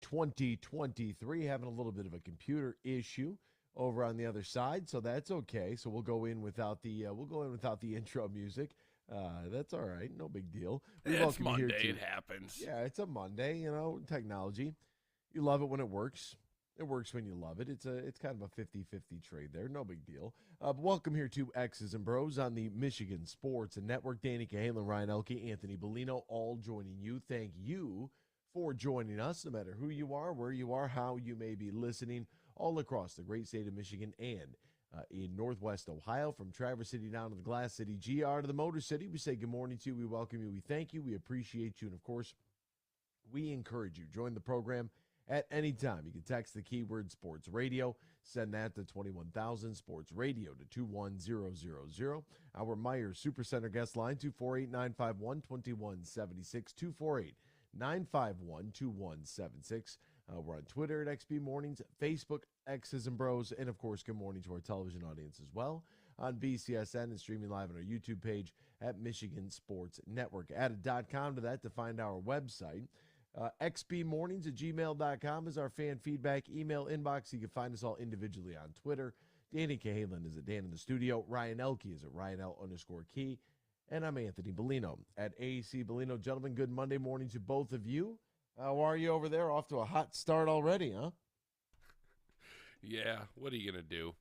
2023. Having a little bit of a computer issue over on the other side, so that's okay. So we'll go in without the intro music. That's all right, no big deal. We It's welcome you here Monday. It to happens. Yeah, it's a Monday. Technology. You love it when it works. It works when you love it. It's kind of a 50-50 trade there. No big deal. But welcome here to X's and Bros on the Michigan Sports Network. Danny Cahalan, Ryan Elke, Anthony Bellino, all joining you. Thank you for joining us, no matter who you are, where you are, how you may be listening, all across the great state of Michigan and in Northwest Ohio, from Traverse City down to the Glass City, GR to the Motor City. We say good morning to you. We welcome you. We thank you. We appreciate you. And, of course, we encourage you. Join the program at any time. You can text the keyword sports radio, send that to 21,000 sports radio to 21000. Our Myers Supercenter guest line 248-951-2176, 248-951-2176. We're on Twitter at XB Mornings, Facebook, X's and Bros, and of course, good morning to our television audience as well on BCSN and streaming live on our YouTube page at Michigan Sports Network. Add a .com to that to find our website. xbmornings@gmail.com is our fan feedback email inbox. You can find us all individually on Twitter. Danny Cahalan is at Dan in the Studio. Ryan Elke is at RyanL_Key. And I'm Anthony Bellino at AAC Bellino. Gentlemen, good Monday morning to both of you. How are you over there? Off to a hot start already, huh? Yeah, what are you going to do?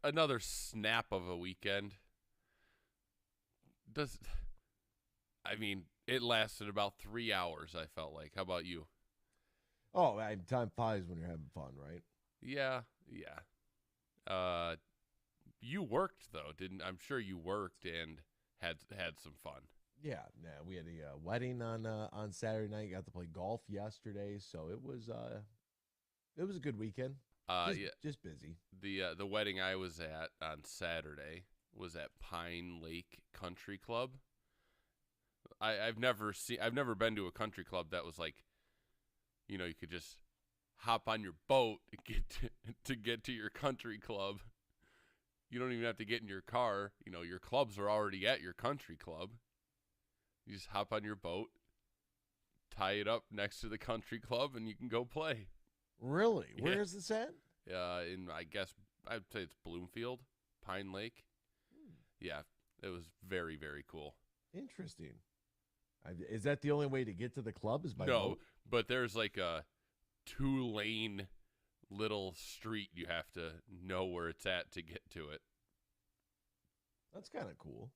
Another snap of a weekend. It lasted about 3 hours, I felt like. How about you? Oh, time flies when you're having fun, right? Yeah. You worked, though, didn't? I'm sure you worked and had some fun. Yeah, we had a wedding on Saturday night. Got to play golf yesterday, so it was a good weekend. Just busy. The wedding I was at on Saturday was at Pine Lake Country Club. I've never been to a country club that was like, you could just hop on your boat to get to your country club. You don't even have to get in your car. Your clubs are already at your country club. You just hop on your boat, tie it up next to the country club, and you can go play. Really? Yeah. Where is this at? I guess I'd say it's Bloomfield, Pine Lake. Yeah, it was very, very cool. Interesting. Is that the only way to get to the club is by boat? No, but there's like a 2-lane little street. You have to know where it's at to get to it. That's kind of cool.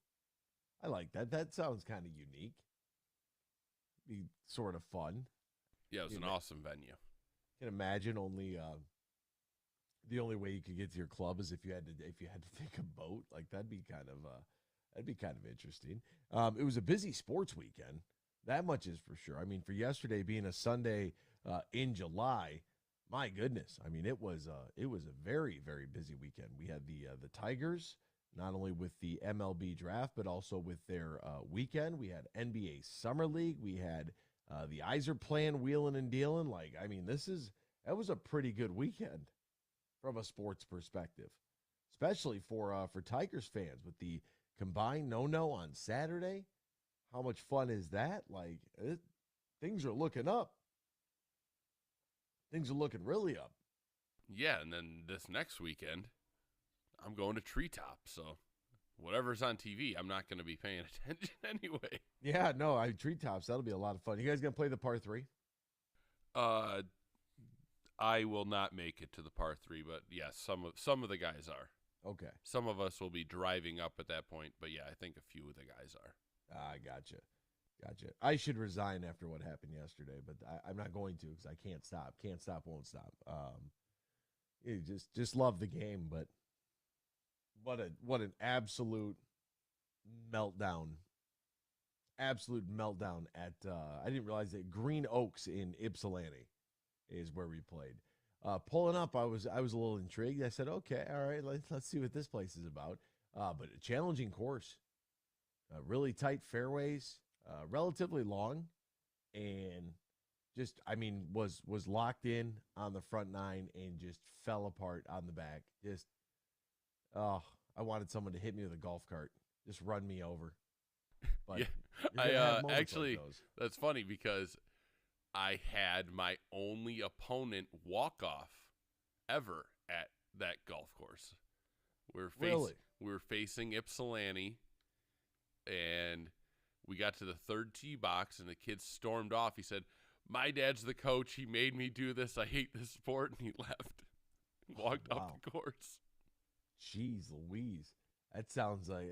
I like that. That sounds kind of unique. Be sort of fun. Yeah, it was an awesome venue. Can imagine the only way you could get to your club is if you had to take a boat. Like that'd be kind of interesting. It was a busy sports weekend. That much is for sure. For yesterday being a Sunday in July, my goodness. It was a very, very busy weekend. We had the Tigers, not only with the MLB draft, but also with their weekend. We had NBA Summer League. We had the Iser plan wheeling and dealing. That was a pretty good weekend from a sports perspective, especially for Tigers fans with the combined no on Saturday. How much fun is that? Things are looking up. Things are looking really up. Yeah, and then this next weekend, I'm going to Treetop, so whatever's on TV, I'm not going to be paying attention anyway. Yeah, no, Treetops, that'll be a lot of fun. You guys going to play the par 3? I will not make it to the par 3, but yes, some of the guys are. Okay. Some of us will be driving up at that point, but yeah, I think a few of the guys are. I gotcha. I should resign after what happened yesterday, but I'm not going to because I can't stop. Can't stop, won't stop. Just love the game, but what an absolute meltdown. Absolute meltdown at I didn't realize that Green Oaks in Ypsilanti is where we played. Pulling up, I was a little intrigued. I said, okay, all right, let's see what this place is about. But a challenging course. Really tight fairways, relatively long, and just, was locked in on the front 9 and just fell apart on the back. Just, I wanted someone to hit me with a golf cart, just run me over. But yeah, I actually, like that's funny because I had my only opponent walk-off ever at that golf course. Really? We were facing Ypsilanti, and we got to the third tee box, and the kid stormed off. He said, "My dad's the coach. He made me do this. I hate this sport," and he left. Walked off the course. Jeez Louise. It sounds like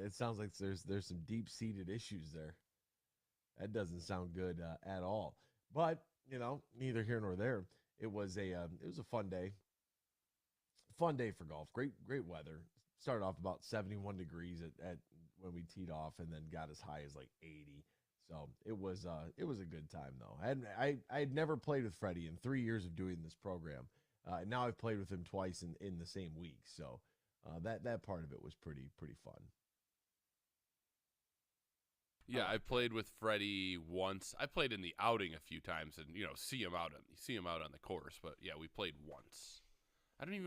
there's some deep-seated issues there. That doesn't sound good at all. But, neither here nor there. It was a fun day. Fun day for golf. Great weather. Started off about 71 degrees at when we teed off, and then got as high as like 80. So it was a good time though. I had never played with Freddie in 3 years of doing this program. Now I've played with him twice in the same week. So that part of it was pretty fun. Yeah, I played with Freddie once. I played in the outing a few times, and see him out on the course. But yeah, we played once. I don't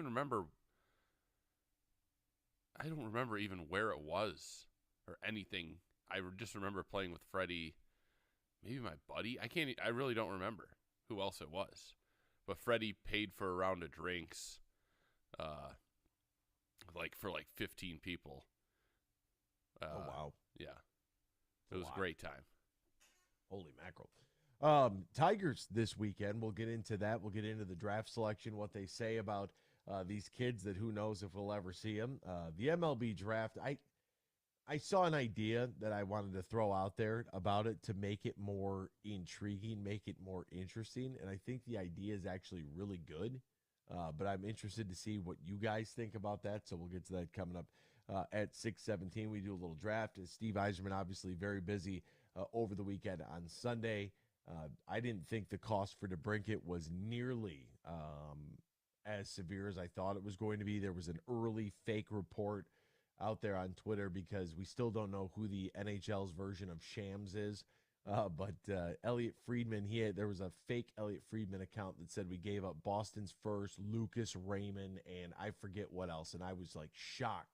remember even where it was or anything. I just remember playing with Freddie, maybe my buddy. I really don't remember who else it was. But Freddie paid for a round of drinks, for 15 people. Oh, wow. Yeah. It was a great time. Holy mackerel. Tigers this weekend. We'll get into that. We'll get into the draft selection, what they say about these kids that who knows if we'll ever see them. The MLB draft, I saw an idea that I wanted to throw out there about it to make it more intriguing, make it more interesting, and I think the idea is actually really good, but I'm interested to see what you guys think about that, so we'll get to that coming up at 6:17. We do a little draft. Steve Yzerman obviously very busy over the weekend on Sunday. I didn't think the cost for DeBrincat was nearly as severe as I thought it was going to be. There was an early fake report out there on Twitter because we still don't know who the NHL's version of Shams is. But Elliot Friedman, there was a fake Elliot Friedman account that said we gave up Boston's first, Lucas Raymond, and I forget what else. And I was like shocked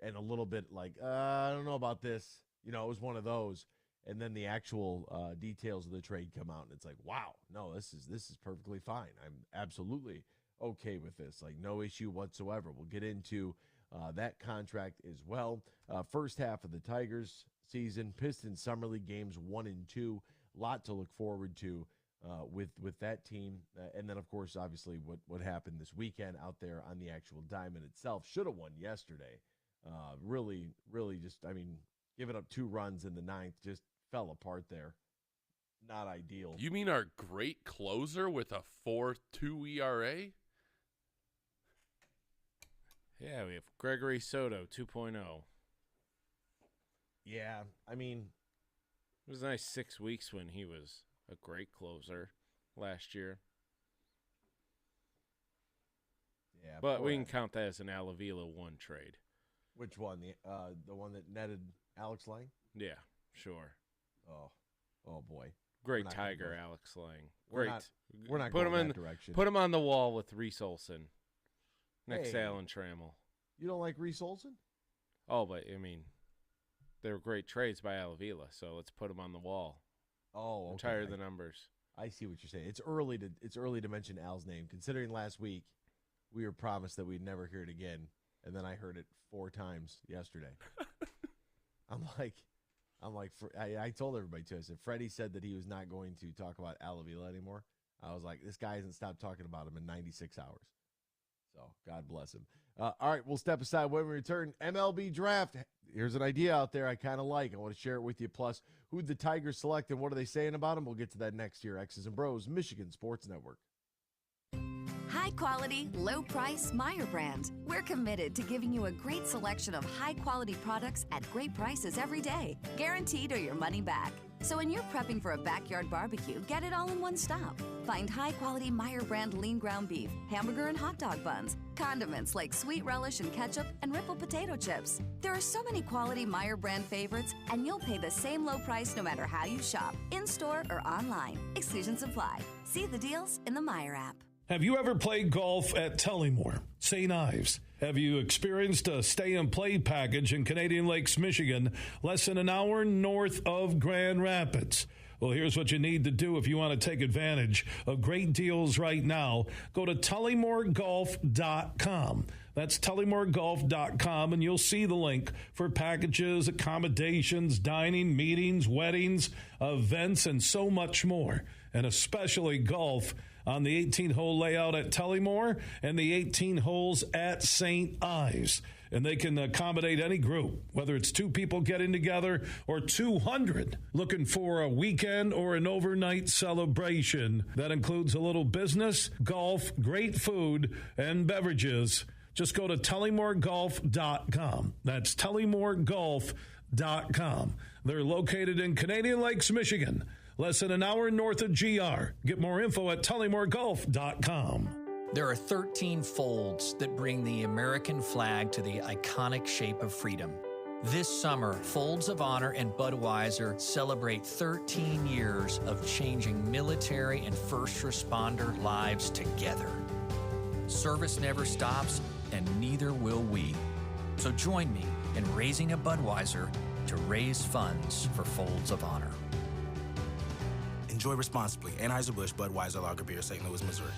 and a little bit like, I don't know about this. It was one of those. And then the actual details of the trade come out, and it's like, wow, no, this is perfectly fine. I'm absolutely okay with this. Like, no issue whatsoever. We'll get into that contract as well. First half of the Tigers season, Pistons Summer League games 1 and 2. A lot to look forward to with that team. And then, of course, obviously what happened this weekend out there on the actual diamond itself. Should have won yesterday. Really just, giving up 2 runs in the 9th just fell apart there. Not ideal. You mean our great closer with a 4.2 ERA? Yeah, we have Gregory Soto 2.0. Yeah, it was a nice 6 weeks when he was a great closer last year. Yeah, but we can count that as an Alavila 1 trade. Which one? The one that netted Alex Lang? Yeah, sure. Oh boy. Great Tiger, Alex Lang. We're not put going him that direction. Put him on the wall with Reese Olson next to Hey. Alan Trammell. You don't like Reese Olson? Oh, but they were great trades by Alavila, so let's put him on the wall. Oh, okay. Retire the numbers. I see what you're saying. It's early to mention Al's name, considering last week we were promised that we'd never hear it again, and then I heard it 4 times yesterday. I told everybody too. I said Freddie said that he was not going to talk about Alavila anymore. I was like, this guy hasn't stopped talking about him in 96 hours. So God bless him. All right, we'll step aside when we return. MLB draft. Here's an idea out there I kind of like. I want to share it with you. Plus, who'd the Tigers select and what are they saying about him? We'll get to that next year. X's and Bros, Michigan Sports Network. High quality, low price Meyer brand. We're committed to giving you a great selection of high quality products at great prices every day, guaranteed or your money back. So when you're prepping for a backyard barbecue, get it all in one stop. Find high quality Meyer brand lean ground beef, hamburger and hot dog buns, condiments like sweet relish and ketchup, and Ripple potato chips. There are so many quality Meyer brand favorites, and you'll pay the same low price no matter how you shop, in-store or online. Exclusions apply. See the deals in the Meyer app. Have you ever played golf at Tullymore, St. Ives? Have you experienced a stay-and-play package in Canadian Lakes, Michigan, less than an hour north of Grand Rapids? Well, here's what you need to do if you want to take advantage of great deals right now. Go to TullymoreGolf.com. That's TullymoreGolf.com, and you'll see the link for packages, accommodations, dining, meetings, weddings, events, and so much more, and especially golf on the 18-hole layout at Tullymore and the 18 holes at St. Ives. And they can accommodate any group, whether it's 2 people getting together or 200 looking for a weekend or an overnight celebration. That includes a little business, golf, great food, and beverages. Just go to TullymoreGolf.com. That's TullymoreGolf.com. They're located in Canadian Lakes, Michigan, less than an hour north of GR. Get more info at TullymoreGolf.com. There are 13 folds that bring the American flag to the iconic shape of freedom. This summer, Folds of Honor and Budweiser celebrate 13 years of changing military and first responder lives together. Service never stops, and neither will we. So join me in raising a Budweiser to raise funds for Folds of Honor. Enjoy responsibly. Anheuser-Busch Budweiser Lager Beer, St. Louis, Missouri.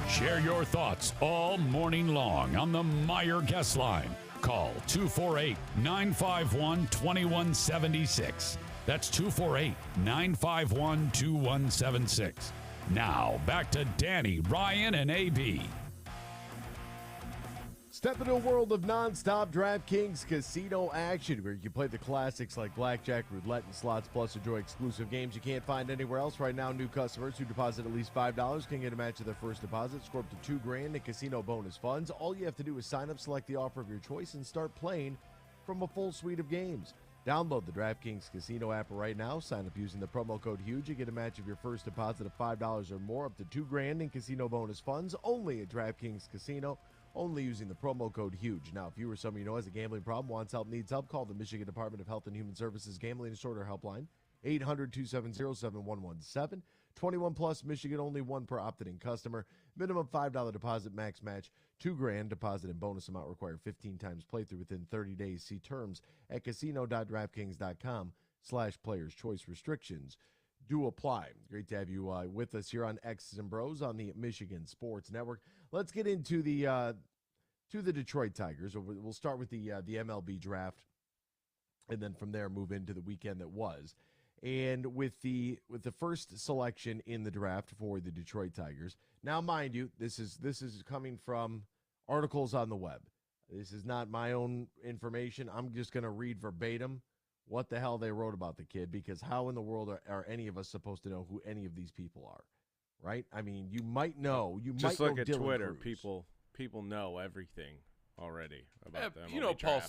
Share your thoughts all morning long on the Meyer Guest Line. Call 248-951-2176. That's 248-951-2176. Now, back to Danny, Ryan, and AB. Step into a world of nonstop DraftKings casino action where you can play the classics like blackjack, roulette, and slots, plus enjoy exclusive games you can't find anywhere else. Right now, new customers who deposit at least $5 can get a match of their first deposit, score up to $2,000 in casino bonus funds. All you have to do is sign up, select the offer of your choice, and start playing from a full suite of games. Download the DraftKings Casino app right now. Sign up using the promo code HUGE. You get a match of your first deposit of $5 or more, up to $2,000 in casino bonus funds. Only at DraftKings Casino. Only using the promo code HUGE. Now, if you or someone you know has a gambling problem, wants help, needs help, call the Michigan Department of Health and Human Services Gambling Disorder Helpline, 800-270-7117. 21 plus, Michigan, only one per opted-in customer. Minimum $5 deposit, max match, $2,000 deposit and bonus amount required 15 times playthrough within 30 days. See terms at casino.draftkings.com/players choice. Restrictions do apply. Great to have you with us here on X's and Bros on the Michigan Sports Network. Let's get into the Detroit Tigers. We'll start with the MLB draft, and then from there move into the weekend that was. And with the first selection in the draft for the Detroit Tigers. Now, mind you, this is coming from articles on the web. This is not my own information. I'm just going to read verbatim what the hell they wrote about the kid, because how in the world are any of us supposed to know who any of these people are, right? I mean, you might know. You just might look know at Dylan Twitter. Cruz. People know everything already about them. You know, Paul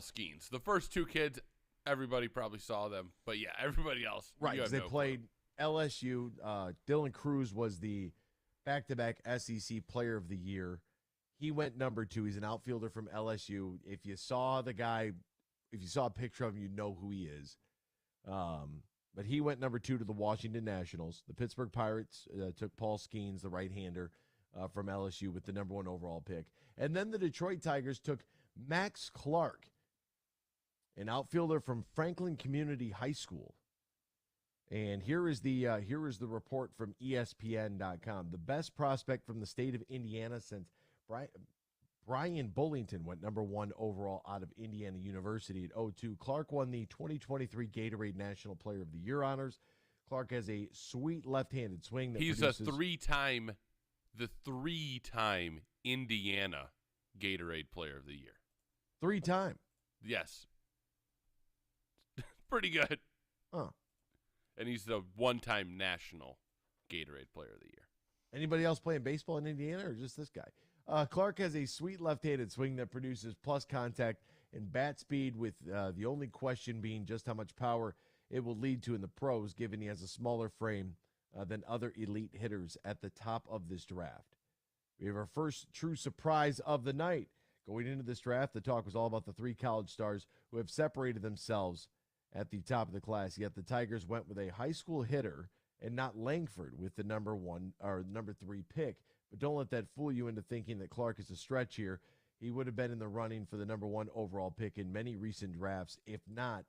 Skeens. The first two kids, everybody probably saw them, but yeah, everybody else, right? Because they played LSU. Dylan Cruz was the back-to-back SEC Player of the Year. He went number 2. He's an outfielder from LSU. If you saw the guy, if you saw a picture of him, you know who he is. But he went number 2 to the Washington Nationals. The Pittsburgh Pirates took Paul Skeens, the right-hander from LSU, with the number 1 overall pick. And then the Detroit Tigers took Max Clark, an outfielder from Franklin Community High School. And here is the report from ESPN.com. The best prospect from the state of Indiana since Brian Bullington went number 1 overall out of Indiana University at 02. Clark won the 2023 Gatorade National Player of the Year honors. Clark has a sweet left-handed swing that He's produces... the three-time Indiana Gatorade Player of the Year. 3-time. Yes. Pretty good. Huh. And he's the one-time national Gatorade Player of the Year. Anybody else playing baseball in Indiana, or just this guy? Clark has a sweet left-handed swing that produces plus contact and bat speed, with the only question being just how much power it will lead to in the pros, given he has a smaller frame than other elite hitters at the top of this draft. We have our first true surprise of the night. Going into this draft, the talk was all about the 3 college stars who have separated themselves at the top of the class, yet the Tigers went with a high school hitter and not Langford with the number 3 pick. But don't let that fool you into thinking that Clark is a stretch here. He would have been in the running for the number 1 overall pick in many recent drafts, if not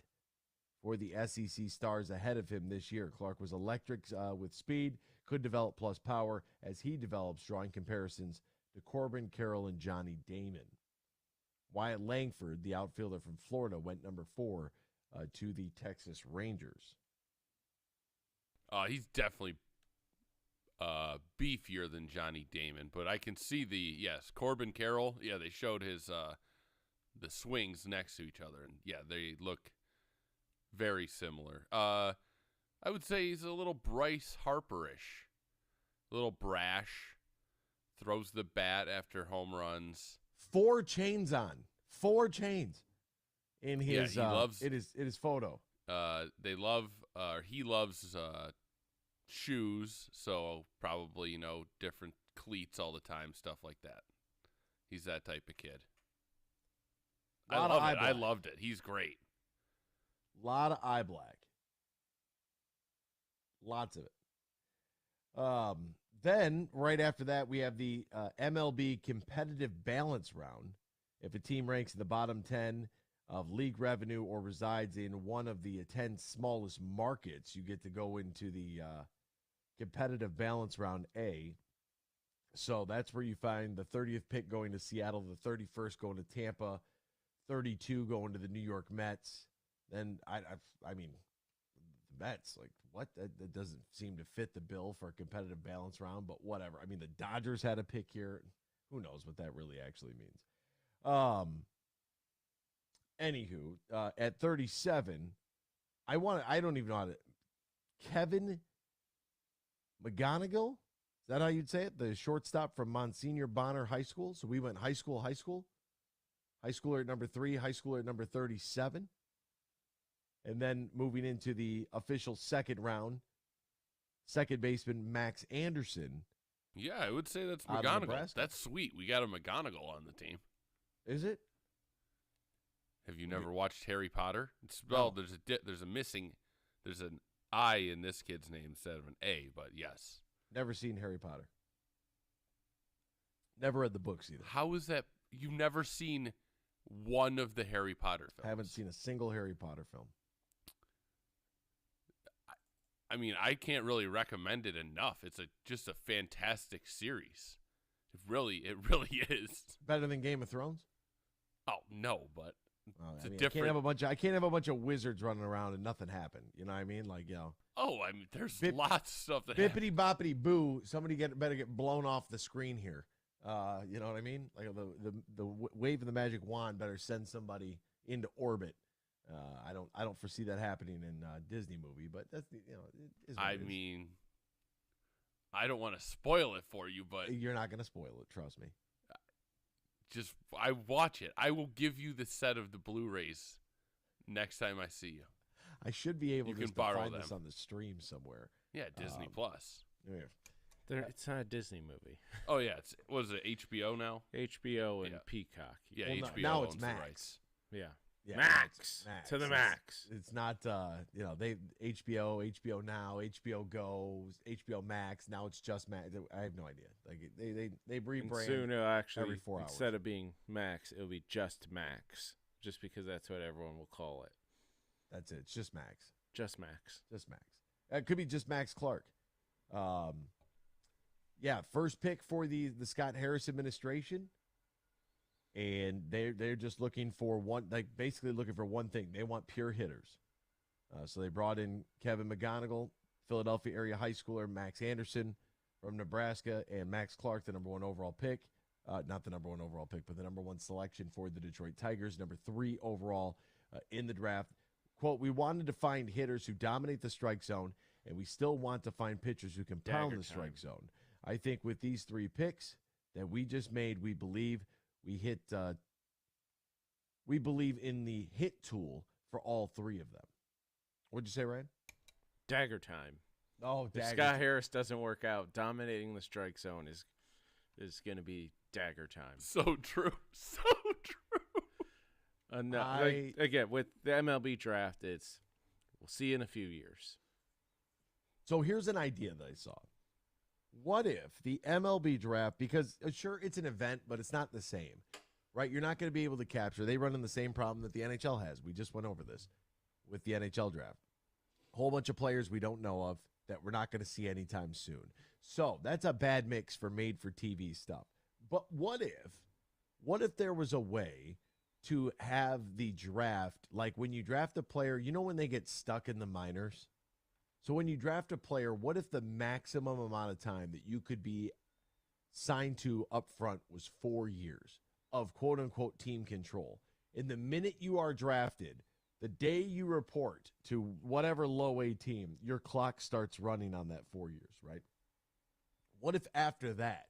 for the SEC stars ahead of him this year. Clark was electric with speed, could develop plus power as he develops, drawing comparisons to Corbin Carroll and Johnny Damon. Wyatt Langford, the outfielder from Florida, went number 4 to the Texas Rangers. He's definitely beefier than Johnny Damon, but I can see Corbin Carroll. Yeah, they showed his the swings next to each other, and yeah, they look very similar. I would say he's a little Bryce Harper-ish, a little brash, throws the bat after home runs. 4 chains on, 4 chains in his. He loves it is photo. He loves shoes, so probably, different cleats all the time, stuff like that. He's that type of kid. I loved it. He's great. A lot of eye black. Lots of it. Then, right after that, we have the MLB competitive balance round. If a team ranks in the bottom 10 of league revenue or resides in one of the 10 smallest markets, you get to go into the competitive balance round A. So that's where you find the 30th pick going to Seattle, the 31st going to Tampa, 32 going to the New York Mets. Then, I mean, the Mets, like, what? That doesn't seem to fit the bill for a competitive balance round, but whatever. I mean, the Dodgers had a pick here. Who knows what that really actually means. Anywho, at 37, I don't even know how to, Kevin McGonigal? Is that how you'd say it? The shortstop from Monsignor Bonner High School. So we went high school. High schooler at number 3, high schooler at number 37. And then moving into the official second round, second baseman Max Anderson. Yeah, I would say that's Out of McGonigal. Nebraska. That's sweet. We got a McGonigal on the team. Is it? Have you never watched Harry Potter? It's spelled, there's an I in this kid's name instead of an A, but yes. Never seen Harry Potter. Never read the books either. How is that? You've never seen one of the Harry Potter films? Haven't seen a single Harry Potter film. I mean, I can't really recommend it enough. It's just a fantastic series. It really is. Better than Game of Thrones? Oh no, but it's I different. I can't have a bunch of wizards running around and nothing happen. You know what I mean? Like, Oh, I mean, there's lots of stuff that happens. Bippity boppity boo. Somebody better get blown off the screen here. You know what I mean? Like the wave of the magic wand better send somebody into orbit. I don't foresee that happening in a Disney movie, but that's it is what it is. Mean, I don't want to spoil it for you, but You're not going to spoil it. Trust me. I watch it. I will give you the set of the Blu-rays next time I see you. I should be able You to can borrow find them. this on the stream somewhere. Yeah, Disney Plus. Yeah. It's not a Disney movie. Oh yeah, what is it, HBO now? HBO and Yeah. Peacock. Yeah, Well, HBO now it's owns the Max. rights. Yeah. Yeah, Max. it's To the max. It's not they HBO Now, HBO Go, HBO Max. Now it's just Max. I have no idea. Like they And rebrand. soon it'll actually, every 4 hours. instead of being Max, it'll be just Max. Just because that's what everyone will call it. That's it. It's just Max. Just Max. Just Max. It could be just Max Clark. Yeah, first pick for the Scott Harris administration. And they're just looking for basically looking for one thing. They want pure hitters. So they brought in Kevin McGonigal, Philadelphia area high schooler, Max Anderson from Nebraska, and Max Clark, the number 1 overall pick. Not the number 1 overall pick, but the number 1 selection for the Detroit Tigers, number 3 overall in the draft. Quote, we wanted to find hitters who dominate the strike zone, and we still want to find pitchers who can pound Dagger the strike time. zone. I think with these 3 picks that we just made, we believe we believe in the hit tool for all 3 of them. What'd you say, Ryan? Dagger time. Oh, If Scott Harris doesn't work out, dominating the strike zone is going to be dagger time. So true. So true. No, again, with the MLB draft, we'll see in a few years. So here's an idea that I saw. What if the MLB draft, because sure, it's an event, but it's not the same, right? You're not going to be able to capture. They run in the same problem that the NHL has. We just went over this with the NHL draft. A whole bunch of players we don't know of that we're not going to see anytime soon. So that's a bad mix for made-for-TV stuff. But what if there was a way to have the draft, like when you draft a player, when they get stuck in the minors? So when you draft a player, what if the maximum amount of time that you could be signed to up front was 4 years of quote-unquote team control? And the minute you are drafted, the day you report to whatever low-A team, your clock starts running on that 4 years, right? What if after that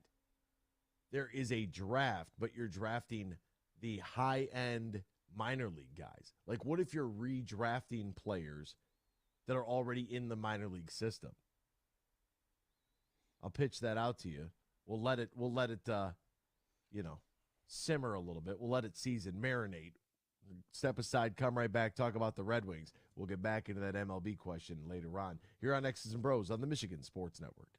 there is a draft, but you're drafting the high-end minor league guys? Like, what if you're redrafting players that are already in the minor league system? I'll pitch that out to you. We'll let it simmer a little bit. We'll let it season, marinate. Step aside, come right back, talk about the Red Wings. We'll get back into that MLB question later on here on X's and Bros on the Michigan Sports Network.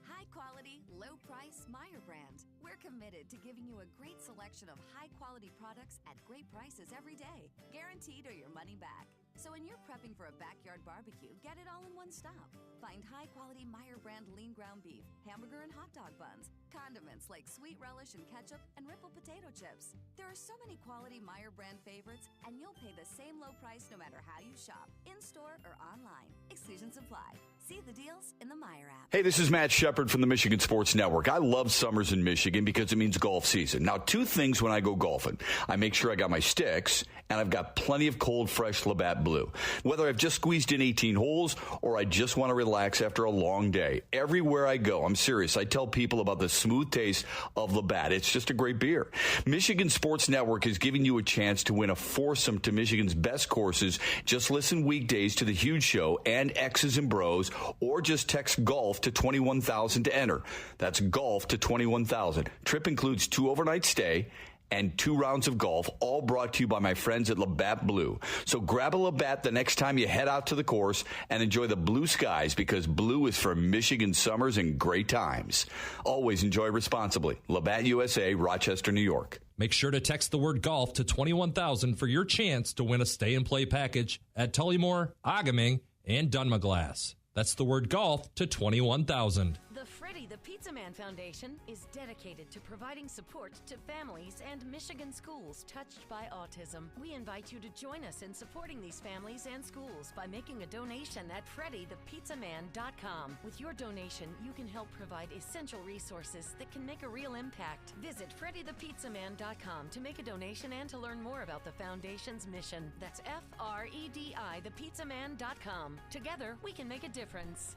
High quality, low price Meyer brand. We're committed to giving you a great selection of high quality products at great prices every day, guaranteed or your money back. So when you're prepping for a backyard barbecue, get it all in one stop. Find high quality Meyer brand lean ground beef, hamburger and hot dog buns, condiments like sweet relish and ketchup, and Ripple potato chips. There are so many quality Meyer brand favorites, and you'll pay the same low price no matter how you shop, in-store or online. Exclusions apply. See the deals in the Meyer app. Hey, this is Matt Shepard from the Michigan Sports Network. I love summers in Michigan because it means golf season. Now, two things when I go golfing. I make sure I got my sticks, and I've got plenty of cold, fresh Labatt Blue. Whether I've just squeezed in 18 holes or I just want to relax after a long day, everywhere I go, I'm serious, I tell people about the smooth taste of Labatt. It's just a great beer. Michigan Sports Network is giving you a chance to win a foursome to Michigan's best courses. Just listen weekdays to The Huge Show and X's and Bros, or just text GOLF to 21,000 to enter. That's GOLF to 21,000. Trip includes 2 overnight stay and 2 rounds of golf, all brought to you by my friends at Labatt Blue. So grab a Labatt the next time you head out to the course and enjoy the blue skies, because blue is for Michigan summers and great times. Always enjoy responsibly. Labatt USA, Rochester, New York. Make sure to text the word golf to 21,000 for your chance to win a stay-and-play package at Tullymore, Agaming, and Dunmaglass. That's the word golf to 21,000. The Freddie the Pizza Man Foundation is dedicated to providing support to families and Michigan schools touched by autism. We invite you to join us in supporting these families and schools by making a donation at freddythepizzaman.com. With your donation, you can help provide essential resources that can make a real impact. Visit freddythepizzaman.com to make a donation and to learn more about the foundation's mission. That's FREDI thepizzaman.com. Together, we can make a difference.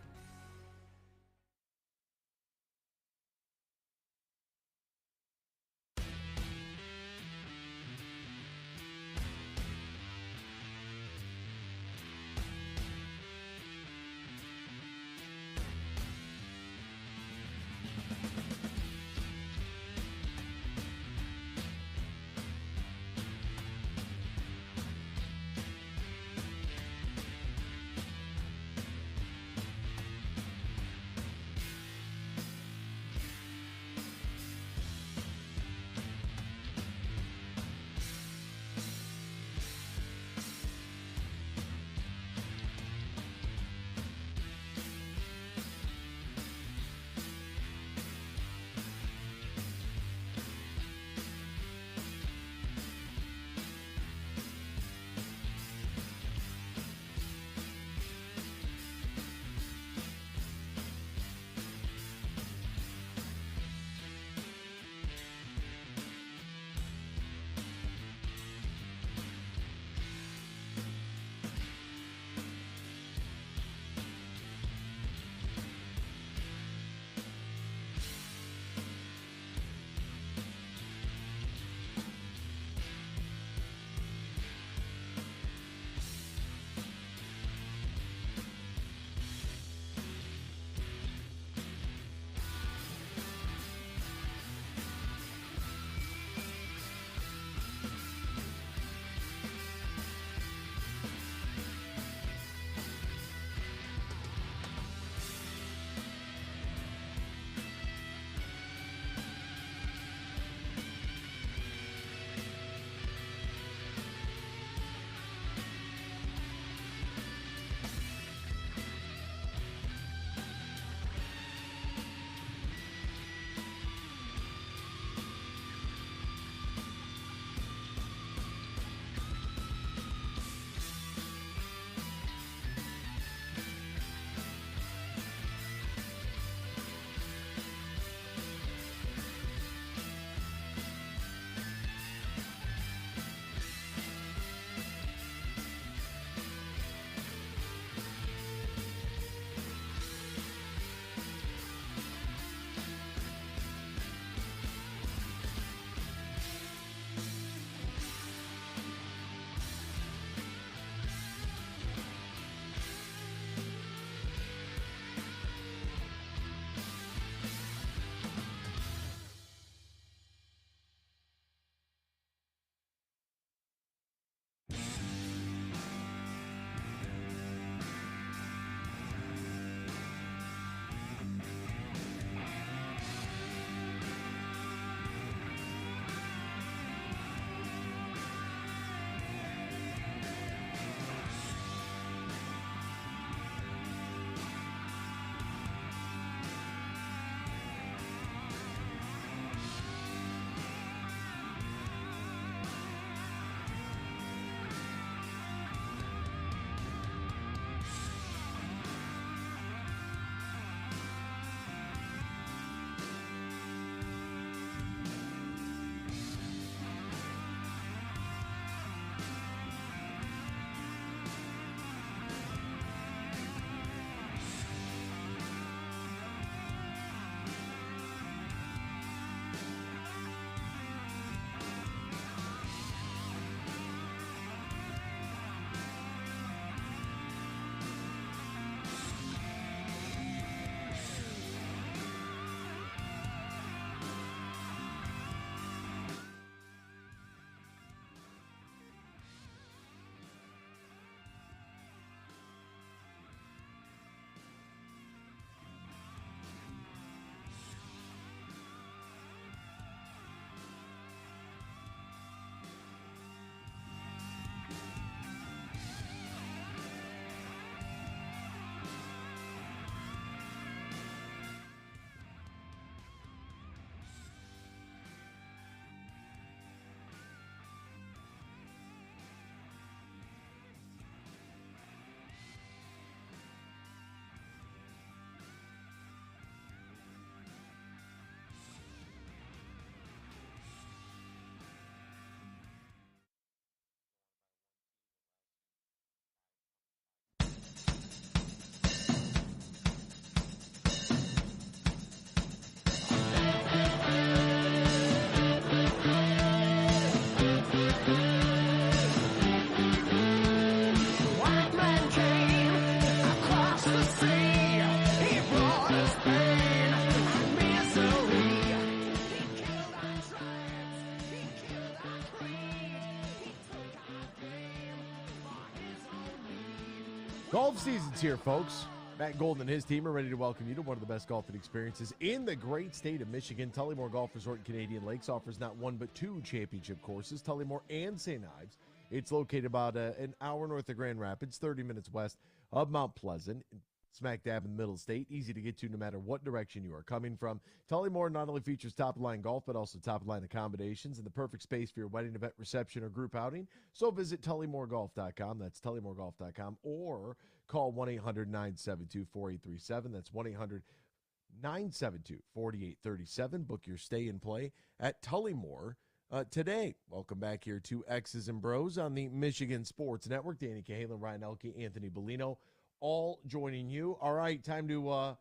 Golf season's here, folks. Matt Golden and his team are ready to welcome you to one of the best golfing experiences in the great state of Michigan. Tullymore Golf Resort and Canadian Lakes offers not one but two championship courses, Tullymore and St. Ives. It's located about an hour north of Grand Rapids, 30 minutes west of Mount Pleasant, smack dab in the middle of the state. Easy to get to no matter what direction you are coming from. Tullymore not only features top-of-line golf, but also top-of-line accommodations and the perfect space for your wedding event, reception, or group outing. So visit TullymoreGolf.com. That's TullymoreGolf.com, or call 1-800-972-4837. That's 1-800-972-4837. Book your stay and play at Tullymore today. Welcome back here to X's and Bros on the Michigan Sports Network. Danny Cahalan, Ryan Elke, Anthony Bellino, all joining you. All right, time to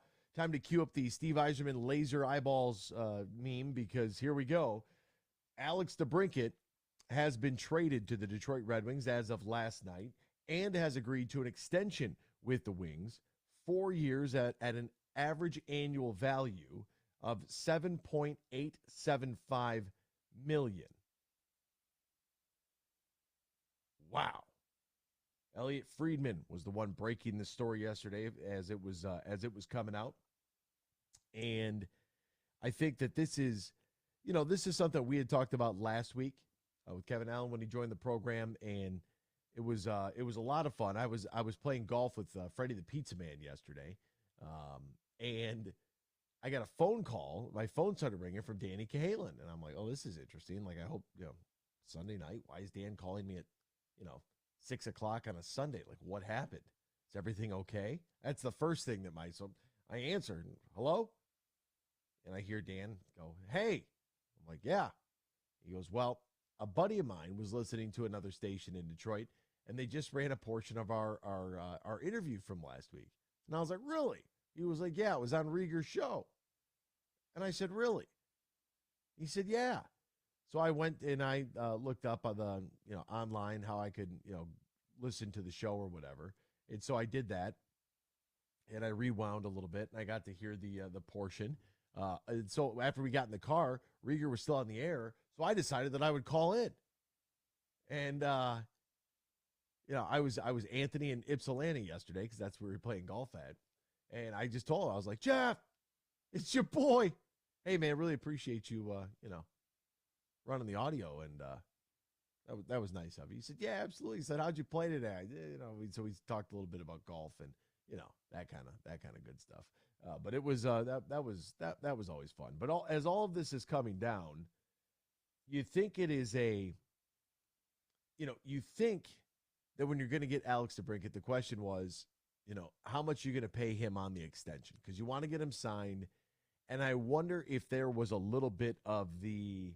cue up the Steve Yzerman laser eyeballs meme, because here we go. Alex DeBrincat has been traded to the Detroit Red Wings as of last night and has agreed to an extension with the Wings, 4 years at an average annual value of $7.875 million. Wow. Elliot Friedman was the one breaking the story yesterday as it was coming out. And I think that this is something we had talked about last week with Kevin Allen when he joined the program, and it was a lot of fun. I was playing golf with Freddie the Pizza Man yesterday, and I got a phone call. My phone started ringing from Danny Cahalan, and I'm like, oh, this is interesting. Like, I hope, Sunday night, why is Dan calling me at 6 o'clock on a Sunday? Like, what happened? Is everything okay? That's the first thing that so I answered, hello? And I hear Dan go, hey. I'm like, yeah. He goes, well, a buddy of mine was listening to another station in Detroit, and they just ran a portion of our interview from last week. And I was like, really? He was like, yeah, it was on Rieger's show. And I said, really? He said, yeah. So I went and I looked up on the, online how I could, listen to the show or whatever. And so I did that, and I rewound a little bit, and I got to hear the portion. And so after we got in the car, Rieger was still on the air, so I decided that I would call in. And I was Anthony in Ypsilanti yesterday, because that's where we were playing golf at. And I just told him, I was like, Jeff, it's your boy. Hey, man, really appreciate you, running the audio, and that was nice of you. He said, yeah, absolutely. He said, how'd you play today? So we talked a little bit about golf and that kind of good stuff. But it was that was always fun. But as all of this is coming down, you think it is you think that when you're going to get Alex DeBrincat, the question was, how much are you going to pay him on the extension? Because you want to get him signed. And I wonder if there was a little bit of the,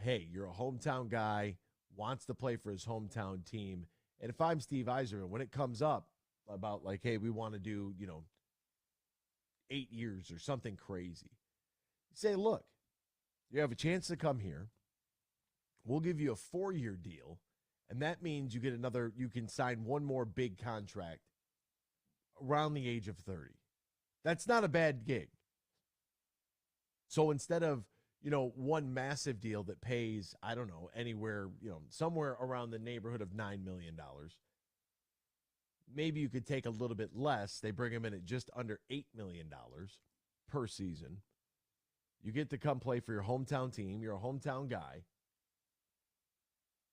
hey, you're a hometown guy, wants to play for his hometown team. And if I'm Steve Yzerman, when it comes up about like, hey, we want to do, 8 years or something crazy, you say, look, you have a chance to come here. We'll give you a 4-year deal. And that means you can sign one more big contract around the age of 30. That's not a bad gig. So instead of, one massive deal that pays, I don't know, anywhere, somewhere around the neighborhood of $9 million, maybe you could take a little bit less. They bring him in at just under $8 million per season. You get to come play for your hometown team. You're a hometown guy.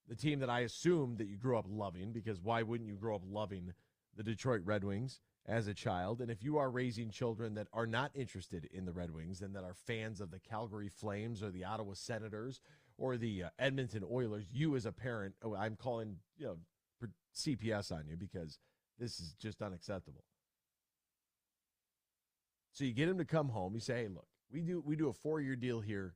The team that I assume that you grew up loving, because why wouldn't you grow up loving the Detroit Red Wings as a child? And if you are raising children that are not interested in the Red Wings and that are fans of the Calgary Flames or the Ottawa Senators or the Edmonton Oilers, you as a parent, I'm calling, for CPS on you, because this is just unacceptable. So you get him to come home. You say, hey, look, we do a 4-year deal here.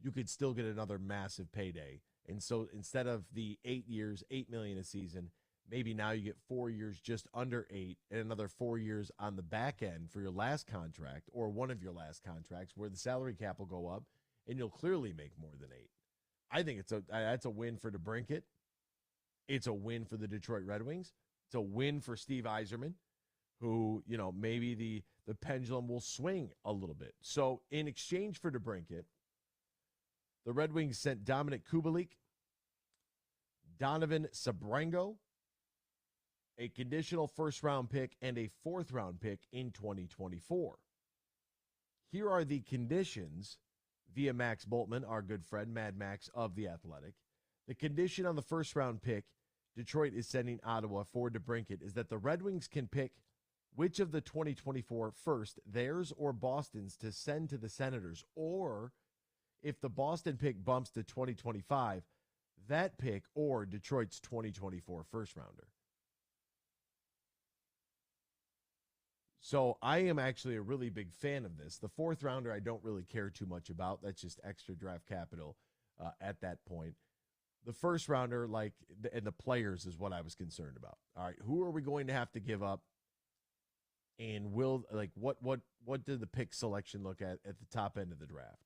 You could still get another massive payday. And so instead of the 8 years, $8 million a season, maybe now you get 4 years just under 8 and another 4 years on the back end for your last contract or one of your last contracts where the salary cap will go up and you'll clearly make more than 8. I think that's a win for DeBrincat. It's a win for the Detroit Red Wings. It's a win for Steve Yzerman, who, maybe the pendulum will swing a little bit. So in exchange for DeBrincat, the Red Wings sent Dominic Kubalik, Donovan Sabrango, a conditional first-round pick, and a fourth-round pick in 2024. Here are the conditions via Max Boltman, our good friend, Mad Max of The Athletic. The condition on the first-round pick Detroit is sending Ottawa for DeBrincat is that the Red Wings can pick which of the 2024 first, theirs or Boston's, to send to the Senators, or if the Boston pick bumps to 2025, that pick or Detroit's 2024 first-rounder. So I am actually a really big fan of this. The fourth rounder I don't really care too much about. That's just extra draft capital at that point. The first rounder, and the players is what I was concerned about. All right, who are we going to have to give up? And what did the pick selection look at the top end of the draft?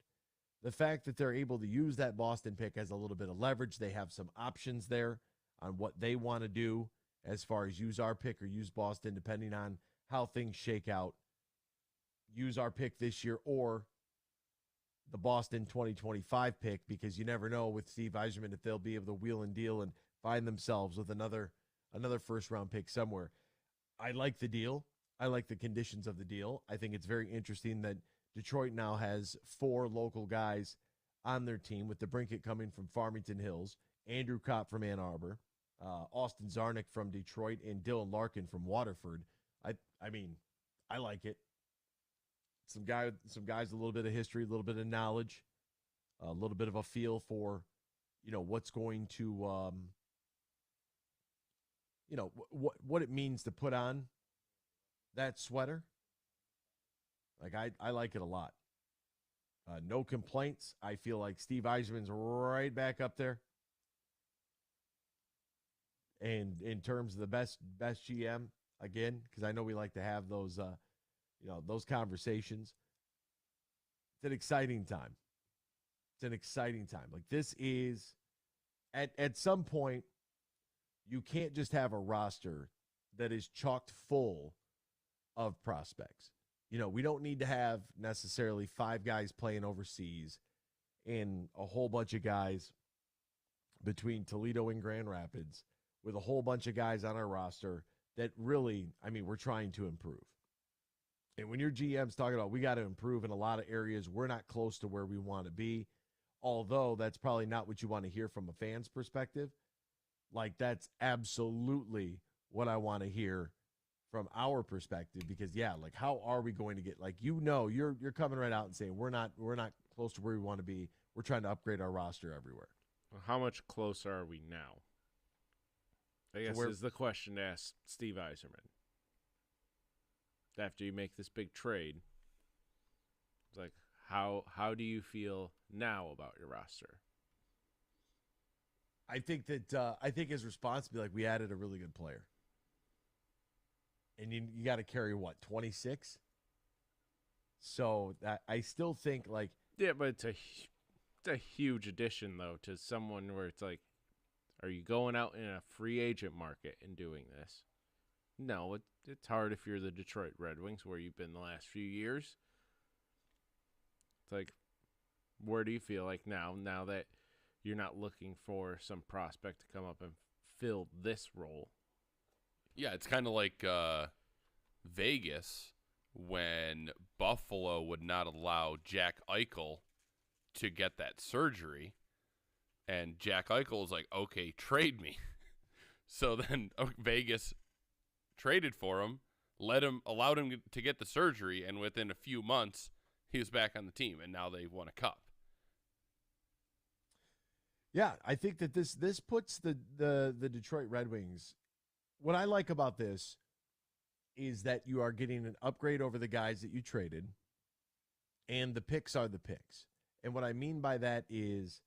The fact that they're able to use that Boston pick as a little bit of leverage, they have some options there on what they want to do as far as use our pick or use Boston, depending on how things shake out. Use our pick this year or the Boston 2025 pick, because you never know with Steve Yzerman if they'll be able to wheel and deal and find themselves with another first-round pick somewhere. I like the deal. I like the conditions of the deal. I think it's very interesting that Detroit now has 4 local guys on their team, with DeBrincat coming from Farmington Hills, Andrew Kopp from Ann Arbor, Austin Zarnik from Detroit, and Dylan Larkin from Waterford. I mean, I like it. Some guys with a little bit of history, a little bit of knowledge, a little bit of a feel for, what's going to, what it means to put on that sweater. I like it a lot. No complaints. I feel like Steve Yzerman's right back up there. And in terms of the best GM, again, because I know we like to have those, those conversations. It's an exciting time. It's an exciting time. Like, this is, at some point, you can't just have a roster that is chocked full of prospects. We don't need to have necessarily 5 guys playing overseas and a whole bunch of guys between Toledo and Grand Rapids with a whole bunch of guys on our roster that really, we're trying to improve. And when your GM's talking about we got to improve in a lot of areas, we're not close to where we want to be, although that's probably not what you want to hear from a fan's perspective. That's absolutely what I want to hear from our perspective, because how are we going to get, you're coming right out and saying we're not close to where we want to be. We're trying to upgrade our roster everywhere. How much closer are we now? I guess is the question to ask Steve Yzerman. After you make this big trade, it's like, how do you feel now about your roster? I think his response would be we added a really good player. And you got to carry, 26? So I still think, Yeah, but it's a huge addition, though, to someone where it's like, are you going out in a free agent market and doing this? No, it's hard if you're the Detroit Red Wings, where you've been the last few years. It's like, where do you feel like now that you're not looking for some prospect to come up and fill this role? Yeah, it's kind of like Vegas when Buffalo would not allow Jack Eichel to get that surgery. And Jack Eichel was like, okay, trade me. So then Vegas traded for him, allowed him to get the surgery, and within a few months, he was back on the team, and now they've won a cup. Yeah, I think that this puts the Detroit Red Wings. What I like about this is that you are getting an upgrade over the guys that you traded, and the picks are the picks. And what I mean by that is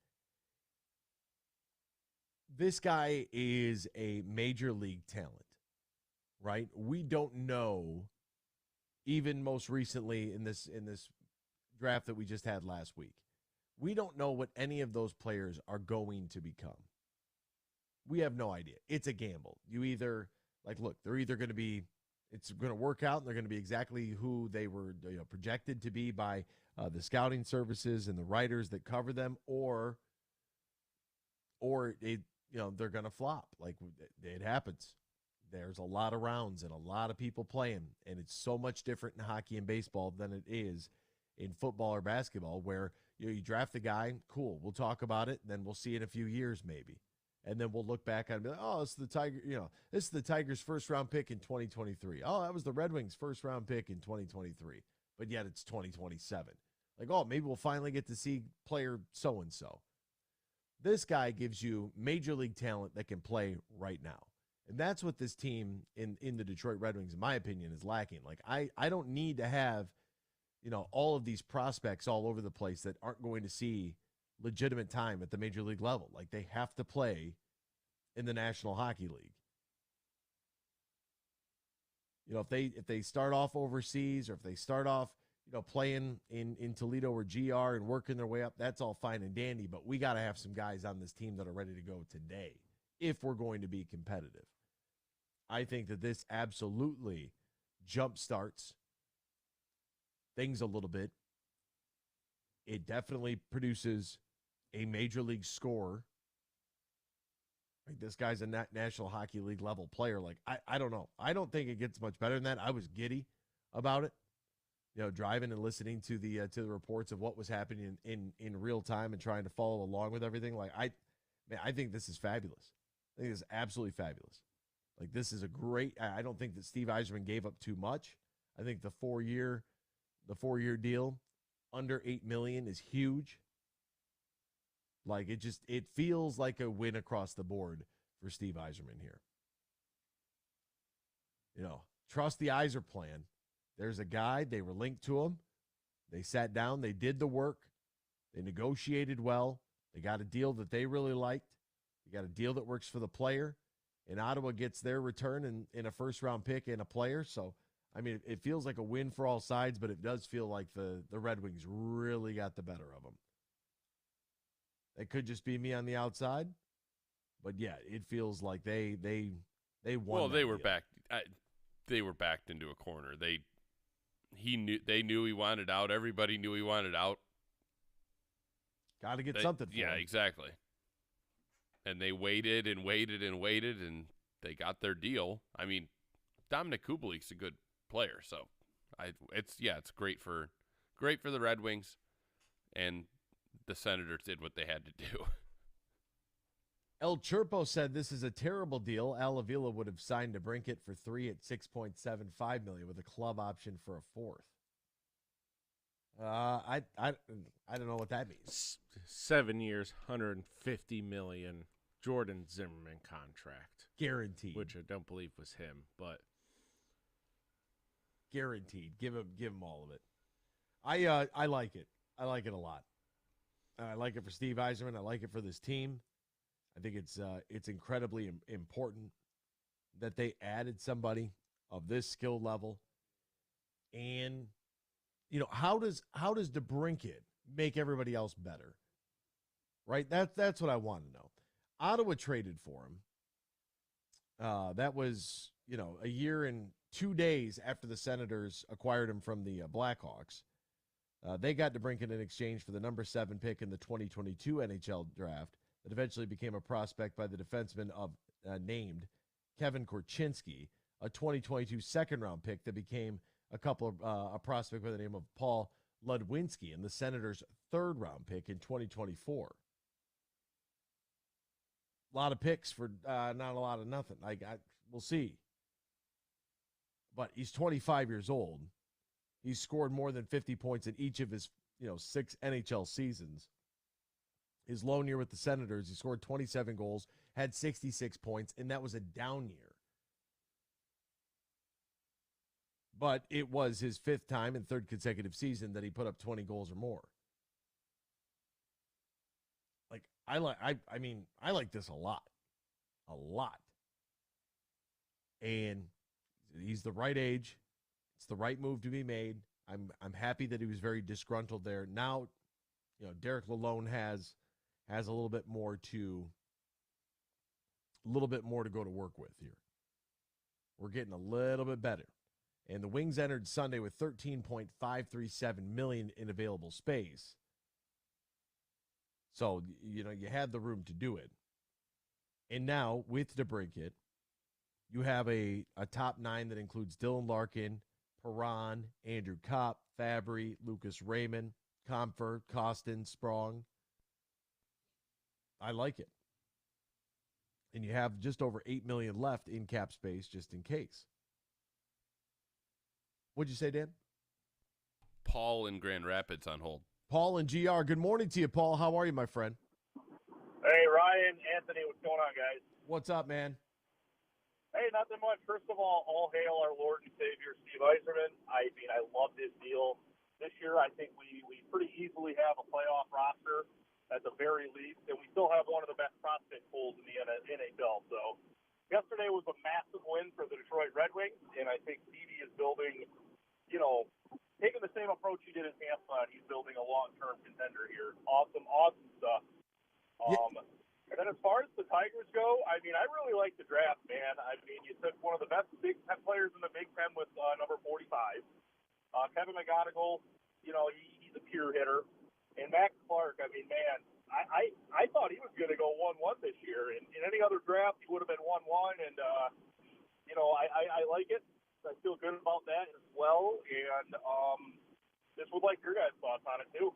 this guy is a major league talent, right? We don't know, even most recently in this draft that we just had last week, we don't know what any of those players are going to become. We have no idea. It's a gamble. You either, they're either going to be, it's going to work out and they're going to be exactly who they were projected to be by the scouting services and the writers that cover them, or they're going to flop. It happens. there's a lot of rounds and a lot of people playing, and it's so much different in hockey and baseball than it is in football or basketball, where you draft the guy, cool, we'll talk about it, then we'll see in a few years maybe. And then we'll look back and be like, oh, it's the Tiger, this is the Tigers' first round pick in 2023. Oh, that was the Red Wings' first round pick in 2023. But yet it's 2027. Like, oh, maybe we'll finally get to see player so-and-so. This guy gives you major league talent that can play right now. And that's what this team in the Detroit Red Wings, in my opinion, is lacking. Like, I don't need to have, all of these prospects all over the place that aren't going to see legitimate time at the major league level. Like, they have to play in the National Hockey League. If they start off overseas, or if they start off, playing in Toledo or GR and working their way up, that's all fine and dandy. But we got to have some guys on this team that are ready to go today if we're going to be competitive. I think that this absolutely jumpstarts things a little bit. It definitely produces a major league scorer. Like, this guy's a National Hockey League level player. Like, I don't know. I don't think it gets much better than that. I was giddy about it, driving and listening to the reports of what was happening in real time and trying to follow along with everything. Like, I think this is fabulous. I think this is absolutely fabulous. Like, this is a great. I don't think that Steve Yzerman gave up too much. I think the 4-year deal under $8 million is huge. Like, it feels like a win across the board for Steve Yzerman here. Trust the Yzer plan. There's a guy, they were linked to him. They sat down, they did the work. They negotiated well. They got a deal that they really liked. They got a deal that works for the player. And Ottawa gets their return in a first-round pick and a player. So, I mean, it feels like a win for all sides, but it does feel like the Red Wings really got the better of them. It could just be me on the outside, but yeah, it feels like they won. Well, they were deal. backed. They were backed into a corner. They knew he wanted out. Everybody knew he wanted out. Got to get something for him. Yeah, exactly. And they waited and waited and waited, and they got their deal. I mean, Dominic Kubelik's a good player, so it's great for the Red Wings, and the Senators did what they had to do. El Chirpo said this is a terrible deal. Al Avila would have signed DeBrincat for 3 at $6.75 million with a club option for a fourth. I don't know what that means. 7 years, $150 million Jordan Zimmerman contract, guaranteed. Which I don't believe was him, but guaranteed. Give him all of it. I like it. I like it a lot. I like it for Steve Yzerman. I like it for this team. I think it's incredibly important that they added somebody of this skill level. And how does DeBrincat make everybody else better? Right? That's what I want to know. Ottawa traded for him. That was, a year and 2 days after the Senators acquired him from the Blackhawks. They got DeBrincat in exchange for the number 7 pick in the 2022 NHL draft that eventually became a prospect by the defenseman named Kevin Korchinski, a 2022 second-round pick that became a prospect by the name of Paul Ludwinski, and the Senators' third-round pick in 2024. A lot of picks for not a lot of nothing. We'll see. But he's 25 years old. He's scored more than 50 points in each of his 6 NHL seasons. His lone year with the Senators, he scored 27 goals, had 66 points, and that was a down year. But it was his 5th time and 3rd consecutive season that he put up 20 goals or more. Like, I like this a lot. A lot. And he's the right age. It's the right move to be made. I'm happy that he was very disgruntled there. Now, Derek Lalonde has a little bit more to go to work with here. We're getting a little bit better. And the Wings entered Sunday with $13.537 million in available space. So, you had the room to do it. And now, with DeBrincat, You have a top 9 that includes Dylan Larkin, Perron, Andrew Kopp, Fabry, Lucas Raymond, Comfort, Costin, Sprong. I like it. And you have just over $8 million left in cap space just in case. What'd you say, Dan? Paul in Grand Rapids on hold. Paul and GR, good morning to you, Paul. How are you, my friend? Hey, Ryan, Anthony, what's going on, guys? What's up, man? Hey, nothing much. First of all hail our Lord and Savior, Steve Yzerman. I mean, I love this deal. This year, I think we pretty easily have a playoff roster at the very least, and we still have one of the best prospect pools in the NHL. So yesterday was a massive win for the Detroit Red Wings, and I think Stevie is building, taking the same approach he did in Tampa. He's building a long-term contender here. Awesome stuff. And then as far as the Tigers go, I mean, I really like the draft, man. I mean, you took one of the best Big Ten players in the Big Ten with number 45. Kevin McGonigal, he's a pure hitter. And Max Clark, I mean, man, I thought he was going to go 1-1 this year. In any other draft, he would have been 1-1. And, I like it. I feel good about that as well. And just would like your guys' thoughts on it, too.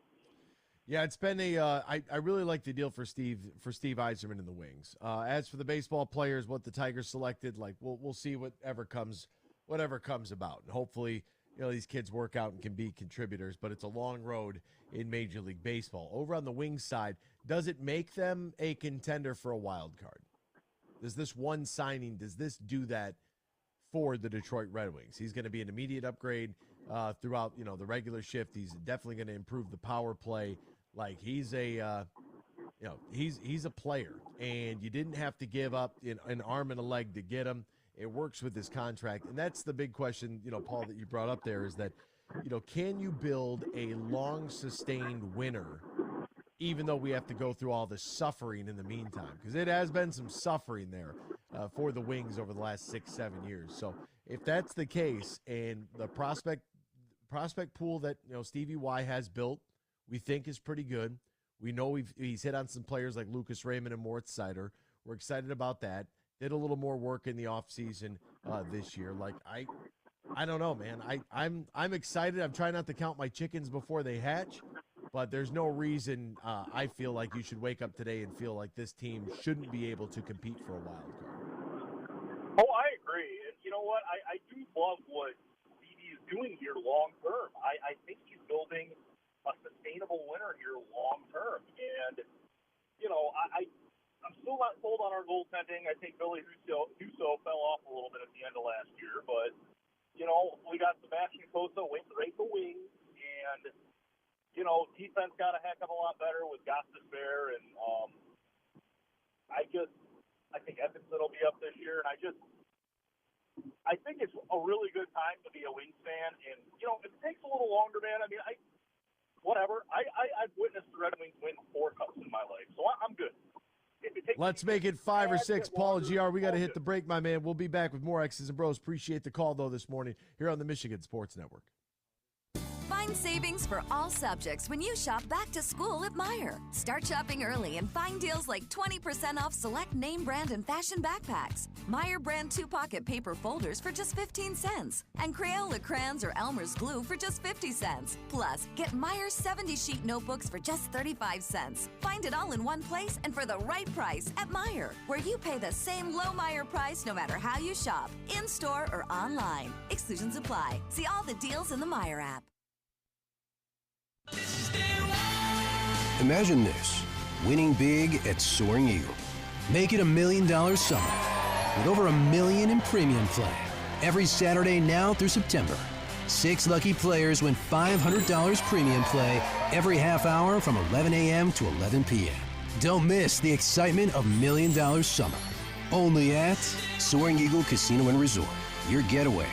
Yeah, it's been I really like the deal for Steve Yzerman in the Wings. As for the baseball players, what the Tigers selected, like we'll see whatever comes about. And hopefully, these kids work out and can be contributors, but it's a long road in Major League Baseball. Over on the Wings side, does it make them a contender for a wild card? Does this one signing, does this do that for the Detroit Red Wings? He's going to be an immediate upgrade throughout, the regular shift. He's definitely going to improve the power play. Like he's a player, and you didn't have to give up an arm and a leg to get him. It works with his contract, and that's the big question, Paul, that you brought up there is that, can you build a long sustained winner, even though we have to go through all the suffering in the meantime? Because it has been some suffering there for the Wings over the last 6-7 years. So if that's the case, and the prospect pool that Stevie Y has built, we think is pretty good. We know he's hit on some players like Lucas Raymond and Moritz Seider. We're excited about that. Did a little more work in the offseason this year. Like I don't know, man. I'm excited. I'm trying not to count my chickens before they hatch, but there's no reason I feel like you should wake up today and feel like this team shouldn't be able to compete for a wild card. Oh, I agree. And you know what? I do love what Stevie is doing here long term. I think he's building a sustainable winner here long term. And, I'm still not sold on our goaltending. I think Billy Husso fell off a little bit at the end of last year. But, we got Sebastian Cossa right the wings. And, defense got a heck of a lot better with Gostisbehere. And I think Edmondson will be up this year. And I think it's a really good time to be a Wings fan. And, it takes a little longer, man. I mean, whatever. I've witnessed the Red Wings win 4 cups in my life, so I'm good. Let's make it 5 or 6. Paul and GR, we got to hit the break, my man. We'll be back with more X's and Bros. Appreciate the call, though, this morning here on the Michigan Sports Network. Find savings for all subjects when you shop back to school at Meijer. Start shopping early and find deals like 20% off select name brand and fashion backpacks, Meijer brand 2-pocket paper folders for just 15 cents, and Crayola crayons or Elmer's glue for just 50 cents. Plus, get Meijer 70-sheet notebooks for just 35 cents. Find it all in one place and for the right price at Meijer, where you pay the same low Meijer price no matter how you shop, in-store or online. Exclusions apply. See all the deals in the Meijer app. Imagine this, winning big at Soaring Eagle. Make it $1 million summer with over $1 million in premium play. Every Saturday now through September. 6 lucky players win $500 premium play every half hour from 11 a.m. to 11 p.m. Don't miss the excitement of $1 million summer. Only at Soaring Eagle Casino and Resort. Your getaway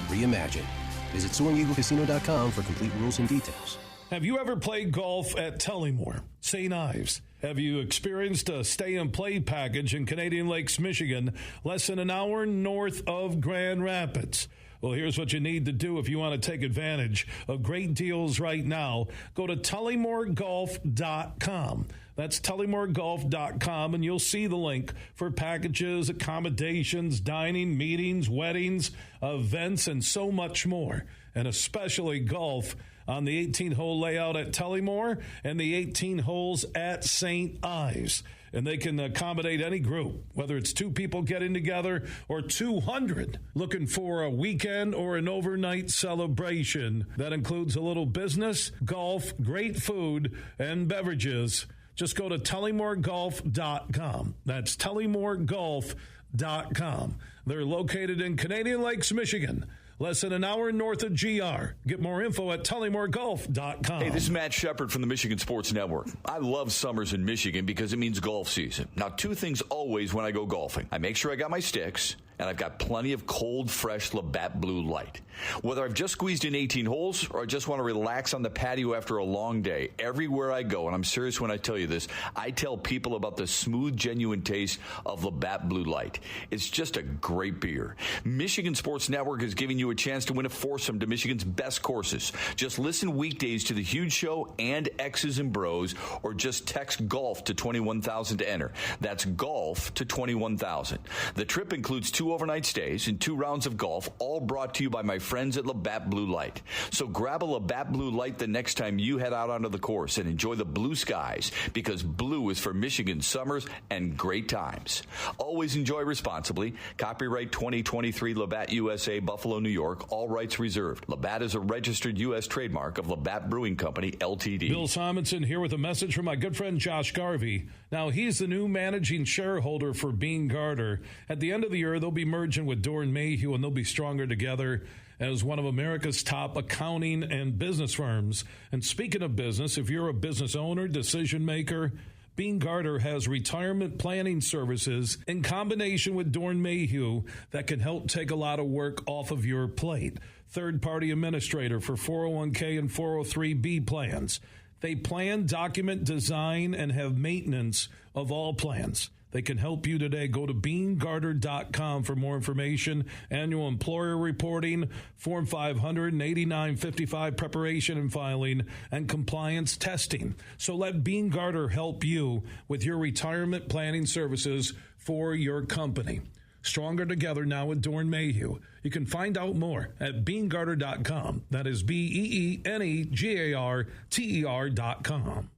reimagined. Visit SoaringEagleCasino.com for complete rules and details. Have you ever played golf at Tullymore, St. Ives? Have you experienced a stay-and-play package in Canadian Lakes, Michigan, less than an hour north of Grand Rapids? Well, here's what you need to do if you want to take advantage of great deals right now. Go to TullymoreGolf.com. That's TullymoreGolf.com, and you'll see the link for packages, accommodations, dining, meetings, weddings, events, and so much more, and especially golf on the 18-hole layout at Tullymore and the 18 holes at St. Ives. And they can accommodate any group, whether it's 2 people getting together or 200 looking for a weekend or an overnight celebration. That includes a little business, golf, great food, and beverages. Just go to TullymoreGolf.com. That's TullymoreGolf.com. They're located in Canadian Lakes, Michigan, less than an hour north of GR. Get more info at TullymoreGolf.com. Hey, this is Matt Shepard from the Michigan Sports Network. I love summers in Michigan because it means golf season. Now, 2 things always when I go golfing. I make sure I got my sticks, and I've got plenty of cold, fresh Labatt Blue Light. Whether I've just squeezed in 18 holes or I just want to relax on the patio after a long day, everywhere I go, and I'm serious when I tell you this, I tell people about the smooth, genuine taste of Labatt Blue Light. It's just a great beer. Michigan Sports Network is giving you a chance to win a foursome to Michigan's best courses. Just listen weekdays to The Huge Show and X's and Bros, or just text GOLF to 21,000 to enter. That's GOLF to 21,000. The trip includes 2 overnight stays and 2 rounds of golf, all brought to you by my friends at Labatt Blue Light. So grab a Labatt Blue Light the next time you head out onto the course and enjoy the blue skies, because blue is for Michigan summers and great times. Always enjoy responsibly. Copyright 2023 Labatt USA, Buffalo, New York. All rights reserved. Labatt is a registered U.S. trademark of Labatt Brewing Company, Ltd. Bill Simonson here with a message from my good friend Josh Garvey. Now, he's the new managing shareholder for Bean Garter. At the end of the year, they'll be merging with Doran Mayhew, and they'll be stronger together as one of America's top accounting and business firms. And speaking of business, if you're a business owner, decision maker, Bean Garter has retirement planning services in combination with Doran Mayhew that can help take a lot of work off of your plate. Third-party administrator for 401k and 403b plans. They plan, document, design, and have maintenance of all plans. They can help you today. Go to BeanGarter.com for more information. Annual employer reporting, Form 500 and 8955 preparation and filing, and compliance testing. So let Bean Garter help you with your retirement planning services for your company. Stronger together now with Doran Mayhew. You can find out more at BeanGarter.com. That is BeanGarter.com.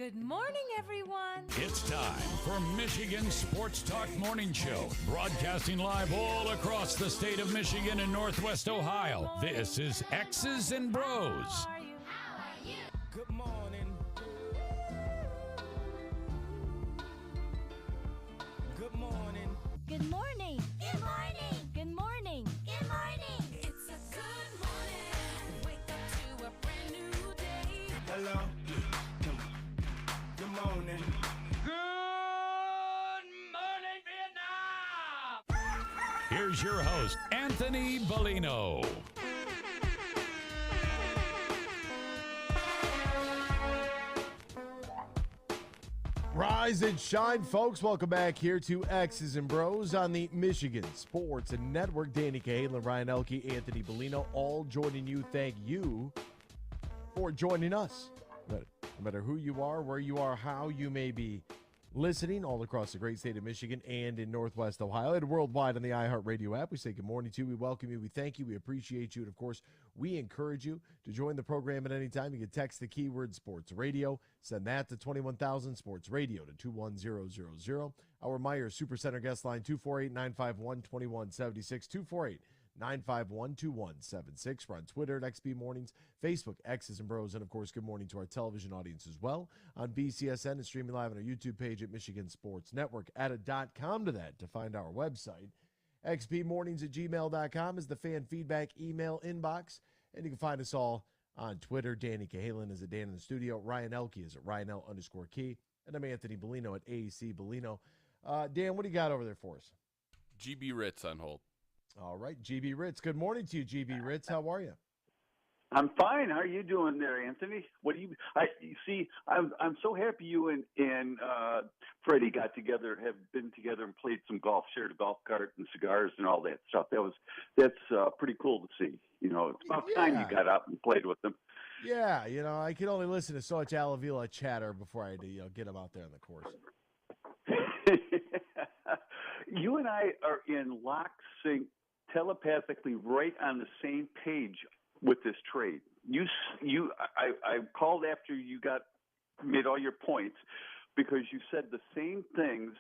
Good morning, everyone. It's time for Michigan Sports Talk Morning Show, broadcasting live all across the state of Michigan and Northwest Ohio. This is X's and Bros. Good morning. Good morning. Good morning. Good morning. Good morning. Good morning. It's a good morning. Wake up to a brand new day. Hello. Good morning. Good morning, Vietnam! Here's your host, Anthony Bellino. Rise and shine, folks. Welcome back here to X's and Bros on the Michigan Sports Network. Danny Cahalan, Ryan Elke, Anthony Bellino, all joining you. Thank you for joining us. No matter who you are, where you are, how you may be listening all across the great state of Michigan and in Northwest Ohio and worldwide on the iHeartRadio app. We say good morning to you. We welcome you. We thank you. We appreciate you. And, of course, we encourage you to join the program at any time. You can text the keyword sports radio. Send that to 21,000 sports radio to 21000. Our Meyer Supercenter guest line 248-951-2176, 248-951-2176. We're on Twitter at XB Mornings, Facebook, X's and Bros, and, of course, good morning to our television audience as well on BCSN and streaming live on our YouTube page at Michigan Sports Network. Add a .com to that to find our website. xbmornings@gmail.com is the fan feedback email inbox, and you can find us all on Twitter. Danny Cahalan is at Dan in the Studio. Ryan Elke is at RyanL_Key, and I'm Anthony Bellino at AEC Bellino. Dan, what do you got over there for us? GB Ritz on hold. All right, GB Ritz. Good morning to you, GB Ritz. How are you? I'm fine. How are you doing there, Anthony? What do you? You see, I'm so happy you and Freddie got together, have been together and played some golf, shared a golf cart and cigars and all that stuff. That's pretty cool to see. You know, it's about time you got up and played with them. Yeah, you know, I could only listen to so much Alavila chatter before I had to, get him out there on the course. You and I are in lock sync, telepathically, right on the same page with this trade. I called after you made all your points because you said the same things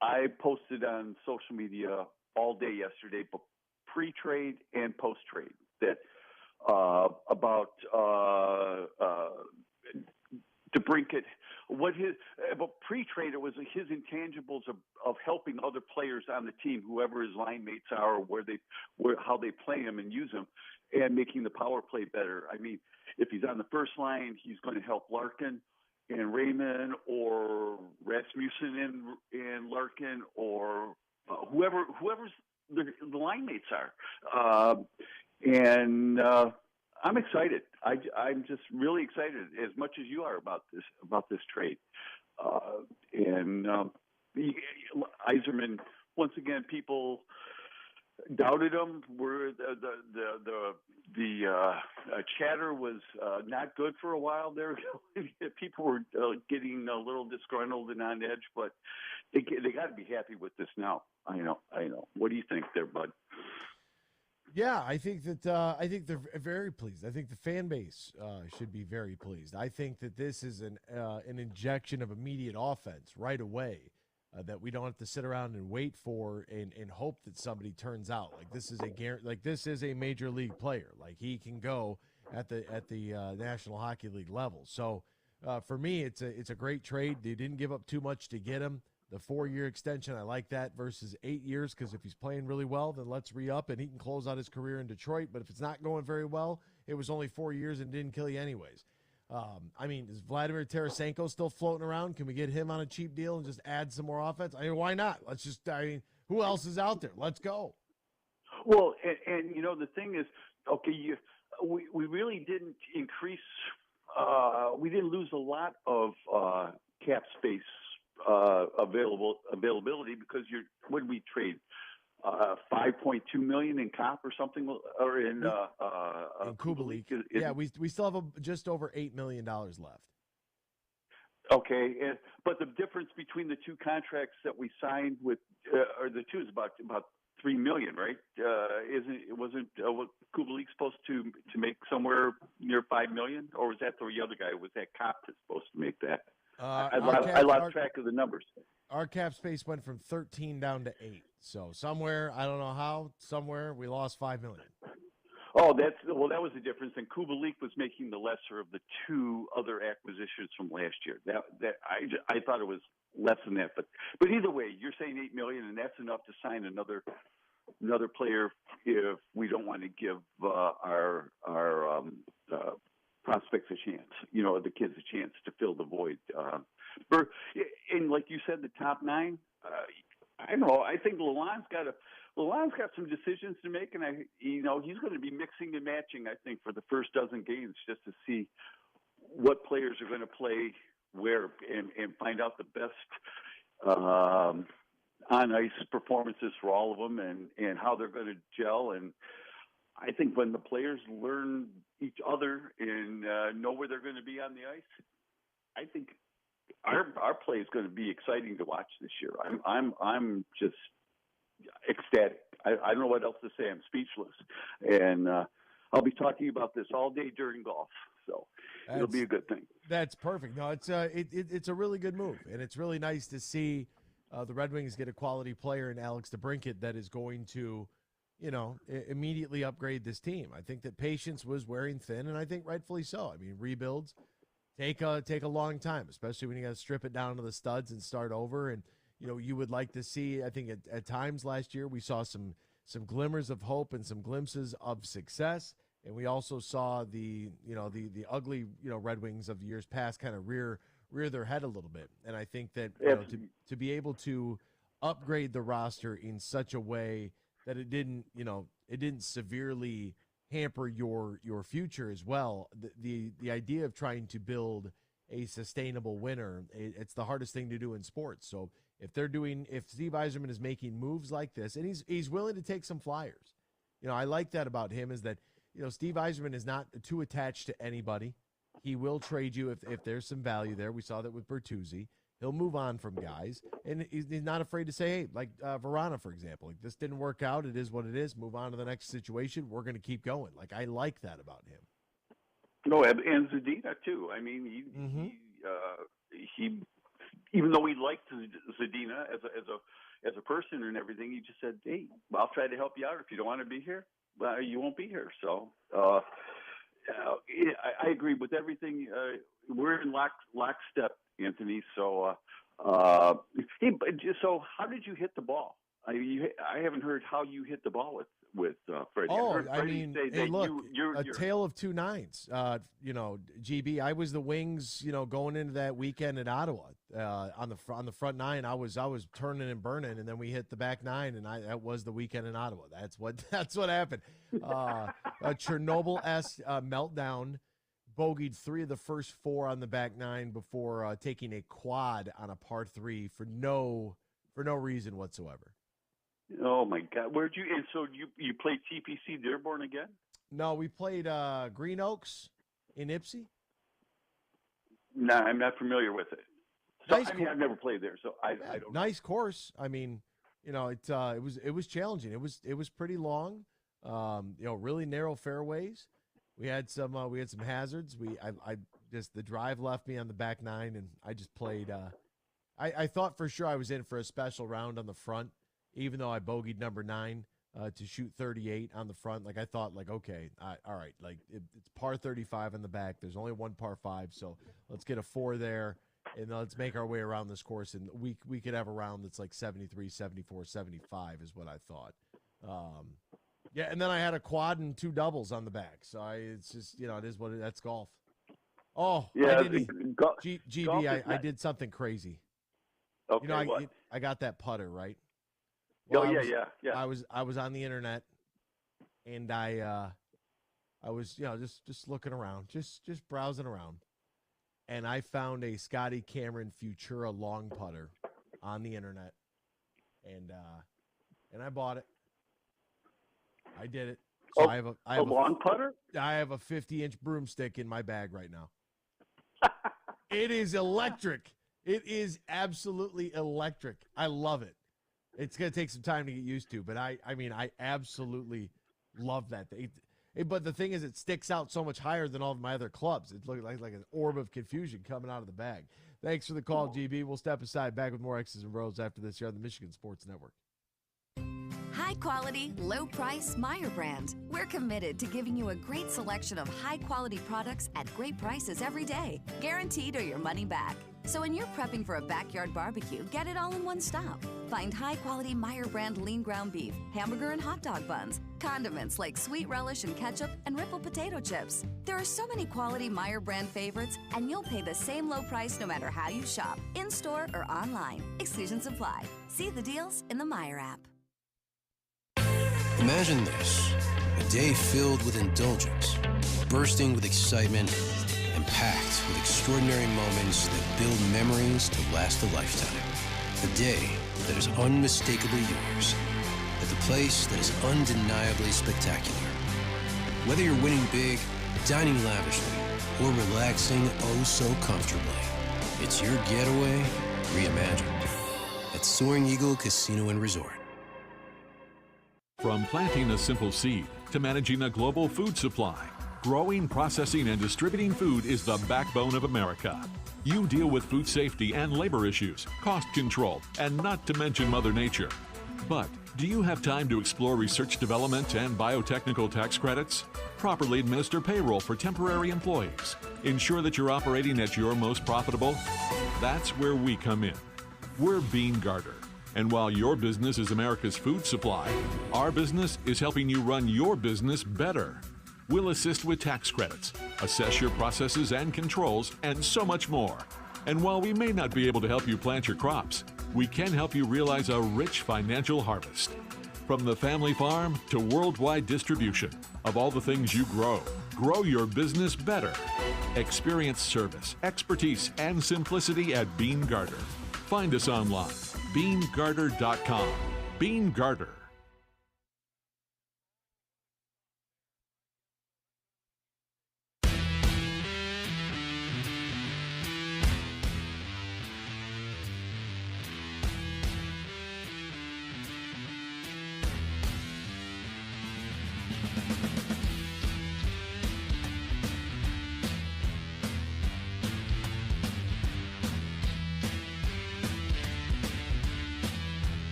I posted on social media all day yesterday, but pre-trade and post-trade, that about DeBrincat. About pre-trade, it was his intangibles of helping other players on the team, whoever his line mates are, or how they play him and use him, and making the power play better. I mean, if he's on the first line, he's going to help Larkin and Raymond, or Rasmussen and Larkin, or whoever's the line mates are. I'm excited. I'm just really excited, as much as you are, about this trade. Iserman, once again, people doubted him. The chatter was not good for a while there. People were getting a little disgruntled and on edge, but they got to be happy with this now. I know. What do you think there, bud? Yeah, I think that they're very pleased. I think the fan base should be very pleased. I think that this is an injection of immediate offense right away, that we don't have to sit around and wait for and hope that somebody turns out. Like, this is a major league player. Like, he can go at the National Hockey League level. So for me, it's a great trade. They didn't give up too much to get him. The 4-year extension, I like that, versus 8 years, because if he's playing really well, then let's re-up, and he can close out his career in Detroit. But if it's not going very well, it was only 4 years and didn't kill you anyways. I mean, is Vladimir Tarasenko still floating around? Can we get him on a cheap deal and just add some more offense? I mean, why not? Who else is out there? Let's go. Well, and the thing is, okay, we really didn't increase, we didn't lose a lot of cap space availability, because when we trade $5.2 million in Cop or something, or in Kubalik. Yeah, we still have just over $8 million left. Okay, but the difference between the two contracts that we signed with, or the two, is about $3 million, right? Wasn't Kubalik supposed to make somewhere near $5 million, or was that the other guy? Was that Cop that's supposed to make that? I our lost track of the numbers. Our cap space went from 13 down to 8. So somewhere, I don't know how, somewhere we lost $5 million. Oh, that was the difference. And Kubalik was making the lesser of the two other acquisitions from last year. I thought it was less than that, but either way, you're saying $8 million, and that's enough to sign another player if we don't want to give our prospects a chance. The kids a chance to fill the void. And like you said, the top 9. I don't know. I think Lalonde's got some decisions to make, and he's going to be mixing and matching. I think for the first dozen games, just to see what players are going to play where, and find out the best on ice performances for all of them, and how they're going to gel. And I think when the players learn each other and know where they're going to be on the ice, I think our play is going to be exciting to watch this year. I'm just ecstatic. I don't know what else to say. I'm speechless, and I'll be talking about this all day during golf. So it'll be a good thing. That's perfect. No, it's a really good move, and it's really nice to see the Red Wings get a quality player in Alex DeBrincat that is going to, immediately upgrade this team. I think that patience was wearing thin, and I think rightfully so. I mean, rebuilds take a long time, especially when you got to strip it down to the studs and start over. And you would like to see. I think at times last year we saw some glimmers of hope and some glimpses of success, and we also saw the ugly Red Wings of years past kind of rear their head a little bit. And I think that to be able to upgrade the roster in such a way that it didn't severely hamper your future as well. The idea of trying to build a sustainable winner, it's the hardest thing to do in sports. So if Steve Yzerman is making moves like this, and he's willing to take some flyers, I like that about him, is that Steve Yzerman is not too attached to anybody. He will trade you if there's some value there. We saw that with Bertuzzi. He'll move on from guys, and he's not afraid to say, hey, like Verana, for example, like, this didn't work out. It is what it is. Move on to the next situation. We're going to keep going. Like, I like that about him. No, and Zadina too. I mean, he even though he liked Zadina as a person and everything, he just said, hey, I'll try to help you out. If you don't want to be here, well, you won't be here. So I agree with everything. We're in lockstep, Anthony. So, so how did you hit the ball? I haven't heard how you hit the ball with Freddie. Oh, I mean, hey, look, a tale of two nines. GB, I was the Wings. Going into that weekend in Ottawa, on the front nine, I was turning and burning, and then we hit the back nine, and that was the weekend in Ottawa. That's what happened. A Chernobyl-esque meltdown. Bogeyed 3 of the first 4 on the back nine before taking a quad on a par 3 for no reason whatsoever. Oh my God! Where'd you? And so you played TPC Dearborn again? No, we played Green Oaks in Ipsy. No, I'm not familiar with it. So, I've never played there, so I don't. Nice course. I mean, it was challenging. It was pretty long. Really narrow fairways. We had some hazards. The drive left me on the back nine, and I just played. I thought for sure I was in for a special round on the front, even though I bogeyed number 9 to shoot 38 on the front. Like, I thought, like, okay, all right, like it's par 35 on the back. There's only one par 5, so let's get a 4 there, and let's make our way around this course. And we could have a round that's like 73, 74, 75 is what I thought. Yeah, and then I had a quad and 2 doubles on the back. So it's just, it is what that's golf. Oh, yeah, GB, I did something crazy. Okay, I got that putter, right? Well, yeah. I was on the internet, and I was just looking around, just browsing around, and I found a Scotty Cameron Futura long putter on the internet, and I bought it. I did it. So I have a long putter. I have a 50-inch broomstick in my bag right now. It is electric. It is absolutely electric. I love it. It's going to take some time to get used to, but I absolutely love that thing. But the thing is, it sticks out so much higher than all of my other clubs. It looks like an orb of confusion coming out of the bag. Thanks for the call, GB. We'll step aside. Back with more X's and Bros after this here on the Michigan Sports Network. High quality, low price Meyer brand. We're committed to giving you a great selection of high quality products at great prices every day, guaranteed or your money back. So when you're prepping for a backyard barbecue, get it all in one stop. Find high quality Meyer brand lean ground beef, hamburger and hot dog buns, condiments like sweet relish and ketchup, and Ripple potato chips. There are so many quality Meyer brand favorites, and you'll pay the same low price no matter how you shop, in store or online. Exclusions apply. See the deals in the Meyer app. Imagine this, a day filled with indulgence, bursting with excitement, and packed with extraordinary moments that build memories to last a lifetime. A day that is unmistakably yours, at the place that is undeniably spectacular. Whether you're winning big, dining lavishly, or relaxing oh so comfortably, it's your getaway reimagined at Soaring Eagle Casino and Resort. From planting a simple seed to managing a global food supply, growing, processing, and distributing food is the backbone of America. You deal with food safety and labor issues, cost control, and not to mention Mother Nature. But do you have time to explore research development and biotechnical tax credits? Properly administer payroll for temporary employees. Ensure that you're operating at your most profitable? That's where we come in. We're Bean Garter. And while your business is America's food supply, our business is helping you run your business better. We'll assist with tax credits, assess your processes and controls, and so much more. And while we may not be able to help you plant your crops, we can help you realize a rich financial harvest. From the family farm to worldwide distribution of all the things you grow, grow your business better. Experience service, expertise, and simplicity at Bean Garter. Find us online, beangarter.com. Bean Garter.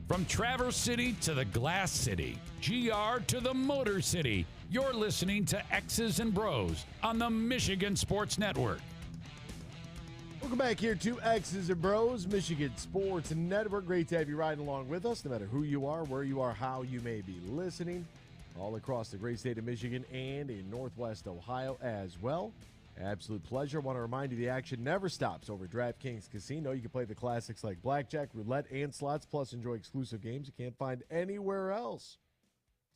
From Traverse City to the Glass City, GR to the Motor City, you're listening to X's and Bros on the Michigan Sports Network. Welcome back here to X's and Bros, Michigan Sports Network. Great to have you riding along with us, no matter who you are, where you are, how you may be listening, all across the great state of Michigan and in Northwest Ohio as well. Absolute pleasure. I want to remind you the action never stops over at DraftKings Casino. You can play the classics like blackjack, roulette, and slots, plus enjoy exclusive games you can't find anywhere else.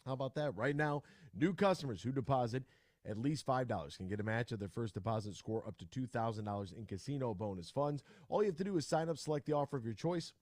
How about that? Right now, new customers who deposit at least $5 can get a match of their first deposit score up to $2,000 in casino bonus funds. All you have to do is sign up, select the offer of your choice,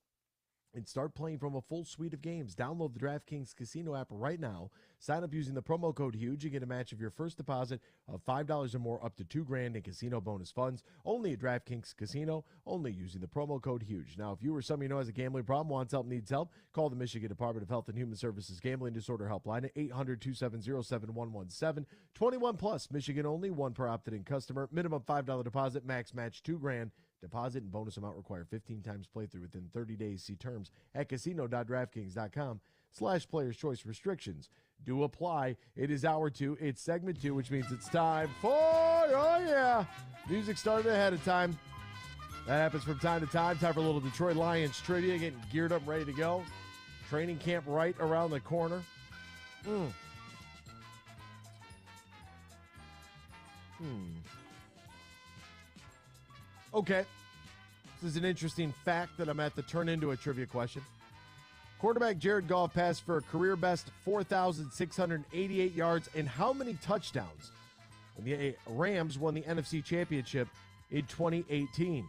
and start playing from a full suite of games. Download the DraftKings Casino app right now. Sign up using the promo code HUGE and get a match of your first deposit of $5 or more up to $2,000 in casino bonus funds. Only at DraftKings Casino, only using the promo code HUGE. Now, if you or somebody you know has a gambling problem, wants help, needs help, call the Michigan Department of Health and Human Services Gambling Disorder Helpline at 800-270-7117. 21 plus, Michigan only, one per opted-in customer. Minimum $5 deposit, max match $2,000. Deposit and bonus amount required 15 times playthrough within 30 days. See terms at casino.draftkings.com/players choice. Restrictions do apply. It is hour 2. It's segment 2, which means it's time for, oh yeah, music started ahead of time. That happens from time to time. Time for a little Detroit Lions trivia, getting geared up, ready to go. Training camp right around the corner. Okay. This is an interesting fact that I'm at to turn into a trivia question. Quarterback Jared Goff passed for a career-best 4,688 yards and how many touchdowns? And the Rams won the NFC Championship in 2018.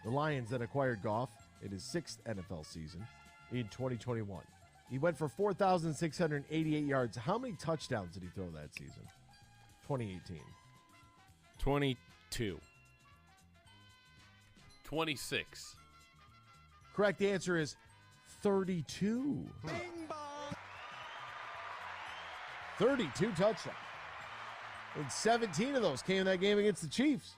The Lions then acquired Goff in his 6th NFL season in 2021. He went for 4,688 yards. How many touchdowns did he throw that season? 2018. 22. 26. Correct answer is 32. 32 touchdowns. And 17 of those came in that game against the Chiefs.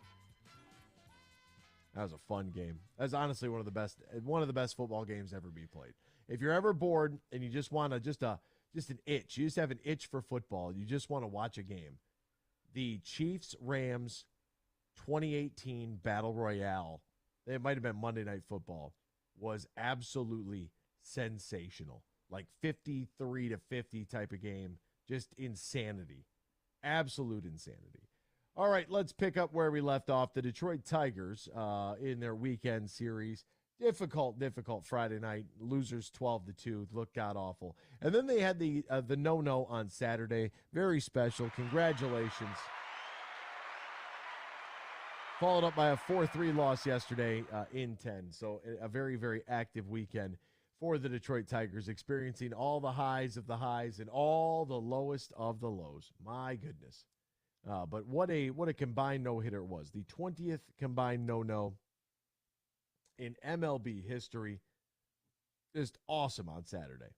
That was a fun game. That was honestly one of the best football games ever be played. If you're ever bored and you just want just an itch, you just have an itch for football, you just want to watch a game, the Chiefs-Rams 2018 Battle Royale, it might have been Monday Night Football, was absolutely sensational. Like 53-50 type of game. Just insanity. Absolute insanity. All right, let's pick up where we left off. The Detroit Tigers in their weekend series. Difficult Friday night. Losers 12-2. Looked god-awful. And then they had the no-no on Saturday. Very special. Congratulations. Followed up by a 4-3 loss yesterday in 10. So a very, very active weekend for the Detroit Tigers, experiencing all the highs of the highs and all the lowest of the lows. My goodness. But what a combined no-hitter it was. The 20th combined no-no in MLB history. Just awesome on Saturday.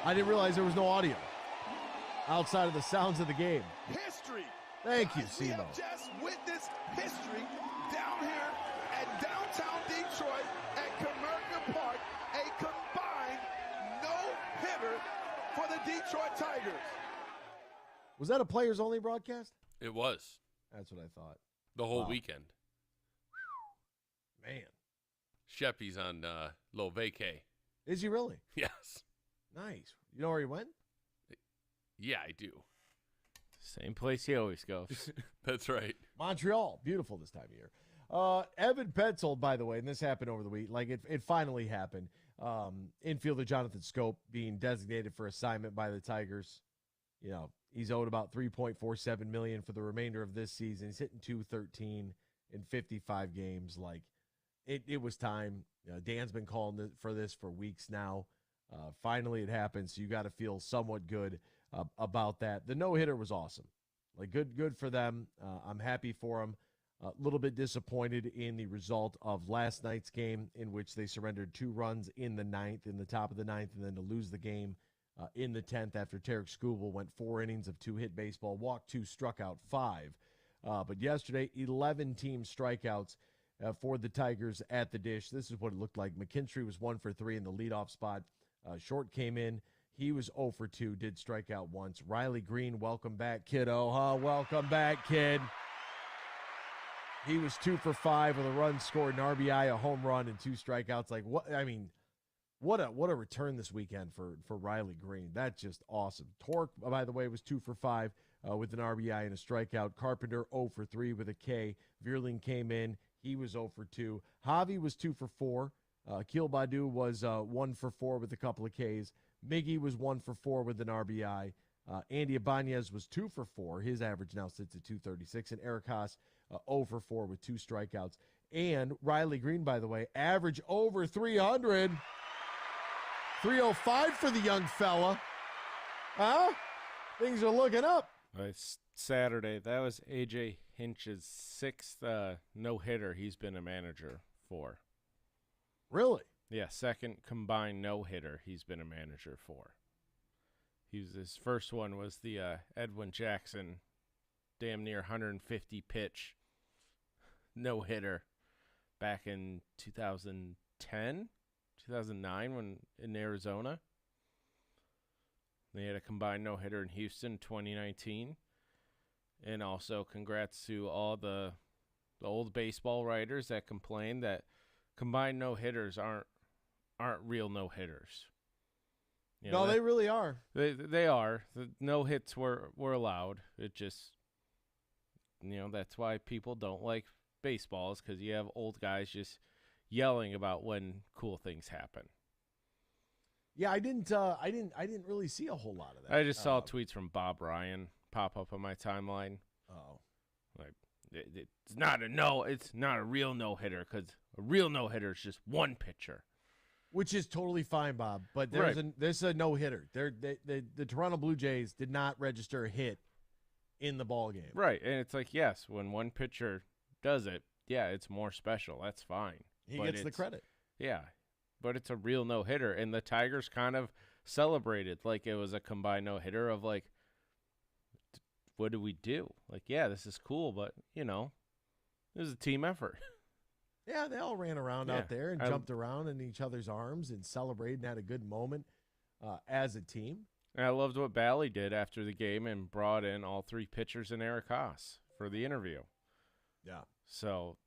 I didn't realize there was no audio outside of the sounds of the game. History. Thank you, We Simo. have just witnessed history down here at downtown Detroit at Comerica Park. A combined no-hitter for the Detroit Tigers. Was that a players-only broadcast? It was. That's what I thought. The whole Wow. weekend. Man. Sheppy's on low vacay. Is he really? Yes. Nice. You know where he went? Yeah, I do. Same place he always goes. That's right. Montreal. Beautiful this time of year. Evan Petzold, by the way, and this happened over the week. Like, it finally happened. Infielder Jonathan Scope being designated for assignment by the Tigers. You know, he's owed about $3.47 million for the remainder of this season. He's hitting .213 in 55 games. Like, it was time. Dan's been calling for this for weeks now. Finally, it happened, so you got to feel somewhat good about that. The no-hitter was awesome. Like, good for them. I'm happy for them. A little bit disappointed in the result of last night's game, in which they surrendered 2 runs in the top of the ninth, and then to lose the game in the 10th after Tarek Skubal went 4 innings of 2-hit baseball, walked 2, struck out 5. But yesterday, 11 team strikeouts for the Tigers at the dish. This is what it looked like. McKinstry was 1 for 3 in the leadoff spot. Short came in. He was 0 for 2, did strike out once. Riley Green, welcome back, kiddo. Welcome back, kid. He was 2 for 5 with a run scored, an RBI, a home run, and 2 strikeouts. Like, what? I mean, what a return this weekend for Riley Green. That's just awesome. Torque, by the way, was 2 for 5 with an RBI and a strikeout. Carpenter 0 for 3 with a K. Vierling came in. He was 0 for 2. Javi was 2 for 4. Akil Badu was 1 for 4 with a couple of Ks. Miggy was 1 for 4 with an RBI. Andy Ibanez was 2 for 4. His average now sits at 236. And Eric Haas 0 for 4 with 2 strikeouts. And Riley Green, by the way, average over 300. 305 for the young fella. Huh? Things are looking up. Saturday, that was A.J. Hinch's 6th no-hitter he's been a manager for. Really? Yeah, 2nd combined no-hitter he's been a manager for. His first one was the Edwin Jackson damn near 150 pitch no-hitter back in 2010, 2009 when in Arizona. They had a combined no-hitter in Houston 2019. And also congrats to all the old baseball writers that complain that combined no-hitters aren't real no-hitters. You know, they really are. They are. The no-hits were allowed. It just, that's why people don't like baseballs, because you have old guys just yelling about when cool things happen. Yeah, I didn't really see a whole lot of that. I just saw tweets from Bob Ryan pop up on my timeline. Oh, like it's not a real no-hitter, because a real no-hitter is just one pitcher. Which is totally fine, Bob. But there's a no-hitter. The Toronto Blue Jays did not register a hit in the ball game. Right, and it's like, yes, when one pitcher does it, yeah, it's more special. That's fine. He gets the credit. Yeah, but it's a real no-hitter, and the Tigers kind of celebrated like it was a combined no-hitter of like, what do we do? Like, yeah, this is cool, but, it was a team effort. Yeah, they all ran around out there and jumped around in each other's arms and celebrated and had a good moment as a team. And I loved what Bally did after the game and brought in all 3 pitchers and Eric Haas for the interview. Yeah. So,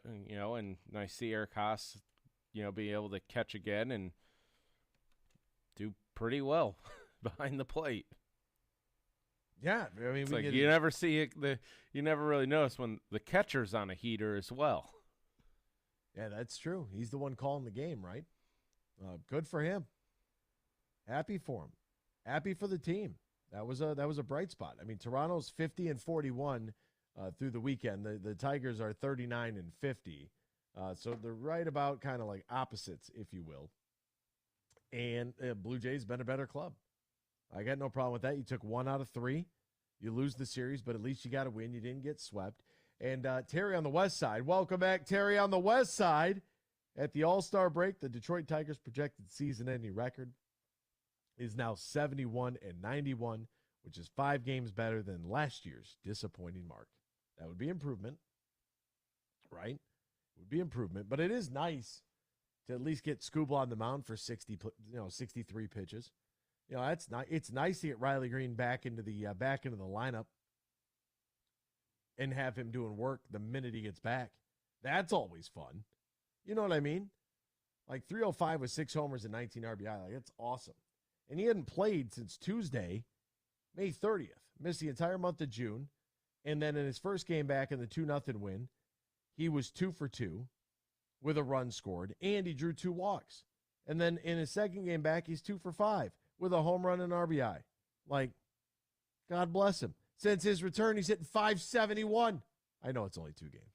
and I see Eric Haas, being able to catch again and do pretty well behind the plate. Yeah, I mean, it's like you never see it. You never really notice when the catcher's on a heater as well. Yeah, that's true. He's the one calling the game, right? Good for him. Happy for him. Happy for the team. That was a bright spot. I mean, Toronto's 50-41 through the weekend. The Tigers are 39-50. So they're right about kind of like opposites, if you will. And Blue Jays been a better club. I got no problem with that. You took 1 out of 3. You lose the series, but at least you got to win. You didn't get swept. And Terry on the west side. Welcome back, Terry on the west side. At the All-Star break, the Detroit Tigers' projected season-ending record is now 71-91, which is 5 games better than last year's disappointing mark. That would be improvement, right? It would be improvement, but it is nice to at least get Skubal on the mound for 63 pitches. That's not. It's nice to get Riley Green back into the lineup and have him doing work the minute he gets back. That's always fun. You know what I mean? Like 305 with 6 homers and 19 RBI. Like, it's awesome. And he hadn't played since Tuesday, May 30th. Missed the entire month of June. And then in his first game back in the 2-0 win, he was 2 for 2 with a run scored, and he drew 2 walks. And then in his second game back, he's 2 for 5 with a home run and RBI. Like, God bless him. Since his return, he's hitting .571. I know it's only 2 games,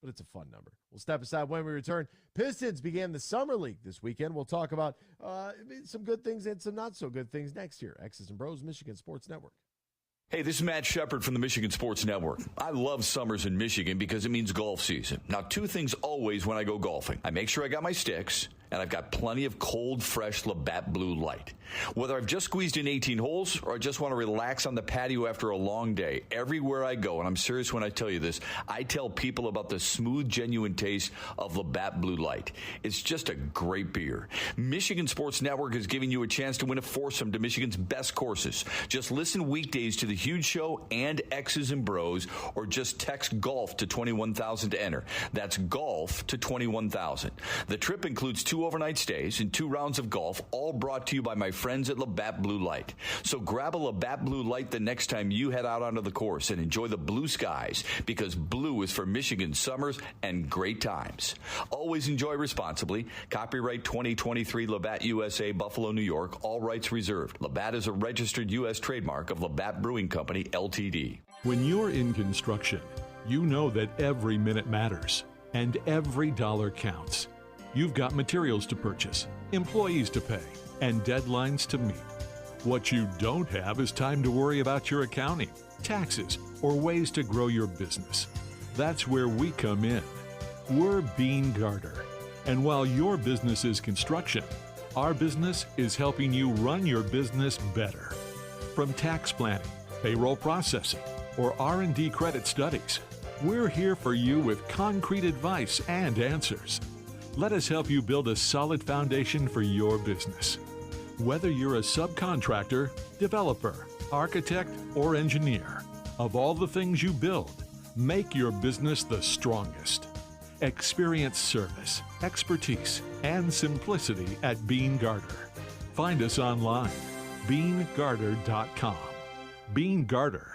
but it's a fun number. We'll step aside when we return. Pistons began the Summer League this weekend. We'll talk about some good things and some not so good things next year. X's and Bros, Michigan Sports Network. Hey, this is Matt Shepard from the Michigan Sports Network. I love summers in Michigan because it means golf season. Now, two things always when I go golfing. I make sure I got my sticks, and I've got plenty of cold, fresh Labatt Blue Light. Whether I've just squeezed in 18 holes or I just want to relax on the patio after a long day, everywhere I go, and I'm serious when I tell you this, I tell people about the smooth, genuine taste of Labatt Blue Light. It's just a great beer. Michigan Sports Network is giving you a chance to win a foursome to Michigan's best courses. Just listen weekdays to the Huge Show and X's and Bros, or just text golf to 21,000 to enter. That's golf to 21,000. The trip includes 2 overnight stays and 2 rounds of golf, all brought to you by my friends at Labatt Blue Light. So grab a Labatt Blue Light the next time you head out onto the course and enjoy the blue skies, because blue is for Michigan summers and great times. Always enjoy responsibly. Copyright 2023 Labatt USA, Buffalo, New York. All rights reserved. Labatt is a registered U.S. trademark of Labatt Brewing Company, Ltd. When you're in construction, you know that every minute matters and every dollar counts. You've got materials to purchase, employees to pay, and deadlines to meet. What you don't have is time to worry about your accounting, taxes, or ways to grow your business. That's where we come in. We're Bean Garter. And while your business is construction, our business is helping you run your business better. From tax planning, payroll processing, or R&D credit studies, we're here for you with concrete advice and answers. Let us help you build a solid foundation for your business. Whether you're a subcontractor, developer, architect, or engineer, of all the things you build, make your business the strongest. Experience service, expertise, and simplicity at Bean Garter. Find us online, beangarter.com. Bean Garter.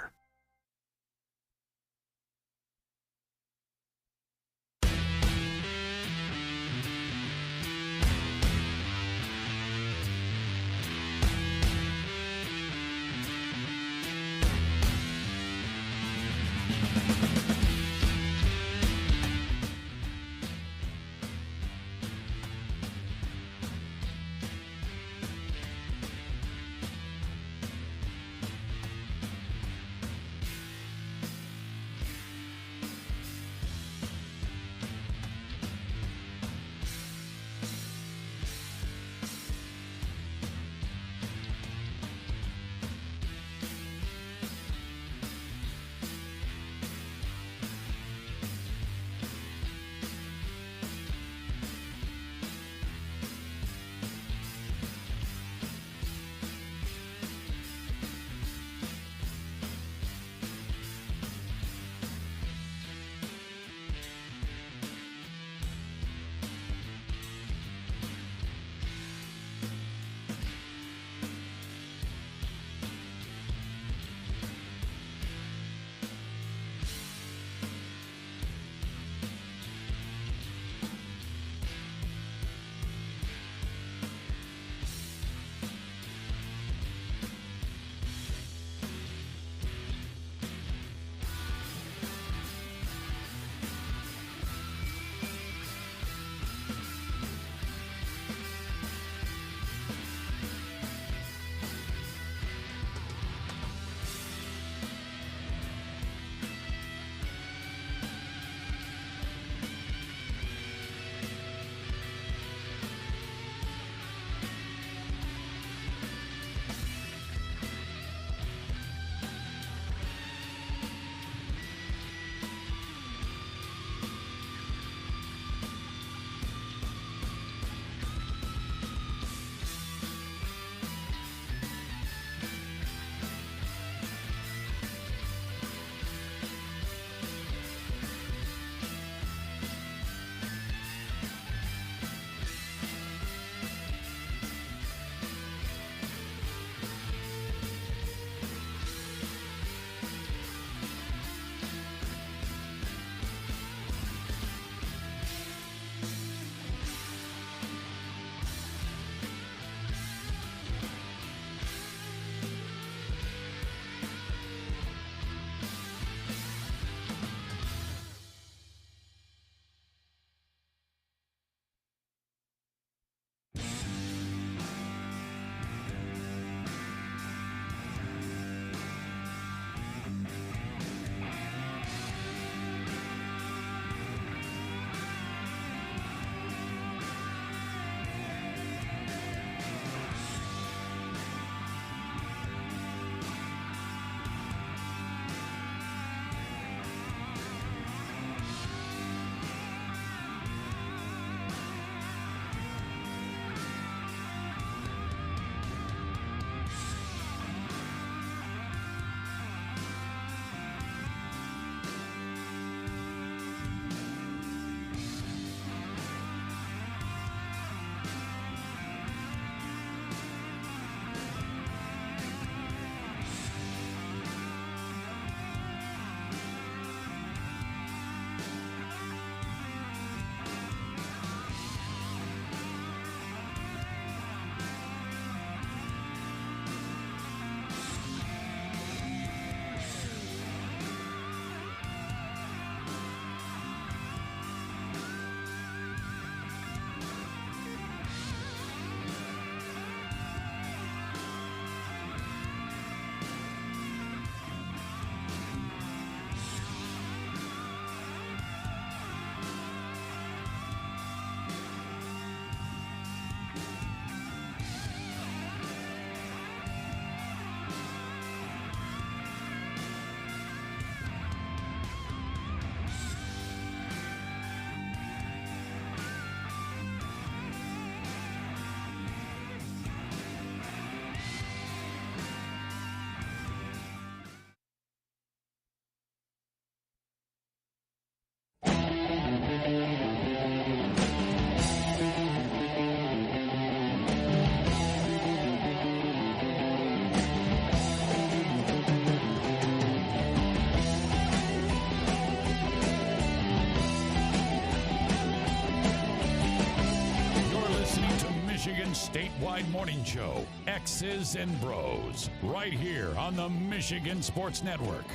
Ride Morning Show, X's and Bros, right here on the Michigan Sports Network.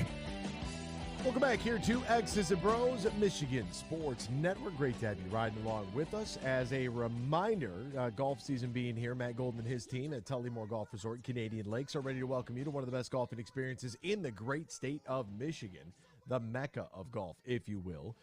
Welcome back here to X's and Bros at Michigan Sports Network. Great to have you riding along with us. As a reminder, golf season being here, Matt Golden and his team at Tullymore Golf Resort in Canadian Lakes are ready to welcome you to one of the best golfing experiences in the great state of Michigan, the Mecca of golf, if you will.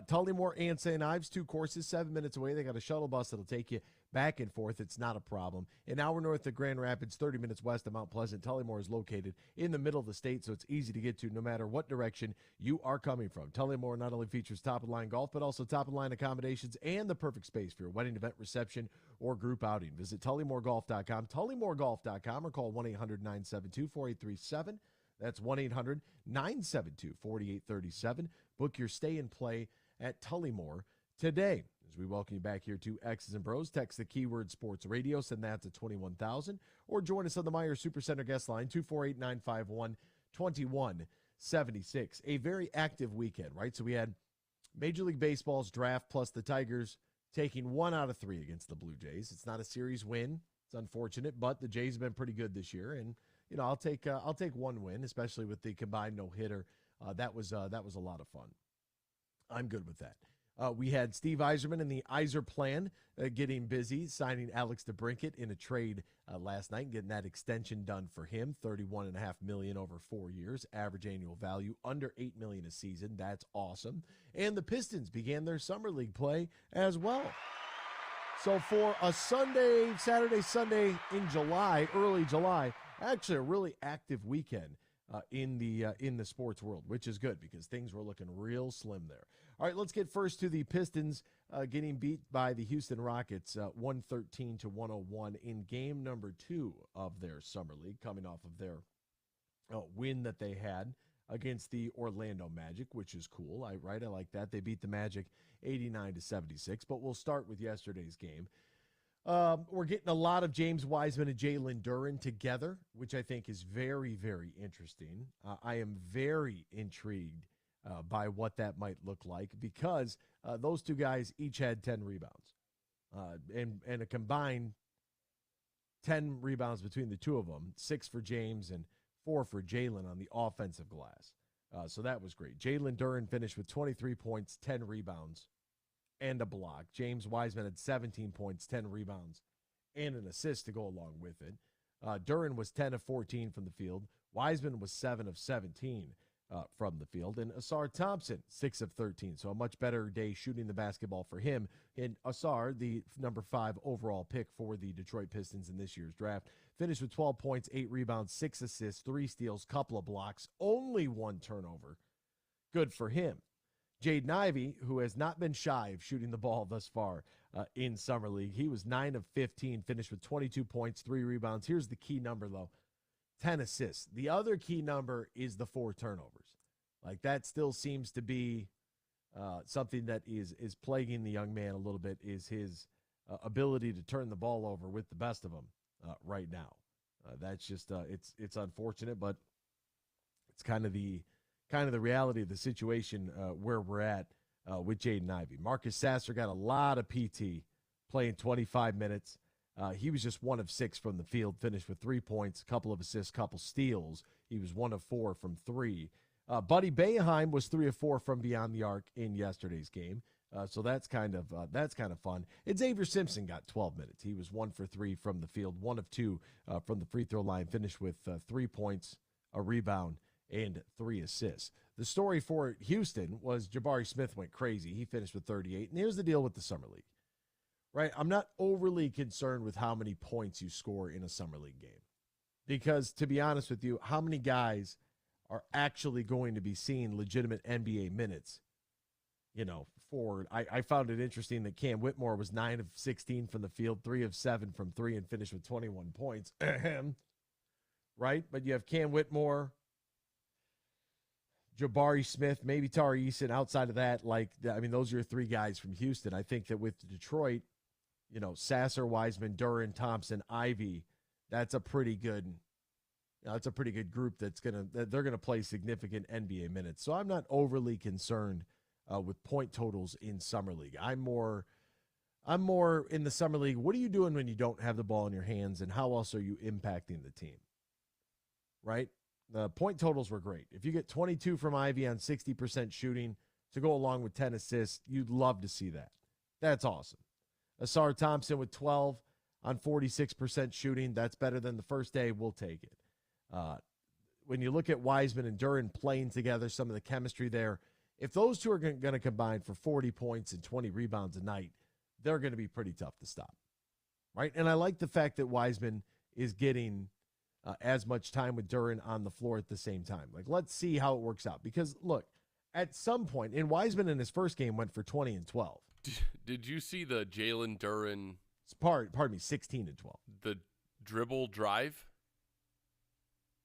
Tullymore and St. Ives, 2 courses, 7 minutes away. They got a shuttle bus that'll take you back and forth. It's not a problem. An hour north of Grand Rapids, 30 minutes west of Mount Pleasant. Tullymore is located in the middle of the state, so it's easy to get to no matter what direction you are coming from. Tullymore not only features top-of-the-line golf, but also top-of-the-line accommodations and the perfect space for your wedding, event, reception, or group outing. Visit TullymoreGolf.com, TullymoreGolf.com, or call 1-800-972-4837. That's 1-800-972-4837. Book your stay and play at Tullymore today. As we welcome you back here to X's and Bros, text the keyword sports radio, send that to 21,000, or join us on the Meyer Supercenter guest line, 248-951-2176. A very active weekend, right? So we had Major League Baseball's draft plus the Tigers taking 1 out of 3 against the Blue Jays. It's not a series win. It's unfortunate, but the Jays have been pretty good this year, and you know, I'll take one win, especially with the combined no-hitter. That was a lot of fun. I'm good with that. We had Steve Yzerman and the Yzer plan getting busy, signing Alex DeBrincat in a trade last night, getting that extension done for him, $31.5 million over 4 years, average annual value under $8 million a season. That's awesome. And the Pistons began their summer league play as well. So for a Saturday, Sunday in July, early July, actually a really active weekend in the sports world, which is good because things were looking real slim there. All right, let's get first to the Pistons getting beat by the Houston Rockets 113-101 in game number 2 of their summer league, coming off of their win that they had against the Orlando Magic, which is cool. I like that. They beat the Magic 89-76, but we'll start with yesterday's game. We're getting a lot of James Wiseman and Jalen Duren together, which I think is very, very interesting. I am very intrigued by what that might look like because those two guys each had 10 rebounds and a combined 10 rebounds between the two of them, 6 for James and 4 for Jalen on the offensive glass. So that was great. Jalen Duren finished with 23 points, 10 rebounds, and a block. James Wiseman had 17 points, 10 rebounds, and an assist to go along with it. Duren was 10 of 14 from the field. Wiseman was 7 of 17 from the field. And Asar Thompson, 6 of 13. So a much better day shooting the basketball for him. And Asar, the number 5 overall pick for the Detroit Pistons in this year's draft, finished with 12 points, 8 rebounds, 6 assists, 3 steals, couple of blocks, only 1 turnover. Good for him. Jaden Ivey, who has not been shy of shooting the ball thus far in Summer League, he was 9 of 15, finished with 22 points, 3 rebounds. Here's the key number, though, 10 assists. The other key number is the 4 turnovers. Like, that still seems to be something that is plaguing the young man a little bit, is his ability to turn the ball over with the best of them right now. That's just it's unfortunate, but it's kind of the reality of the situation where we're at with Jaden Ivey. Marcus Sasser got a lot of PT playing 25 minutes. He was just 1 of 6 from the field, finished with 3 points, a couple of assists, couple steals. He was 1 of 4 from 3. Buddy Boeheim was 3 of 4 from beyond the arc in yesterday's game. So that's kind of fun. And Xavier Simpson got 12 minutes. He was 1 for 3 from the field, 1 of 2 from the free throw line, finished with 3 points, a rebound, and 3 assists. The story for Houston was Jabari Smith went crazy. He finished with 38. And here's the deal with the Summer League, right? I'm not overly concerned with how many points you score in a Summer League game because, to be honest with you, how many guys are actually going to be seeing legitimate NBA minutes, forward? I found it interesting that Cam Whitmore was 9 of 16 from the field, 3 of 7 from 3, and finished with 21 points. Right? But you have Cam Whitmore, Jabari Smith, maybe Tari Eason. Outside of that, those are your 3 guys from Houston. I think that with Detroit, Sasser, Wiseman, Duren, Thompson, Ivey, that's a pretty good group they're gonna play significant NBA minutes. So I'm not overly concerned with point totals in Summer League. I'm more I'm more in the summer league. What are you doing when you don't have the ball in your hands, and how else are you impacting the team? Right? The point totals were great. If you get 22 from Ivy on 60% shooting to go along with 10 assists, you'd love to see that. That's awesome. Asar Thompson with 12 on 46% shooting. That's better than the first day. We'll take it. When you look at Wiseman and Duren playing together, some of the chemistry there, if those two are going to combine for 40 points and 20 rebounds a night, they're going to be pretty tough to stop, right? And I like the fact that Wiseman is getting as much time with Duren on the floor at the same time. Like, let's see how it works out. Because, look, at some point, and Wiseman in his first game went for 20 and 12. Did you see the Jalen Duren? Pardon me, 16 and 12. The dribble drive?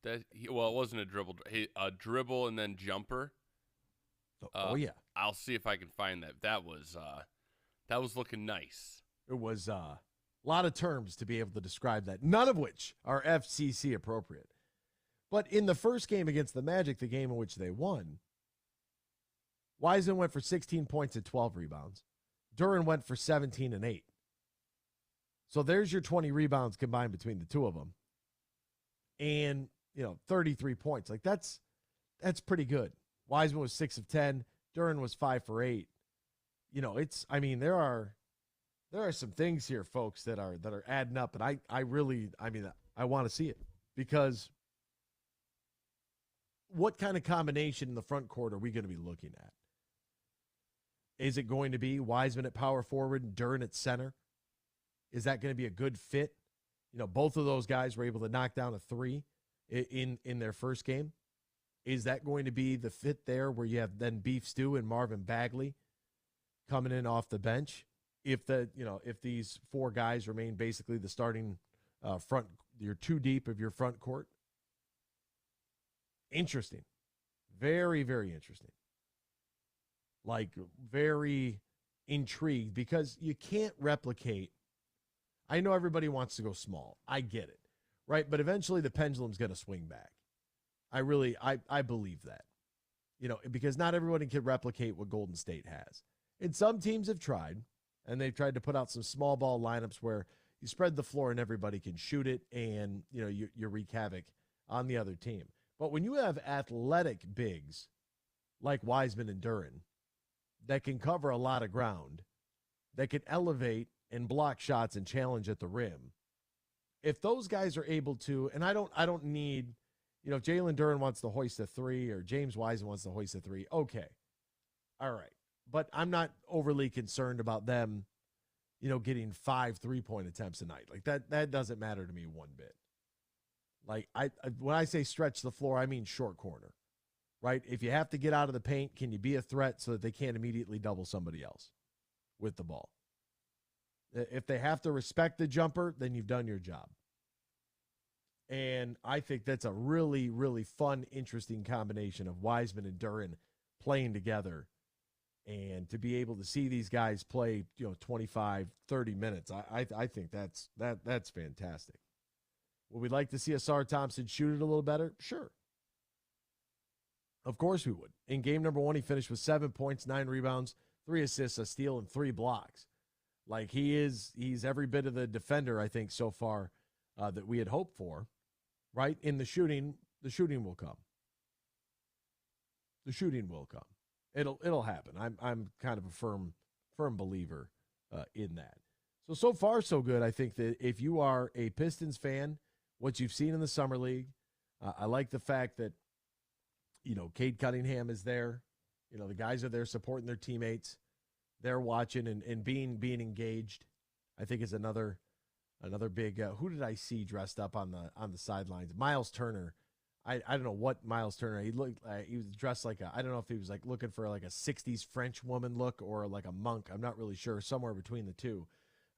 It wasn't a dribble. A dribble and then jumper. Yeah. I'll see if I can find that. That was looking nice. It was a lot of terms to be able to describe that, none of which are FCC appropriate. But in the first game against the Magic, the game in which they won, Wiseman went for 16 points and 12 rebounds. Duren went for 17 and 8. So there's your 20 rebounds combined between the two of them. And, 33 points. Like, that's pretty good. Wiseman was 6 of 10. Duren was 5 for 8. There are some things here, folks, that are adding up, and I want to see it, because what kind of combination in the front court are we going to be looking at? Is it going to be Wiseman at power forward and Duren at center? Is that going to be a good fit? Both of those guys were able to knock down a 3 in their first game. Is that going to be the fit there, where you have then Beef Stew and Marvin Bagley coming in off the bench? If these four guys remain basically the starting front, you're too deep of your front court. Interesting. Very, very interesting. Like, very intrigued, because you can't replicate. I know everybody wants to go small. I get it. Right? But eventually the pendulum's going to swing back. I believe that. Because not everybody can replicate what Golden State has. And some teams have tried, and they've tried to put out some small ball lineups where you spread the floor and everybody can shoot it, and you wreak havoc on the other team. But when you have athletic bigs like Wiseman and Duren that can cover a lot of ground, that can elevate and block shots and challenge at the rim, if those guys are able to, and I don't need, if Jalen Duren wants to hoist a 3 or James Wiseman wants to hoist a 3, okay. All right. But I'm not overly concerned about them, getting 5 3-point attempts a night. Like, that doesn't matter to me one bit. Like, when I say stretch the floor, I mean short corner, right? If you have to get out of the paint, can you be a threat so that they can't immediately double somebody else with the ball? If they have to respect the jumper, then you've done your job. And I think that's a really, really fun, interesting combination of Wiseman and Duren playing together. And to be able to see these guys play, 25, 30 minutes, I think that's fantastic. Would we like to see Asar Thompson shoot it a little better? Sure. Of course we would. In game number 1, he finished with 7 points, 9 rebounds, 3 assists, a steal, and 3 blocks. Like, he's every bit of the defender, I think, so far that we had hoped for, right? In the shooting will come. The shooting will come. It'll happen. I'm kind of a firm believer in that. So far, so good. I think that if you are a Pistons fan, what you've seen in the summer league, I like the fact that, Cade Cunningham is there. The guys are there supporting their teammates. They're watching and being engaged. I think is another big. Who did I see dressed up on the sidelines? Miles Turner. I don't know what Miles Turner. He looked. He was dressed like I don't know if he was like looking for like a '60s French woman look or like a monk. I'm not really sure. Somewhere between the two.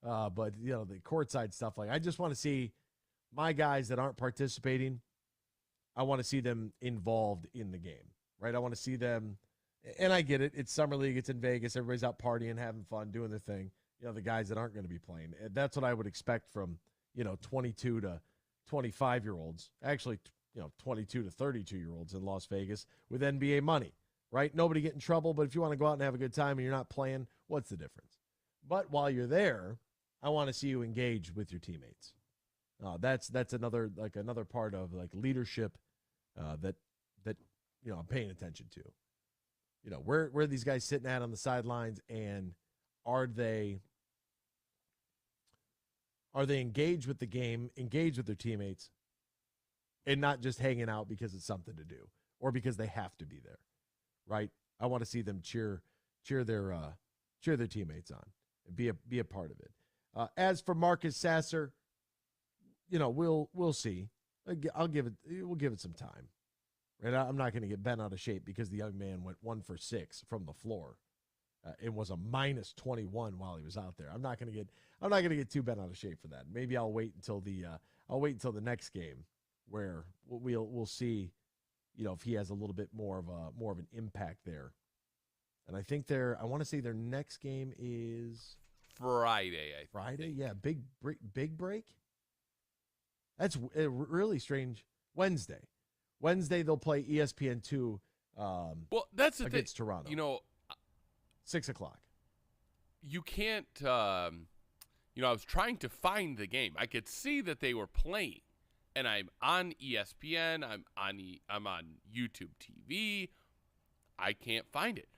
But the courtside stuff. Like, I just want to see my guys that aren't participating. I want to see them involved in the game. Right. I want to see them. And I get it. It's summer league. It's in Vegas. Everybody's out partying, having fun, doing their thing. The guys that aren't going to be playing. That's what I would expect from, 22 to 25-year-olds. Actually, 22 to 32-year-olds in Las Vegas with NBA money, right? Nobody get in trouble, but if you want to go out and have a good time and you're not playing, what's the difference? But while you're there, I want to see you engage with your teammates. That's another part of like leadership that I'm paying attention to. Where are these guys sitting at on the sidelines, and are they engaged with the game, engaged with their teammates, and not just hanging out because it's something to do or because they have to be there, right? I want to see them cheer their teammates on and be a part of it. As for Marcus Sasser, we'll see. We'll give it some time. Right? I'm not going to get bent out of shape because the young man went 1 for 6 from the floor. It was a minus 21 while he was out there. I'm not going to get too bent out of shape for that. Maybe I'll wait until the next game where we'll see, if he has a little bit more of an impact there. And I think I want to say their next game is Friday. Friday, yeah, big break. That's really strange. Wednesday they'll play ESPN2. Well, that's the against thing. Toronto. 6:00. You can't. I was trying to find the game. I could see that they were playing, and I'm on ESPN. I'm on YouTube TV. I can't find it.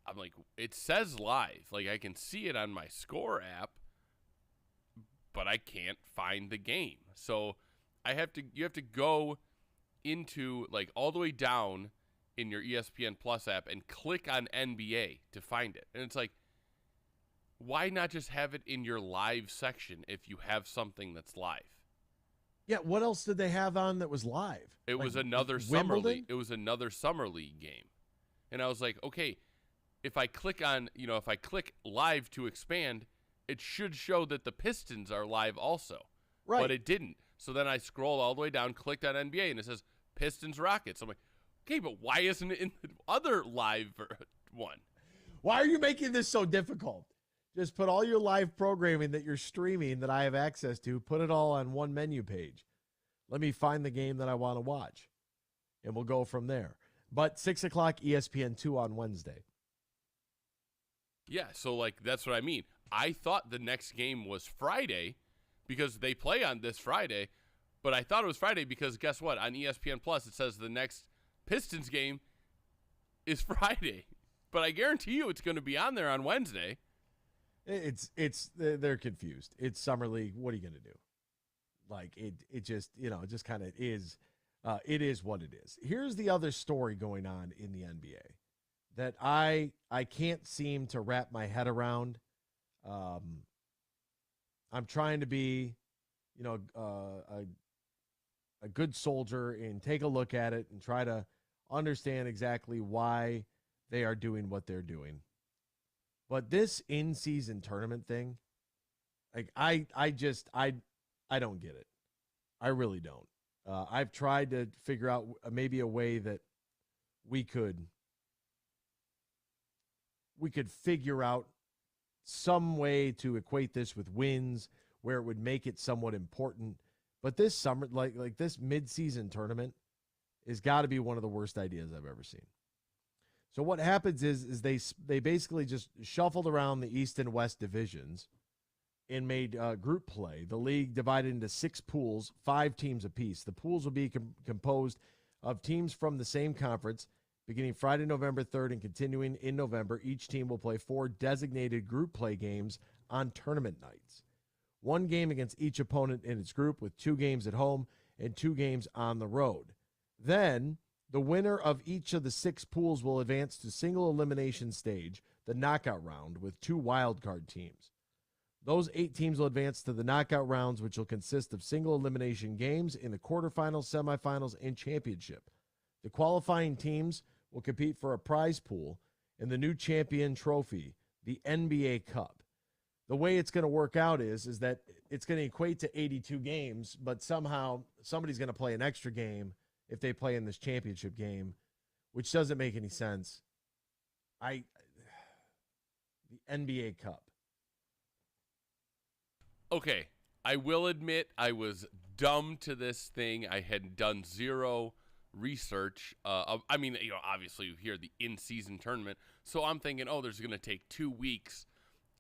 I'm like, it says live. Like I can see it on my Score app, but I can't find the game. So you have to go into like all the way down in your ESPN Plus app and click on NBA to find it. And it's like, why not just have it in your live section if you have something that's live? Yeah, what else did they have on that was live? It was another summer league. It was another summer league game. And I was like, okay, if I click live to expand, it should show that the Pistons are live also. Right. But it didn't. So then I scrolled all the way down, clicked on NBA, and it says Pistons Rockets. I'm like, okay, but why isn't it in the other live one? Why are you making this so difficult? Just put all your live programming that you're streaming that I have access to, put it all on one menu page. Let me find the game that I want to watch, and we'll go from there. But 6:00 ESPN2 on Wednesday. Yeah, so like that's what I mean. I thought the next game was Friday because they play on this Friday, but I thought it was Friday because guess what? On ESPN Plus it says the next Pistons game is Friday. But I guarantee you it's going to be on there on Wednesday. They're confused. It's summer league. What are you going to do? Like it just kind of is. It is what it is. Here's the other story going on in the NBA that I can't seem to wrap my head around. I'm trying to be, a good soldier and take a look at it and try to understand exactly why they are doing what they're doing. But this in-season tournament thing, like I don't get it. I really don't. I've tried to figure out maybe a way that we could figure out some way to equate this with wins where it would make it somewhat important. But this summer, like this mid-season tournament has got to be one of the worst ideas I've ever seen. So what happens is they basically just shuffled around the East and West divisions and made group play. The league divided into 6 pools, 5 teams apiece. The pools will be composed of teams from the same conference. Beginning Friday, November 3rd and continuing in November, each team will play 4 designated group play games on tournament nights. 1 game against each opponent in its group with 2 games at home and 2 games on the road. Then the winner of each of the 6 pools will advance to single elimination stage, the knockout round, with 2 wildcard teams. Those 8 teams will advance to the knockout rounds, which will consist of single elimination games in the quarterfinals, semifinals, and championship. The qualifying teams will compete for a prize pool and the new champion trophy, the NBA Cup. The way it's going to work out is that it's going to equate to 82 games, but somehow somebody's going to play an extra game if they play in this championship game, which doesn't make any sense. The NBA Cup. Okay, I will admit I was dumb to this thing. I had done zero research. Obviously you hear the in-season tournament, so I'm thinking, there's going to take 2 weeks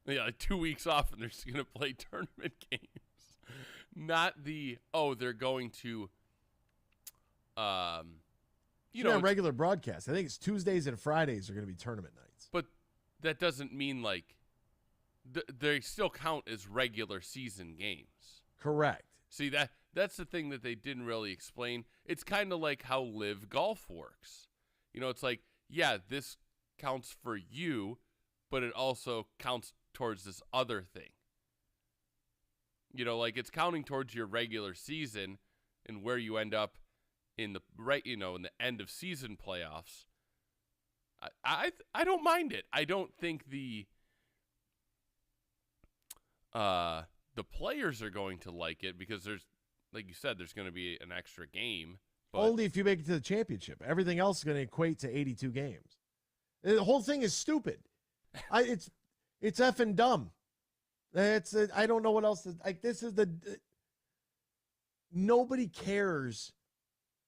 Yeah, like 2 weeks off, and they're just going to play tournament games. Not they're going to, regular broadcast. I think it's Tuesdays and Fridays are going to be tournament nights. But that doesn't mean, like, they still count as regular season games. Correct. See, that's the thing that they didn't really explain. It's kind of like how live golf works. It's like, yeah, this counts for you, but it also counts towards this other thing. Like it's counting towards your regular season and where you end up in the in the end of season playoffs. I don't mind it. I don't think the players are going to like it because there's, like you said, there's going to be an extra game. But only if you make it to the championship. Everything else is going to equate to 82 games. The whole thing is stupid. It's effing dumb. I don't know what else to, like. This is nobody cares.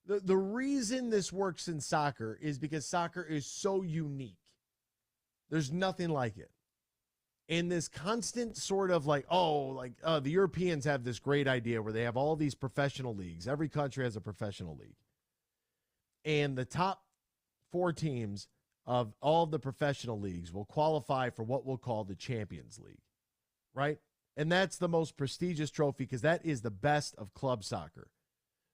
The reason this works in soccer is because soccer is so unique. There's nothing like it. And this constant sort of the Europeans have this great idea where they have all these professional leagues. Every country has a professional league. And the top 4 teams of all of the professional leagues will qualify for what we'll call the Champions League, right? And that's the most prestigious trophy because that is the best of club soccer.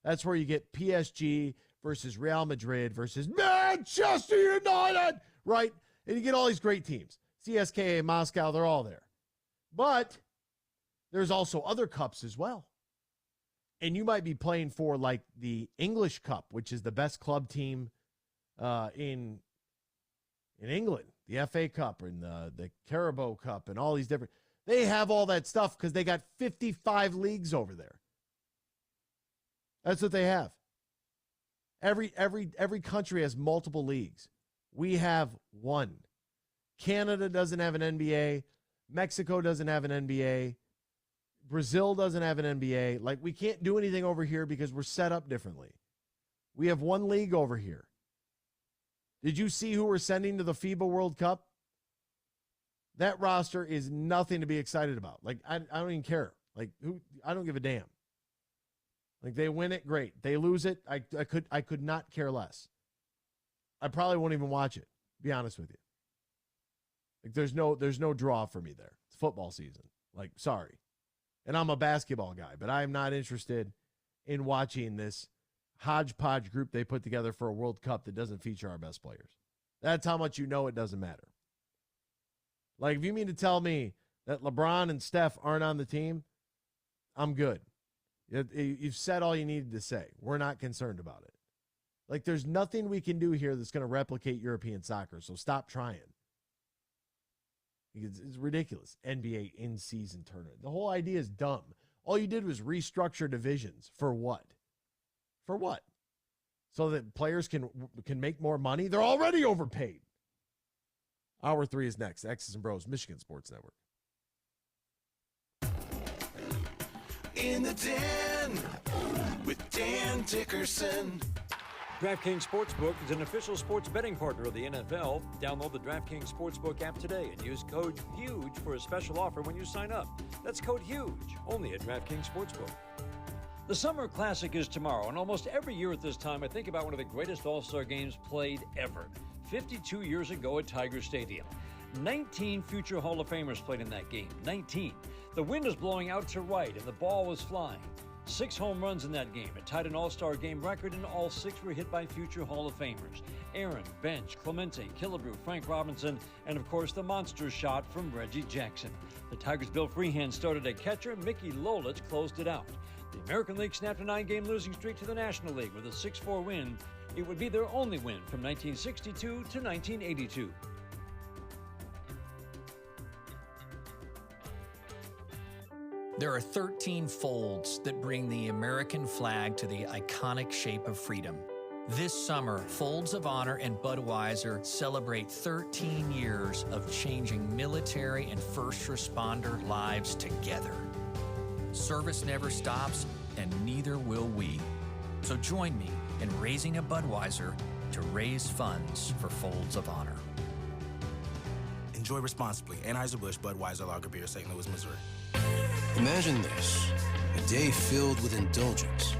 That's where you get PSG versus Real Madrid versus Manchester United, right? And you get all these great teams. CSKA, Moscow, they're all there. But there's also other cups as well. And you might be playing for like the English Cup, which is the best club team in England, the FA Cup and the Carabao Cup and all these different. They have all that stuff because they got 55 leagues over there. That's what they have. Every country has multiple leagues. We have one. Canada doesn't have an NBA. Mexico doesn't have an NBA. Brazil doesn't have an NBA. Like, we can't do anything over here because we're set up differently. We have one league over here. Did you see who we're sending to the FIBA World Cup? That roster is nothing to be excited about. Like, I don't even care. Like, I don't give a damn. Like, they win it, great. They lose it, I could not care less. I probably won't even watch it, to be honest with you. Like, there's no draw for me there. It's football season. Like, sorry. And I'm a basketball guy, but I am not interested in watching this hodgepodge group they put together for a World Cup that doesn't feature our best players. That's how much it doesn't matter. Like, if you mean to tell me that LeBron and Steph aren't on the team, I'm good. You've said all you needed to say. We're not concerned about it. Like, there's nothing we can do here that's going to replicate European soccer, so stop trying. It's ridiculous. NBA in-season tournament. The whole idea is dumb. All you did was restructure divisions. For what? For what? So that players can make more money? They're already overpaid. Hour 3 is next. X's and Bros, Michigan Sports Network. In the Den with Dan Dickerson. DraftKings Sportsbook is an official sports betting partner of the NFL. Download the DraftKings Sportsbook app today and use code HUGE for a special offer when you sign up. That's code HUGE, only at DraftKings Sportsbook. The Summer Classic is tomorrow, and almost every year at this time, I think about one of the greatest All-Star games played ever. 52 years ago at Tiger Stadium. 19 future Hall of Famers played in that game. 19. The wind was blowing out to right, and the ball was flying. 6 home runs in that game. It tied an All-Star game record, and all 6 were hit by future Hall of Famers. Aaron, Bench, Clemente, Killebrew, Frank Robinson, and of course the monster shot from Reggie Jackson. The Tigers' Bill Freehan started at catcher. Mickey Lolich closed it out. The American League snapped a 9-game losing streak to the National League with a 6-4 win. It would be their only win from 1962 to 1982. There are 13 folds that bring the American flag to the iconic shape of freedom. This summer, Folds of Honor and Budweiser celebrate 13 years of changing military and first responder lives together. Service never stops, and neither will we. So join me in raising a Budweiser to raise funds for Folds of Honor. Enjoy responsibly. Anheuser-Busch Budweiser Lager Beer, St. Louis, Missouri. Imagine this, a day filled with indulgence,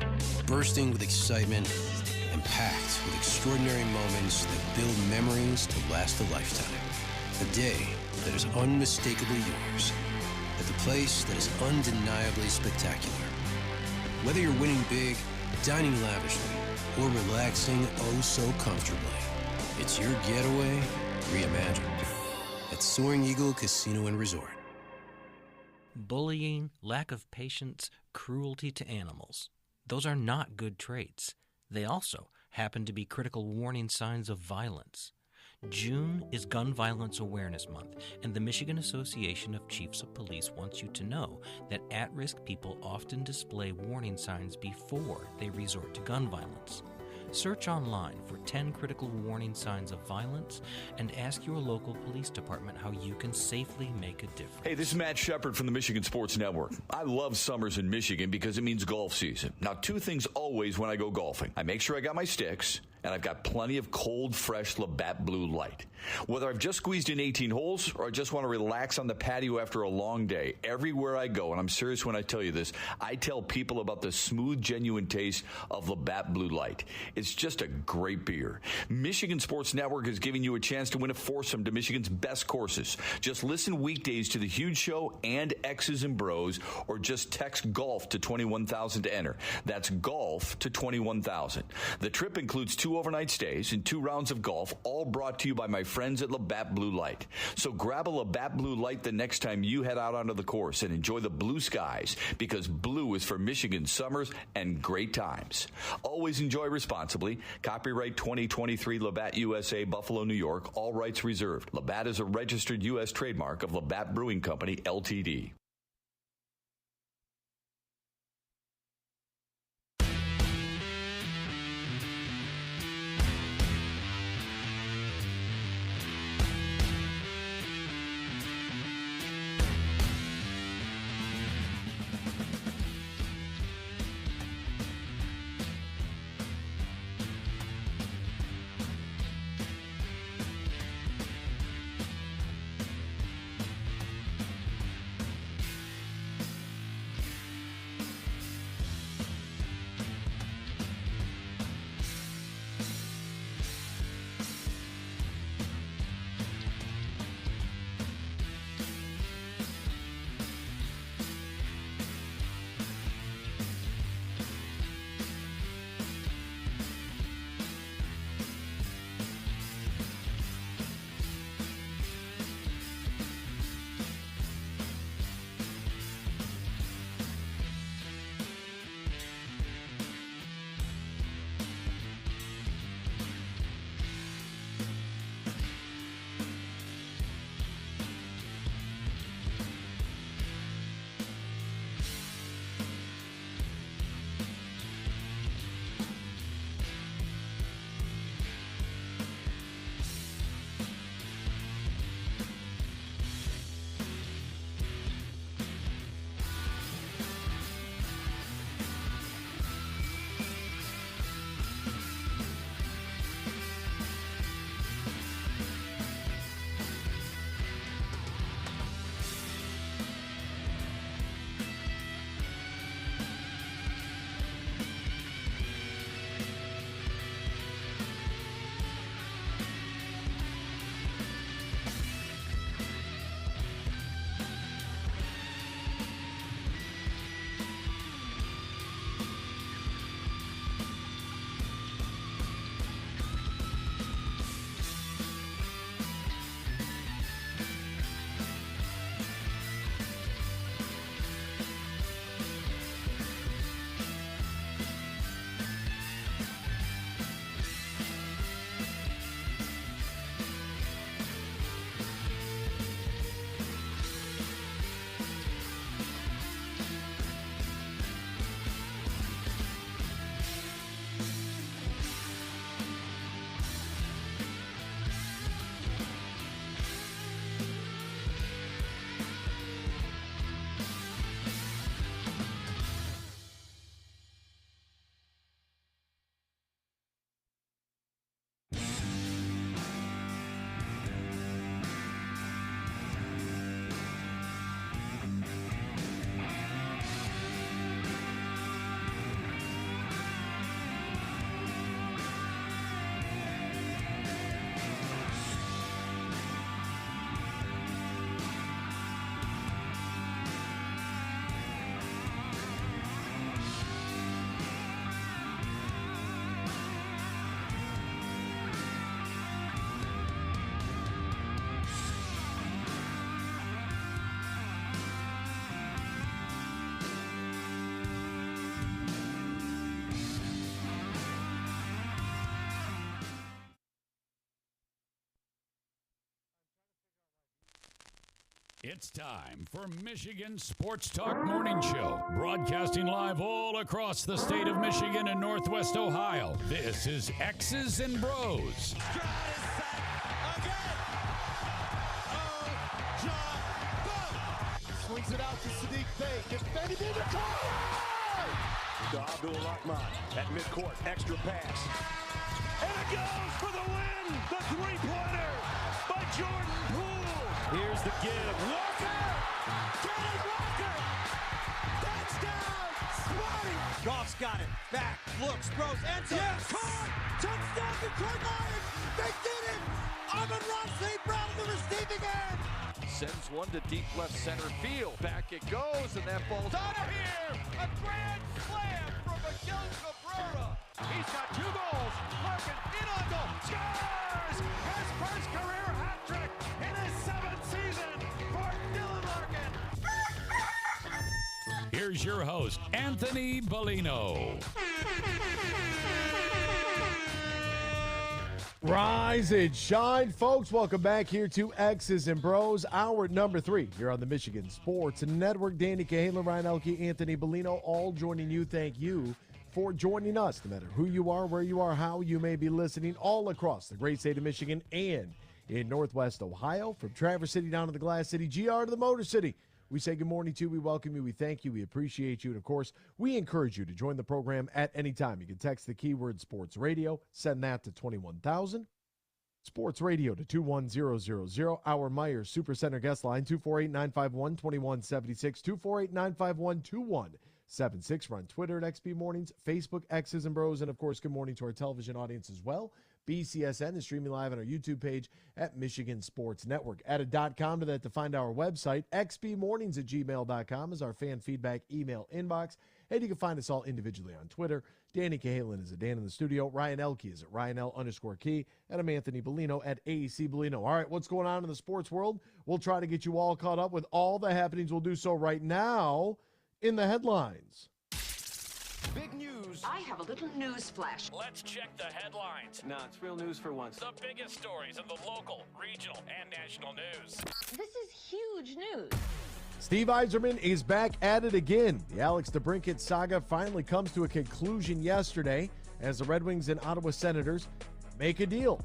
bursting with excitement, and packed with extraordinary moments that build memories to last a lifetime. A day that is unmistakably yours, at the place that is undeniably spectacular. Whether you're winning big, dining lavishly, or relaxing oh so comfortably, it's your getaway reimagined at Soaring Eagle Casino and Resort. Bullying, lack of patience, cruelty to animals. Those are not good traits. They also happen to be critical warning signs of violence. June is Gun Violence Awareness Month, and the Michigan Association of Chiefs of Police wants you to know that at-risk people often display warning signs before they resort to gun violence. Search online for 10 critical warning signs of violence and ask your local police department how you can safely make a difference. Hey, this is Matt Shepard from the Michigan Sports Network. I love summers in Michigan because it means golf season. Now, two things always when I go golfing. I make sure I got my sticks, and I've got plenty of cold, fresh Labatt Blue Light. Whether I've just squeezed in 18 holes or I just want to relax on the patio after a long day, everywhere I go, and I'm serious when I tell you this, I tell people about the smooth, genuine taste of Labatt Blue Light. It's just a great beer. Michigan Sports Network is giving you a chance to win a foursome to Michigan's best courses. Just listen weekdays to The Huge Show and X's and Bros, or just text GOLF to 21,000 to enter. That's GOLF to 21,000. The trip includes 2 overnight stays and 2 rounds of golf, all brought to you by my friends at Labatt Blue Light. So grab a Labatt Blue Light the next time you head out onto the course and enjoy the blue skies, because blue is for Michigan summers and great times. Always enjoy responsibly. Copyright 2023 Labatt USA, Buffalo, New York. All rights reserved. Labatt is a registered U.S. trademark of Labatt Brewing Company, Ltd. It's time for Michigan Sports Talk Morning Show, broadcasting live all across the state of Michigan and Northwest Ohio. This is X's and Bros. Swings it out to Sadiq Bey. Defended in the corner! To Abdul-Rahman at midcourt. Extra pass. And it goes for the win! The three-pointer by Jordan Poole. Here's the give. Walker! Kenny Walker! Touchdown! Spotty! Goff's got it. Back. Looks. Throws. Ends up. Yes! Caught! Touchdown Detroit Lions! They did it! Amon-Ra St. Brown in the receiving end! Sends one to deep left center field. Back it goes, and that ball's out of here. A grand slam from Miguel Cabrera. He's got 2 goals. Larkin in on goal. Scores! His first career hat trick in his 7th season for Dylan Larkin. Here's your host, Anthony Bellino. Rise and shine, folks. Welcome back here to X's and Bros, hour number 3 here on the Michigan Sports Network. Danny Cahalan, Ryan Elke, Anthony Bellino, all joining you. Thank you for joining us, no matter who you are, where you are, how you may be listening, all across the great state of Michigan and in Northwest Ohio, from Traverse City down to the Glass City, GR to the Motor City. We say good morning to you. We welcome you. We thank you. We appreciate you. And, of course, we encourage you to join the program at any time. You can text the keyword sports radio. Send that to 21,000. Sports radio to 21000. Our Myers Supercenter guest line, 248-951-2176, 248-951-2176. We're on Twitter at XB Mornings, Facebook, X's and Bros. And, of course, good morning to our television audience as well. BCSN is streaming live on our YouTube page at Michigan Sports Network. Add a .com to that to find our website. xbmornings@gmail.com is our fan feedback email inbox. And you can find us all individually on Twitter. Danny Cahalan is at Dan in the studio. Ryan Elke is at RyanL_Key. And I'm Anthony Bellino at AEC Bellino. All right, what's going on in the sports world? We'll try to get you all caught up with all the happenings. We'll do so right now in the headlines. Big news. I have a little news flash. Let's check the headlines. No, it's real news for once. The biggest stories in the local, regional, and national news. This is huge news. Steve Yzerman is back at it again. The Alex DeBrincat saga finally comes to a conclusion yesterday as the Red Wings and Ottawa Senators make a deal.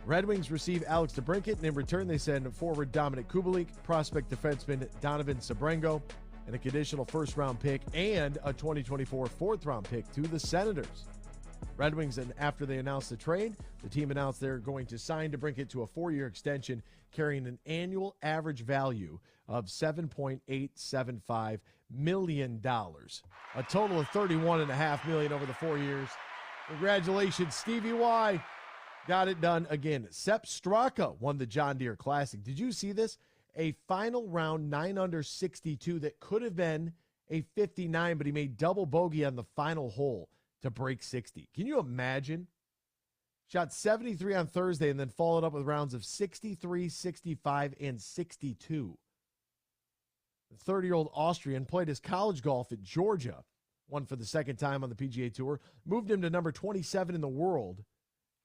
Red Wings receive Alex DeBrincat, and in return they send forward Dominic Kubalik, prospect defenseman Donovan Sebrengo, and a conditional first-round pick and a 2024 fourth-round pick to the Senators. Red Wings, and after they announced the trade, the team announced they're going to sign DeBrincat to a 4-year extension carrying an annual average value of $7.875 million. A total of $31.5 million over the 4 years. Congratulations, Stevie Y. Got it done again. Sepp Straka won the John Deere Classic. Did you see this? A final round 9 under 62 that could have been a 59, but he made double bogey on the final hole to break 60. Can you imagine? Shot 73 on Thursday and then followed up with rounds of 63, 65, and 62. The 30-year-old Austrian played his college golf at Georgia, won for the second time on the PGA Tour, moved him to number 27 in the world,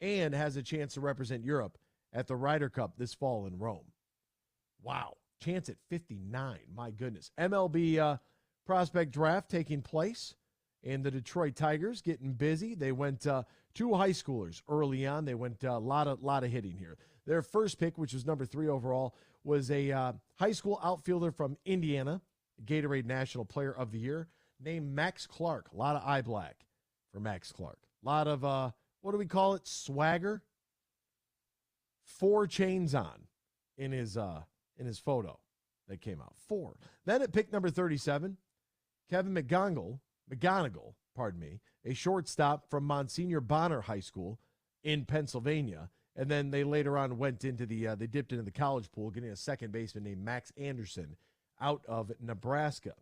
and has a chance to represent Europe at the Ryder Cup this fall in Rome. Wow. Chance at 59. My goodness. MLB prospect draft taking place, and the Detroit Tigers getting busy. They went 2 high schoolers early on. They went a lot of hitting here. Their first pick, which was number 3 overall, was a high school outfielder from Indiana, Gatorade National Player of the Year, named Max Clark. A lot of eye black for Max Clark. A lot of, what do we call it, swagger? 4 chains on in his photo that came out. 4. Then at pick number 37, Kevin McGonigal, a shortstop from Monsignor Bonner High School in Pennsylvania. And then they later on went into they dipped into the college pool, getting a second baseman named Max Anderson out of Nebraska.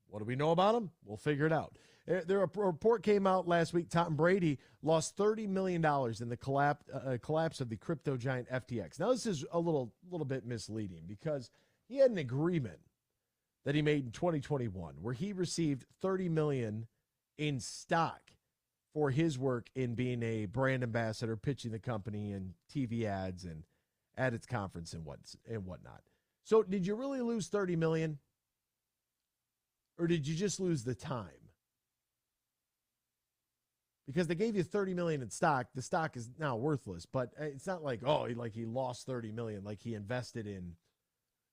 What do we know about him? We'll figure it out. There a report came out last week. Tom Brady lost $30 million in the collapse of the crypto giant FTX. Now, this is a little bit misleading because he had an agreement that he made in 2021 where he received $30 million in stock for his work in being a brand ambassador, pitching the company and TV ads and at its conference and whatnot. So did you really lose $30 million? Or did you just lose the time? Because they gave you $30 million in stock. The stock is now worthless, but it's not like, he lost $30 million, like he invested in,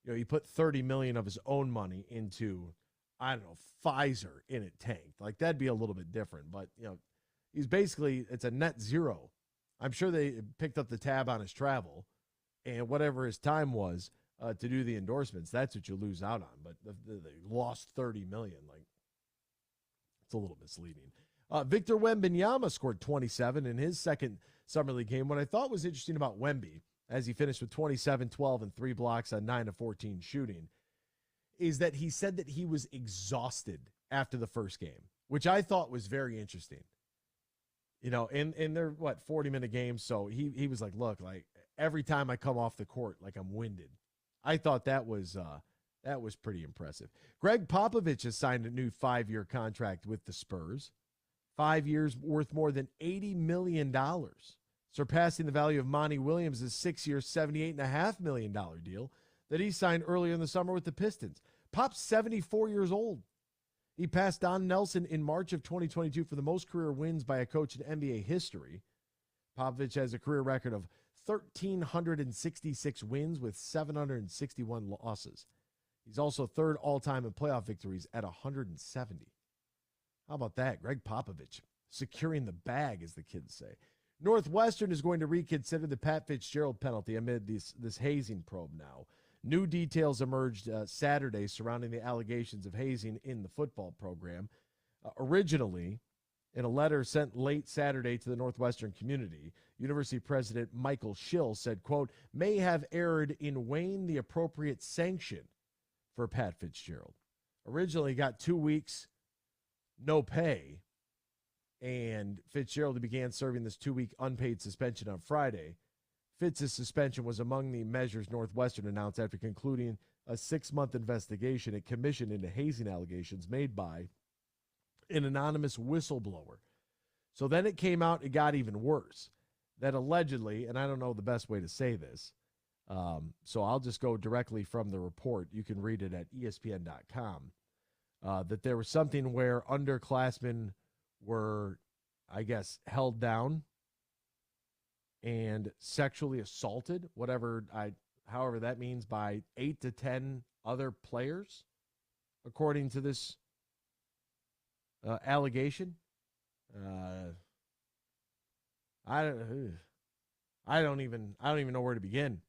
he put $30 million of his own money into, I don't know, Pfizer, and it tanked. Like, that'd be a little bit different, but, he's basically, it's a net zero. I'm sure they picked up the tab on his travel, and whatever his time was to do the endorsements, that's what you lose out on. But they lost $30 million. Like, it's a little misleading. Victor Wembanyama scored 27 in his second Summer League game. What I thought was interesting about Wemby, as he finished with 27, 12, and 3 blocks on 9 of 14 shooting, is that he said that he was exhausted after the first game, which I thought was very interesting. And they're, 40-minute games, so he was like, look, like, every time I come off the court, like, I'm winded. I thought that was pretty impressive. Greg Popovich has signed a new 5-year contract with the Spurs. 5 years worth more than $80 million, surpassing the value of Monty Williams' 6-year, $78.5 million deal that he signed earlier in the summer with the Pistons. Pop's 74 years old. He passed Don Nelson in March of 2022 for the most career wins by a coach in NBA history. Popovich has a career record of 1,366 wins with 761 losses. He's also third all-time in playoff victories at 170. How about that? Greg Popovich securing the bag, as the kids say. Northwestern is going to reconsider the Pat Fitzgerald penalty amid this hazing probe now. New details emerged Saturday surrounding the allegations of hazing in the football program. Originally, in a letter sent late Saturday to the Northwestern community, University President Michael Schill said, quote, may have erred in weighing the appropriate sanction for Pat Fitzgerald. Originally got 2 weeks, no pay, and Fitzgerald began serving this 2-week unpaid suspension on Friday. Fitz's suspension was among the measures Northwestern announced after concluding a 6-month investigation it commissioned into hazing allegations made by an anonymous whistleblower. So then it came out, it got even worse, that allegedly, and I don't know the best way to say this, so I'll just go directly from the report. You can read it at ESPN.com. That there was something where underclassmen were, I guess, held down and sexually assaulted, however that means, by 8 to 10 other players, according to this allegation. I don't even know where to begin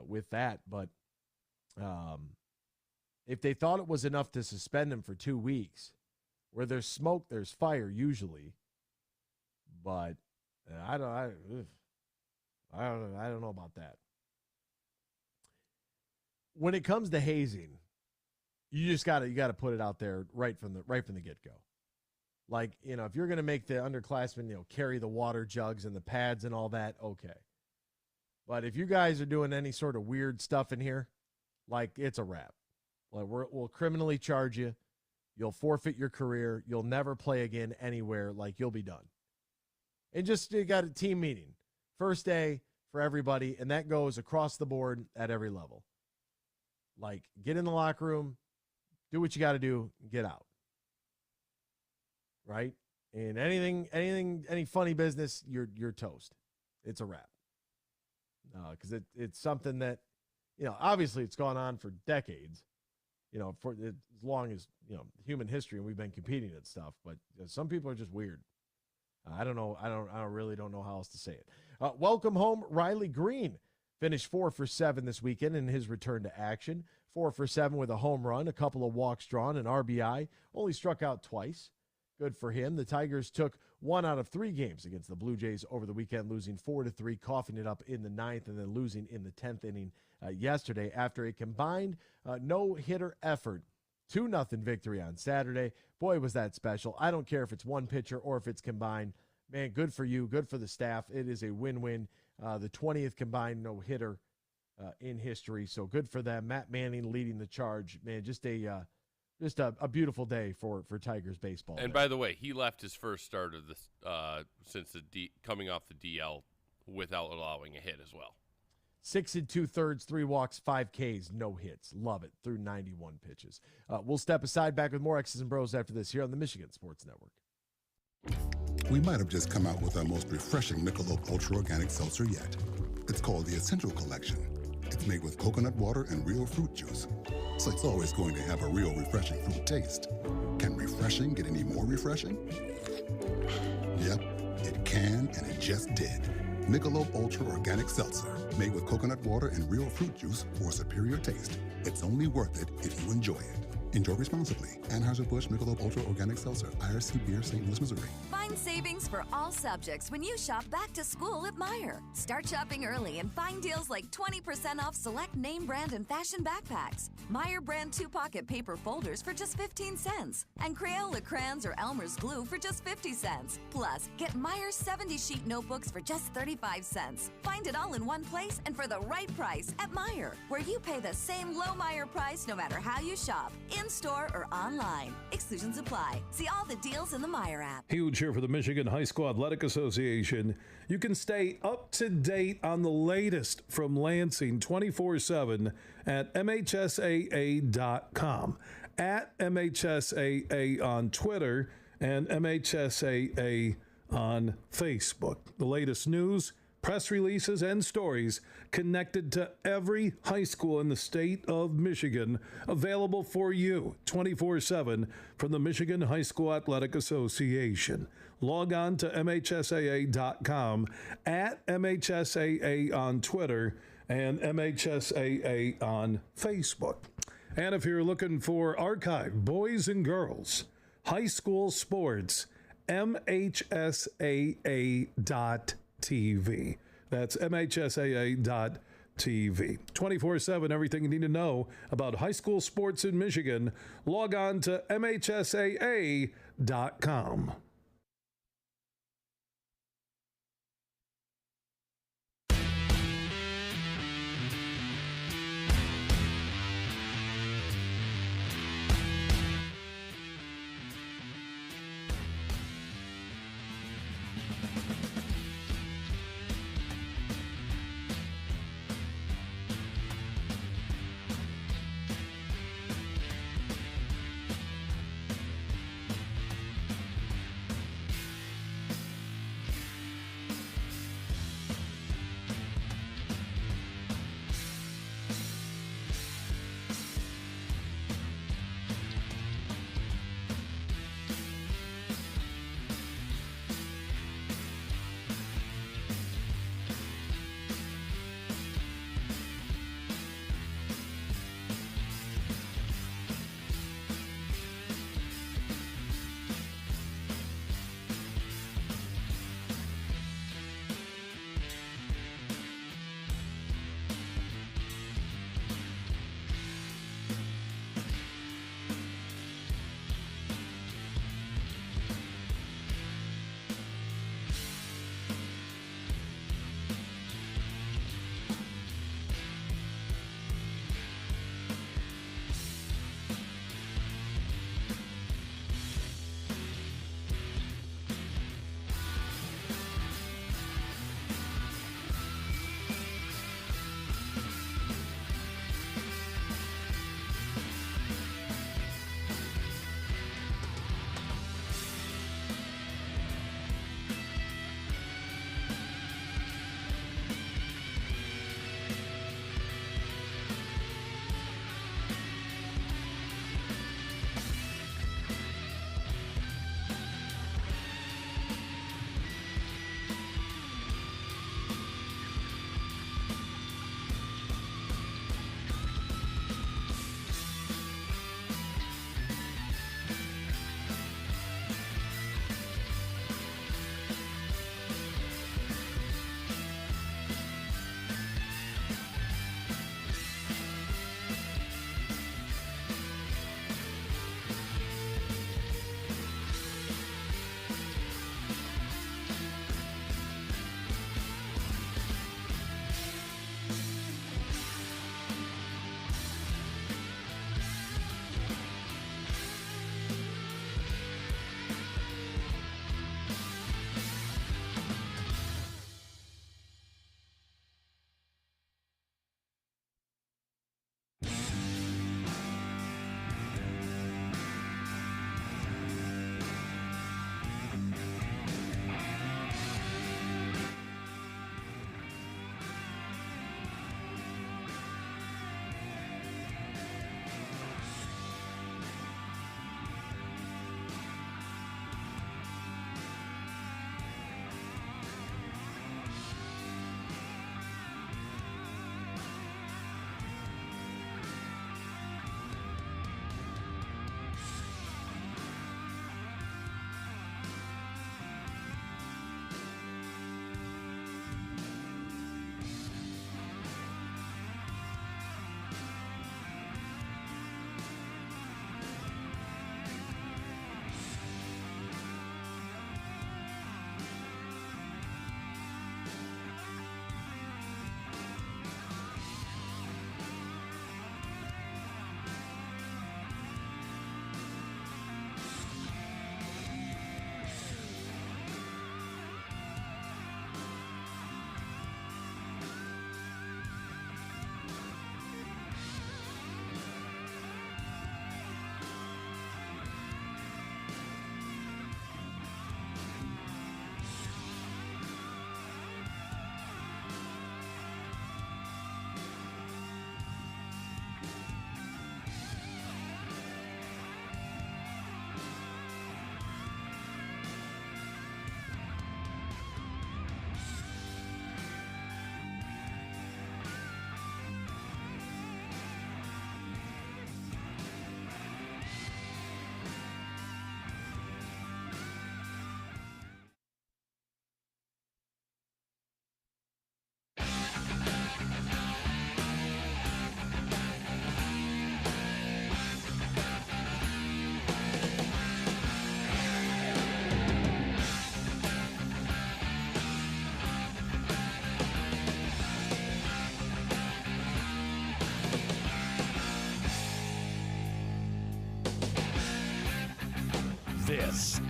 with that, but if they thought it was enough to suspend him for 2 weeks, where there's smoke, there's fire usually. But I don't know about that. When it comes to hazing, you just got to put it out there right from the get-go. Like, if you're going to make the underclassmen, carry the water jugs and the pads and all that, okay. But if you guys are doing any sort of weird stuff in here, like, it's a wrap. Like, we'll criminally charge you. You'll forfeit your career. You'll never play again anywhere. Like, you'll be done. And you got a team meeting. First day for everybody, and that goes across the board at every level. Like, get in the locker room, do what you got to do, get out. Right? And any funny business, you're toast. It's a wrap. Because it's something that, obviously it's gone on for decades. For as long as, human history, and we've been competing at stuff, but some people are just weird. I don't know. I really don't know how else to say it. Welcome home, Riley Green. Finished 4 for 7 this weekend in his return to action. 4 for 7 with a home run, a couple of walks drawn, an RBI. Only struck out twice. Good for him. The Tigers took 1 out of 3 games against the Blue Jays over the weekend, losing 4-3, coughing it up in the 9th, and then losing in the 10th inning yesterday after a combined no-hitter effort. 2-0 victory on Saturday. Boy, was that special. I don't care if it's one pitcher or if it's combined. Man, good for you. Good for the staff. It is a win-win. The 20th combined no-hitter in history, so good for them. Matt Manning leading the charge. Man, just a beautiful day for Tigers baseball. And by the way, he left his first start of this since coming off the DL without allowing a hit as well. 6 2/3, 3 walks, 5 Ks, no hits. Love it. Through 91 pitches. We'll step aside, back with more X's and Bros after this here on the Michigan Sports Network. We might have just come out with our most refreshing Michelob Ultra Organic Seltzer yet. It's called the Essential Collection. It's made with coconut water and real fruit juice, so it's always going to have a real refreshing fruit taste. Can refreshing get any more refreshing? Yep, it can, and it just did. Michelob Ultra Organic Seltzer, made with coconut water and real fruit juice for a superior taste. It's only worth it if you enjoy it. Enjoy responsibly. Anheuser-Busch Michelob Ultra Organic Seltzer, IRC Beer, St. Louis, Missouri. Find savings for all subjects when you shop back to school at Meijer. Start shopping early and find deals like 20% off select name brand and fashion backpacks, Meijer brand 2-pocket paper folders for just 15 cents, and Crayola crayons or Elmer's glue for just 50 cents. Plus, get Meijer 70-sheet notebooks for just 35 cents. Find it all in one place and for the right price at Meijer, where you pay the same low Meijer price no matter how you shop, in-store or online. Exclusions apply. See all the deals in the Meijer app. Huge here for the Michigan High School Athletic Association. You can stay up to date on the latest from Lansing 24/7 at MHSAA.com, at MHSAA on Twitter, and MHSAA on Facebook. The latest news, press releases, and stories connected to every high school in the state of Michigan, available for you 24/7 from the Michigan High School Athletic Association. Log on to MHSAA.com, at MHSAA on Twitter, and MHSAA on Facebook. And if you're looking for archive boys and girls high school sports, MHSAA.TV. That's MHSAA.TV. 24/7, everything you need to know about high school sports in Michigan. Log on to MHSAA.com.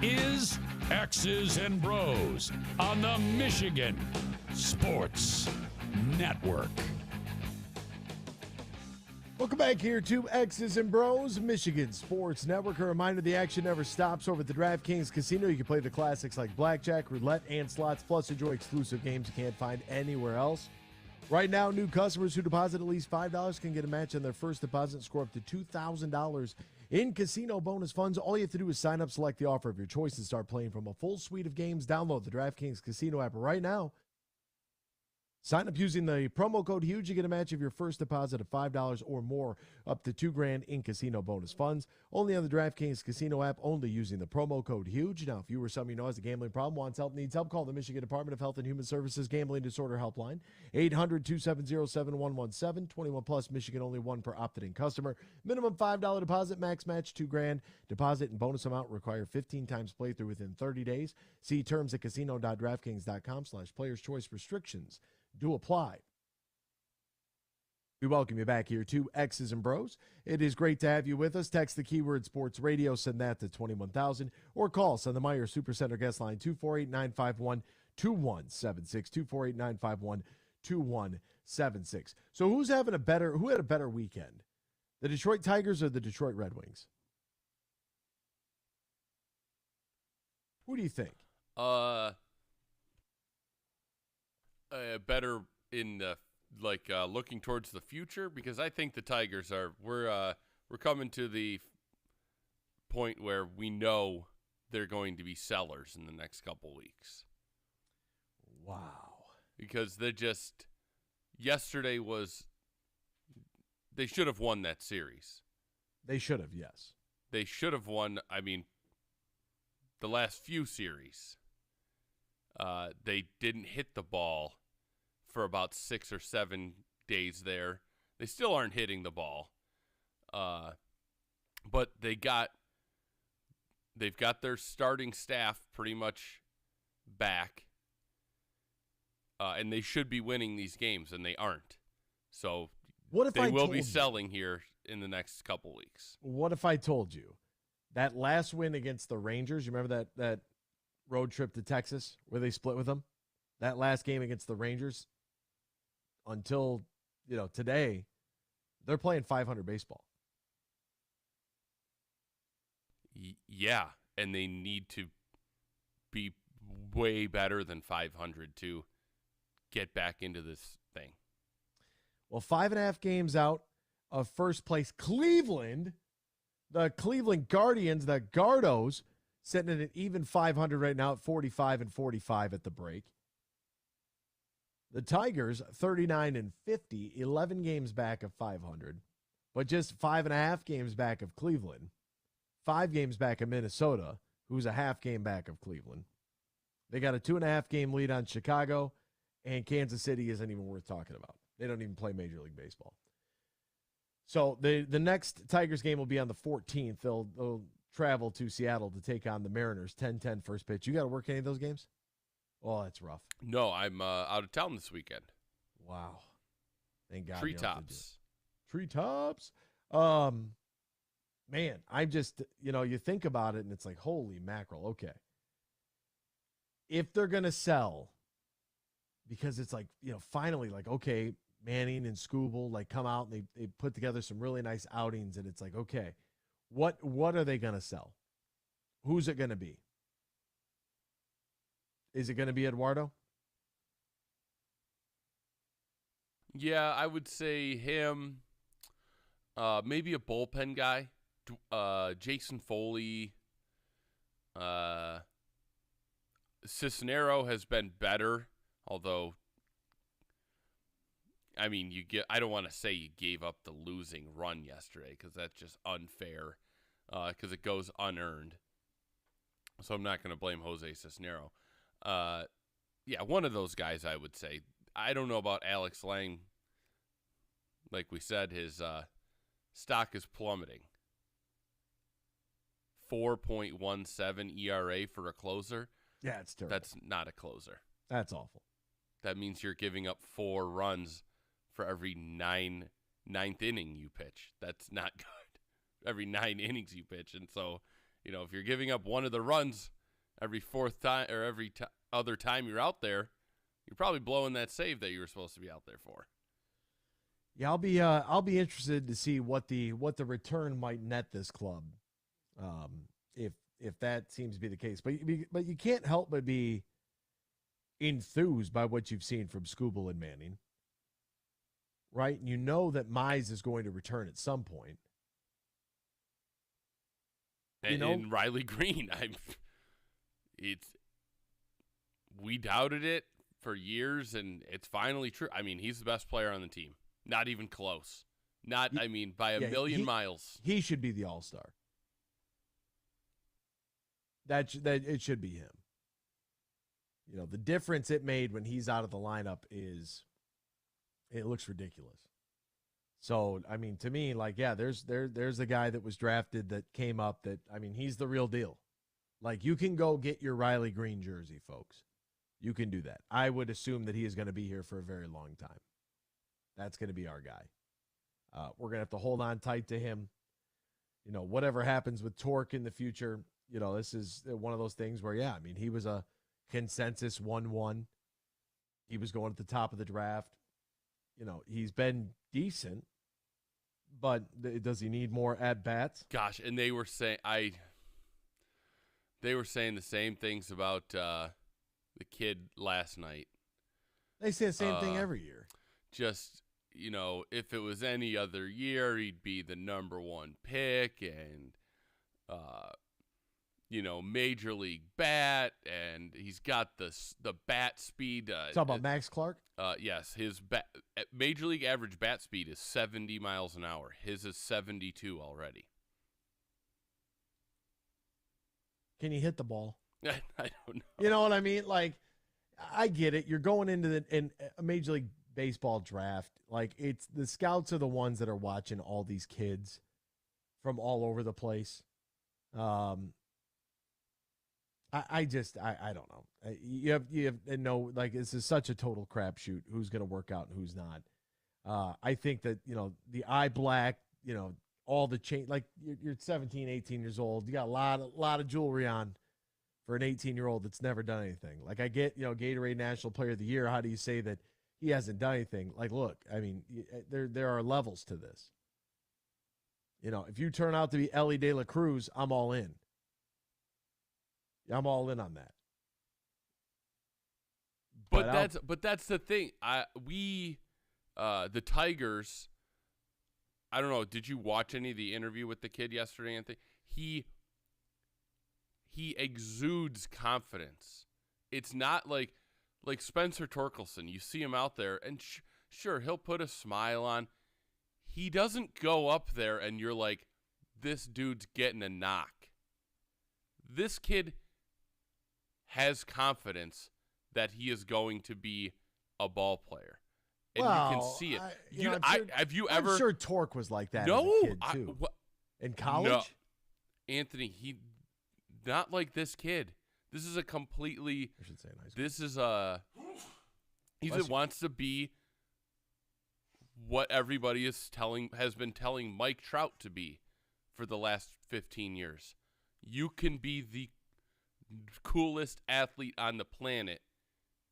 is X's and Bros on the Michigan Sports Network. Welcome back here to X's and Bros, Michigan Sports Network. A reminder, the action never stops over at the DraftKings Casino. You can play the classics like blackjack, roulette, and slots, plus enjoy exclusive games you can't find anywhere else. Right now, new customers who deposit at least $5 can get a match on their first deposit and score up to $2,000 in casino bonus funds. All you have to do is sign up, select the offer of your choice, and start playing from a full suite of games. Download the DraftKings Casino app right now. Sign up using the promo code HUGE. You get a match of your first deposit of $5 or more, up to $2,000 in casino bonus funds. Only on the DraftKings Casino app, only using the promo code HUGE. Now, if you or somebody you know has a gambling problem, wants help, needs help, call the Michigan Department of Health and Human Services Gambling Disorder Helpline, 800-270-7117. 21 plus, Michigan, only one per opted-in customer. Minimum $5 deposit, max match $2,000. Deposit and bonus amount require 15 times playthrough within 30 days. See terms at casino.draftkings.com/players choice. Restrictions do apply. We welcome you back here to X's and Bros. It is great to have you with us. Text the keyword sports radio, send that to 21,000, or call us on the Meyer Supercenter guest line 248-951-2176, 248-951-2176. So who had a better weekend? The Detroit Tigers or the Detroit Red Wings? Who do you think? Better in the looking towards the future, because I think the Tigers we're coming to the point where we know they're going to be sellers in the next couple weeks. Wow. Because yesterday they should have won that series. They should have, yes. They should have won, the last few series. They didn't hit the ball for about 6 or 7 days there. They still aren't hitting the ball. But they've got their starting staff pretty much back. And they should be winning these games, and they aren't. So they will be selling here in the next couple weeks. What if I told you that last win against the Rangers, you remember that road trip to Texas where they split with them? That last game against the Rangers, until today, they're playing 500 baseball. Yeah, and they need to be way better than 500 to get back into this thing. Well, 5.5 games out of first place Cleveland, the Cleveland Guardians, the Gardos, sitting at an even 500 right now at 45-45 at the break. The Tigers, 39-50, 11 games back of 500, but just 5.5 games back of Cleveland, 5 games back of Minnesota, who's a half game back of Cleveland. They got a 2.5 game lead on Chicago, and Kansas City isn't even worth talking about. They don't even play Major League Baseball. So the next Tigers game will be on the 14th. They'll travel to Seattle to take on the Mariners, 10-10 first pitch. You got to work any of those games? Oh, that's rough. No, I'm out of town this weekend. Wow. Thank God. Treetops. Treetops. Man, I'm just, you think about it and it's like, holy mackerel. Okay. If they're going to sell, because it's like, finally, like, okay, Manning and Scooble come out and they put together some really nice outings, and it's like, okay, what are they going to sell? Who's it going to be? Is it going to be Eduardo? Yeah, I would say him. Maybe a bullpen guy. Jason Foley. Cisnero has been better, although, I don't want to say you gave up the losing run yesterday, because that's just unfair, because it goes unearned. So I'm not going to blame Jose Cisnero. Yeah, one of those guys, I would say. I don't know about Alex Lang. Like we said, his stock is plummeting. 4.17 ERA for a closer. Yeah, it's terrible. That's not a closer. That's awful. That means you're giving up 4 runs for every ninth inning you pitch. That's not good. Every 9 innings you pitch. And so if you're giving up one of the runs every fourth time or every other time you're out there, you're probably blowing that save that you were supposed to be out there for. Yeah, I'll be interested to see what the return might net this club, if that seems to be the case. But you can't help but be enthused by what you've seen from Skubal and Manning, right? And you know that Mize is going to return at some point. And Riley Green, we doubted it for years, and it's finally true. I mean, he's the best player on the team. Not even close. By a million miles. He should be the all-star. That it should be him. The difference it made when he's out of the lineup it looks ridiculous. So, I mean, to me, there's a guy that was drafted that came up that, he's the real deal. You can go get your Riley Green jersey, folks. You can do that. I would assume that he is going to be here for a very long time. That's going to be our guy. We're going to have to hold on tight to him. Whatever happens with Torque in the future, this is one of those things where, he was a consensus 1-1. He was going at the top of the draft. He's been decent, but does he need more at-bats? Gosh, and they were saying the same things about the kid last night. They say the same thing every year. Just, if it was any other year, he'd be the number one pick and, major league bat, and he's got the bat speed. Talking about Max Clark? Yes, his major league average bat speed is 70 miles an hour. His is 72 already. Can you hit the ball? I don't know. You know what I mean? I get it. You're going into a Major League Baseball draft. It's the scouts are the ones that are watching all these kids from all over the place. I don't know. You have this is such a total crapshoot. Who's going to work out and who's not? I think that the eye black, all the chain. You're 17, 18 years old. You got a lot of jewelry on for an 18-year-old that's never done anything. I get Gatorade National Player of the Year. How do you say that he hasn't done anything? Look, there are levels to this. If you turn out to be Ellie De La Cruz, I'm all in. I'm all in on that. But that's the thing. The Tigers. I don't know. Did you watch any of the interview with the kid yesterday, Anthony? He exudes confidence. It's not like Spencer Torkelson. You see him out there, and sure, he'll put a smile on. He doesn't go up there, and you're like, this dude's getting a knock. This kid has confidence that he is going to be a ball player. And you can see it. I'm sure Torque was like that as a kid, too. In college? No. Anthony, he not like this kid. This is a completely... I should say nice. This is a... He wants to be what everybody has been telling Mike Trout to be for the last 15 years. You can be the coolest athlete on the planet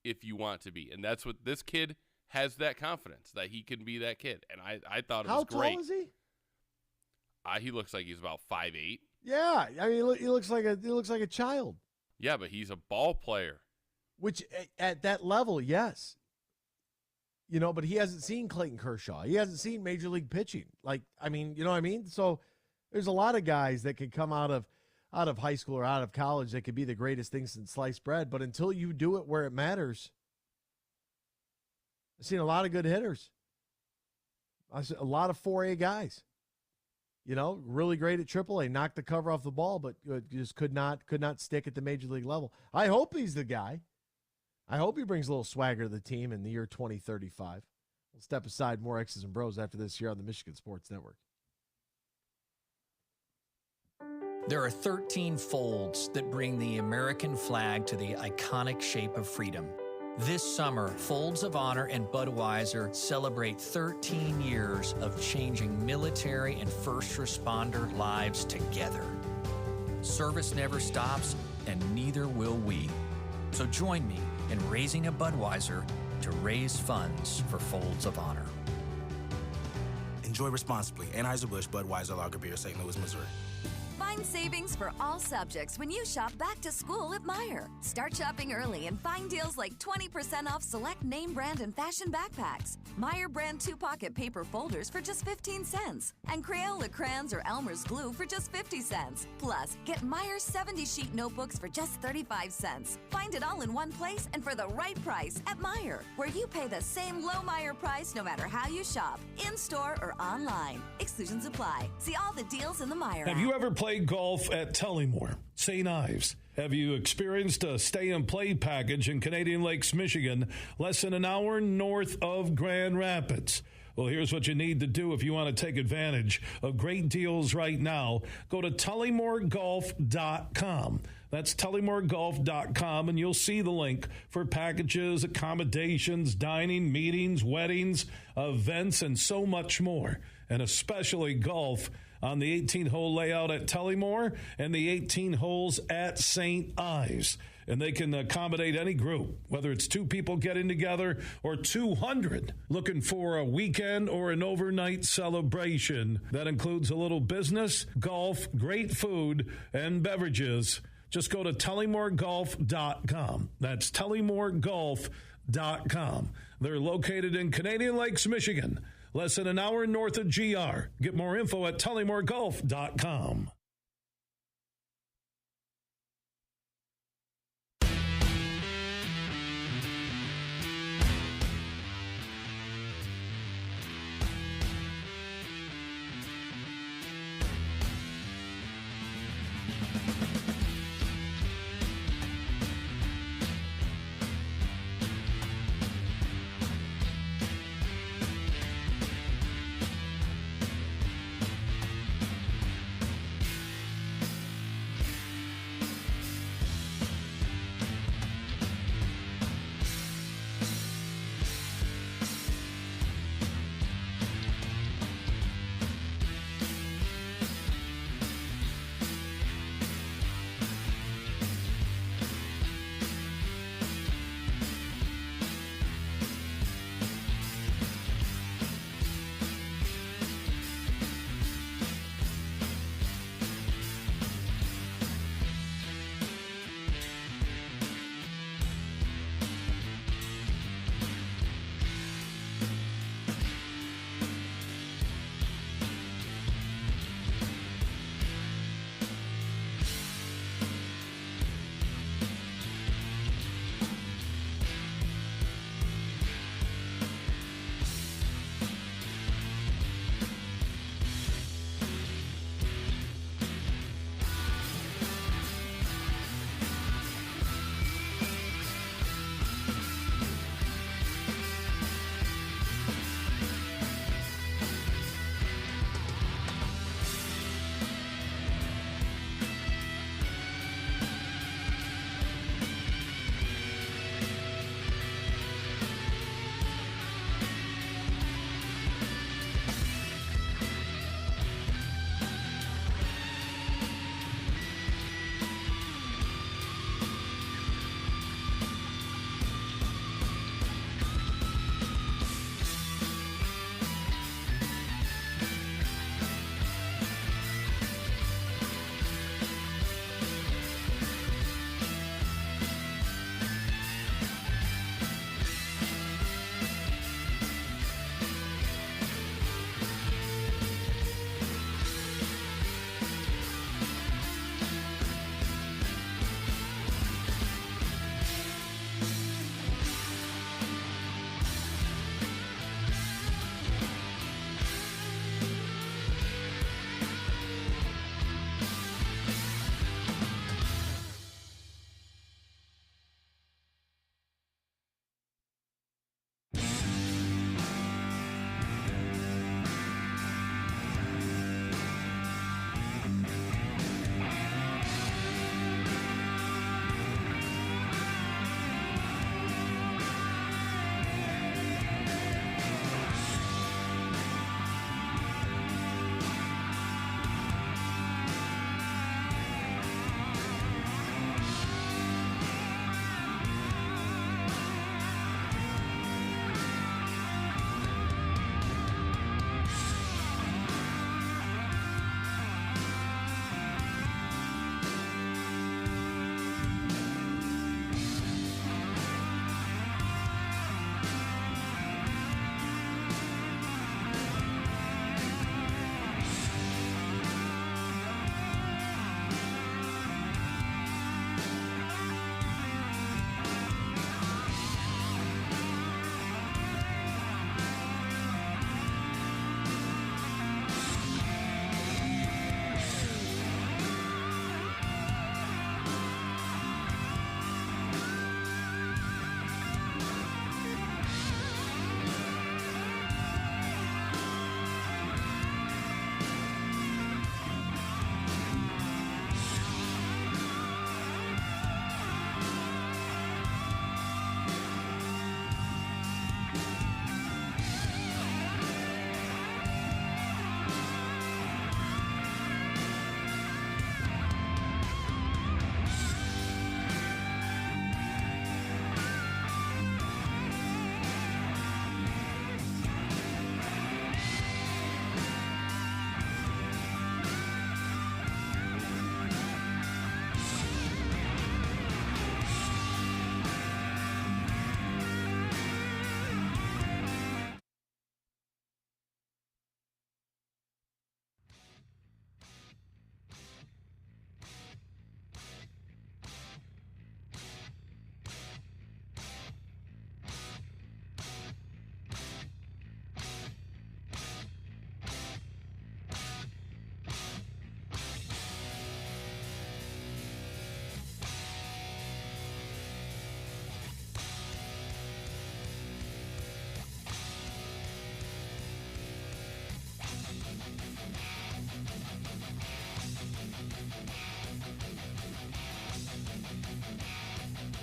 if you want to be. And that's what this kid has, that confidence that he can be that kid. And I thought it was great. How tall is he? He looks like he's about 5'8". Yeah, he looks like a child. Yeah, but he's a ball player. Which at that level, yes. But he hasn't seen Clayton Kershaw. He hasn't seen Major League pitching. You know what I mean? So there's a lot of guys that could come out of high school or out of college that could be the greatest thing since sliced bread. But until you do it where it matters, I've seen a lot of good hitters. I've seen a lot of 4A guys. Really great at AAA, knocked the cover off the ball, but just could not stick at the Major League level. I hope he's the guy. I hope he brings a little swagger to the team in the year 2035. We'll step aside. More X's and Bros after this here on the Michigan Sports Network. There are 13 folds that bring the American flag to the iconic shape of freedom. This summer, Folds of Honor and Budweiser celebrate 13 years of changing military and first responder lives together. Service never stops, and neither will we. So join me in raising a Budweiser to raise funds for Folds of Honor. Enjoy responsibly. Anheuser-Busch Budweiser Lager Beer, St. Louis, Missouri. Find savings for all subjects when you shop back to school at Meijer. Start shopping early and find deals like 20% off select name brand and fashion backpacks, Meijer brand 2-pocket paper folders for just 15 cents, and Crayola crayons or Elmer's glue for just 50 cents. Plus, get Meijer's 70-sheet notebooks for just 35 cents. Find it all in one place and for the right price at Meijer, where you pay the same low Meijer price no matter how you shop, in-store or online. Exclusions apply. See all the deals in the Meijer Have app. you ever played golf at Tullymore, St. Ives? Have you experienced a stay-and-play package in Canadian Lakes, Michigan, less than an hour north of Grand Rapids? Well, here's what you need to do if you want to take advantage of great deals right now. Go to tullymoregolf.com. That's tullymoregolf.com, and you'll see the link for packages, accommodations, dining, meetings, weddings, events, and so much more, and especially golf on the 18-hole layout at Tullymore and the 18 holes at St. Ives. And they can accommodate any group, whether it's 2 people getting together or 200 looking for a weekend or an overnight celebration. That includes a little business, golf, great food, and beverages. Just go to tullymoregolf.com. That's tullymoregolf.com. They're located in Canadian Lakes, Michigan, less than an hour north of GR. Get more info at tullymoregolf.com.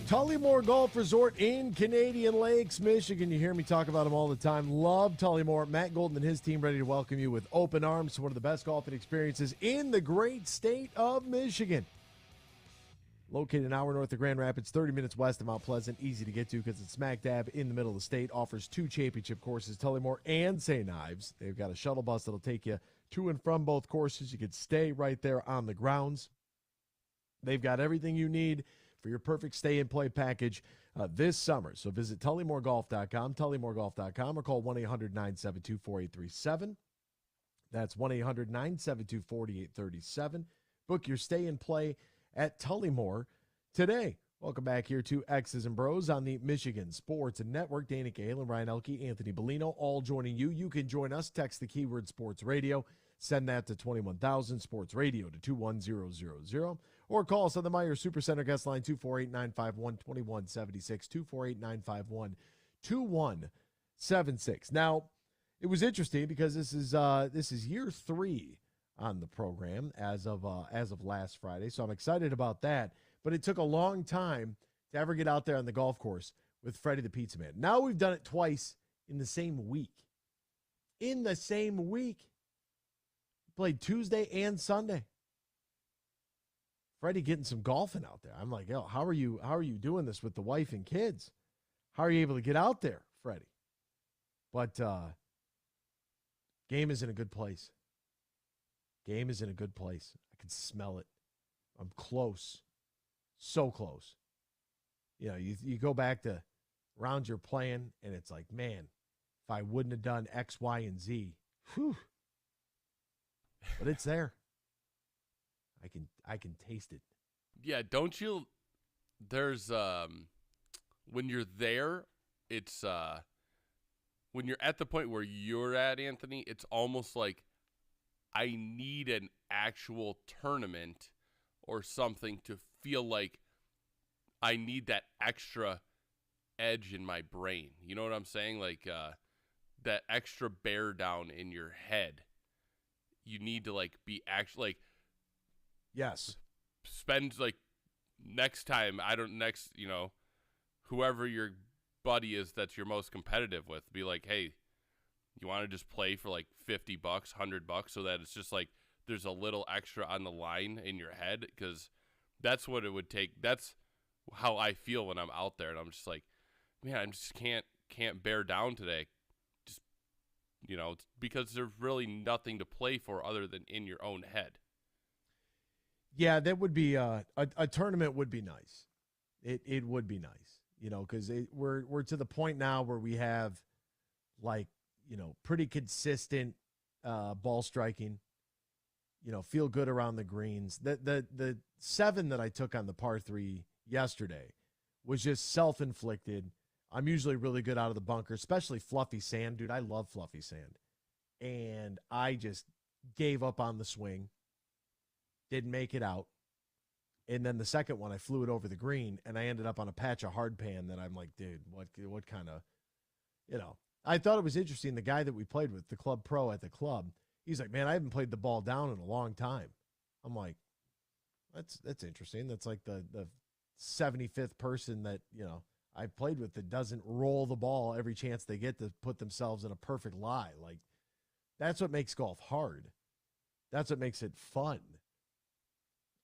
Tullymore Golf Resort in Canadian Lakes, Michigan. You hear me talk about them all the time. Love Tullymore. Matt Golden and his team ready to welcome you with open arms to one of the best golfing experiences in the great state of Michigan. Located an hour north of Grand Rapids, 30 minutes west of Mount Pleasant. Easy to get to because it's smack dab in the middle of the state. Offers 2 championship courses, Tullymore and St. Ives. They've got a shuttle bus that'll take you to and from both courses. You could stay right there on the grounds. They've got everything you need for your perfect stay-and-play package this summer. So visit TullymoreGolf.com, TullymoreGolf.com, or call 1-800-972-4837. That's 1-800-972-4837. Book your stay-and-play at Tullymore today. Welcome back here to X's and Bros on the Michigan Sports Network. Dana Gale, Ryan Elke, Anthony Bellino, all joining you. You can join us. Text the keyword Sports Radio. Send that to 21,000 Sports Radio to 21000. Or call us on the Meyer Supercenter guest line 248-951-2176, 248-951-2176. Now, it was interesting because this is year 3 on the program as of last Friday, so I'm excited about that. But it took a long time to ever get out there on the golf course with Freddie the Pizza Man. Now we've done it twice in the same week. Played Tuesday and Sunday. Freddie getting some golfing out there. I'm like, yo, how are you doing this with the wife and kids? How are you able to get out there, Freddie? But game is in a good place. I can smell it. I'm close. So close. You know, you go back to rounds you're playing, and it's like, man, if I wouldn't have done X, Y, and Z, whew. But it's there. I can taste it. Yeah, don't you? There's when you're there, it's when you're at the point where you're at, Anthony, it's almost like I need an actual tournament or something to feel like I need that extra edge in my brain. You know what I'm saying? Like that extra bear down in your head. You need to like be actually like, yes, spend like whoever your buddy is that's your most competitive with, be like, hey, you want to just play for like $50, $100, so that it's just like there's a little extra on the line in your head, because that's what it would take. That's how I feel when I'm out there, and I'm just like, man, I just can't bear down today. Just, it's because there's really nothing to play for other than in your own head. Yeah, that would be a tournament would be nice. It would be nice, because we're to the point now where we have like, pretty consistent ball striking. Feel good around the greens. The 7 that I took on the par 3 yesterday was just self-inflicted. I'm usually really good out of the bunker, especially fluffy sand. Dude, I love fluffy sand. And I just gave up on the swing. Didn't make it out. And then the second one, I flew it over the green, and I ended up on a patch of hardpan that I'm like, dude, what kind of, I thought it was interesting. The guy that we played with, the club pro at the club, he's like, man, I haven't played the ball down in a long time. I'm like, that's interesting. That's like the 75th person that, I played with that doesn't roll the ball every chance they get to put themselves in a perfect lie. Like, that's what makes golf hard. That's what makes it fun.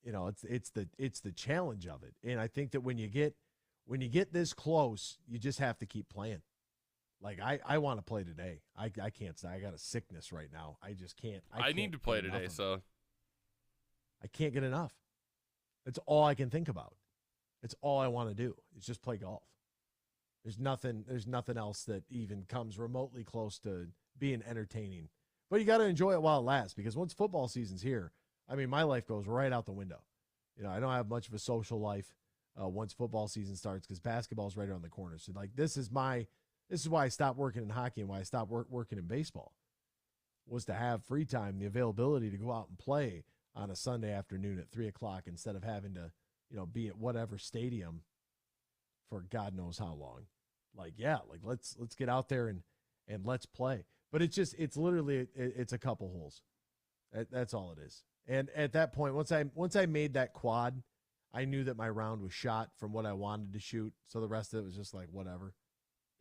It's the challenge of it. And I think that when you get this close, you just have to keep playing. Like, I want to play today. I can't say I got a sickness right now. I just can't. I need to play today, so I can't get enough. That's all I can think about. It's all I want to do is just play golf. There's nothing else that even comes remotely close to being entertaining. But you got to enjoy it while it lasts, because once football season's here, I mean, my life goes right out the window. I don't have much of a social life once football season starts, because basketball's right around the corner. So, like, this is why I stopped working in hockey and why I stopped working in baseball, was to have free time, the availability to go out and play on a Sunday afternoon at 3:00 instead of having to, be at whatever stadium for God knows how long. Like, yeah, like let's get out there and let's play. But it's literally a couple holes. That's all it is. And at that point, once I made that quad I knew that my round was shot from what I wanted to shoot, so the rest of it was just like whatever,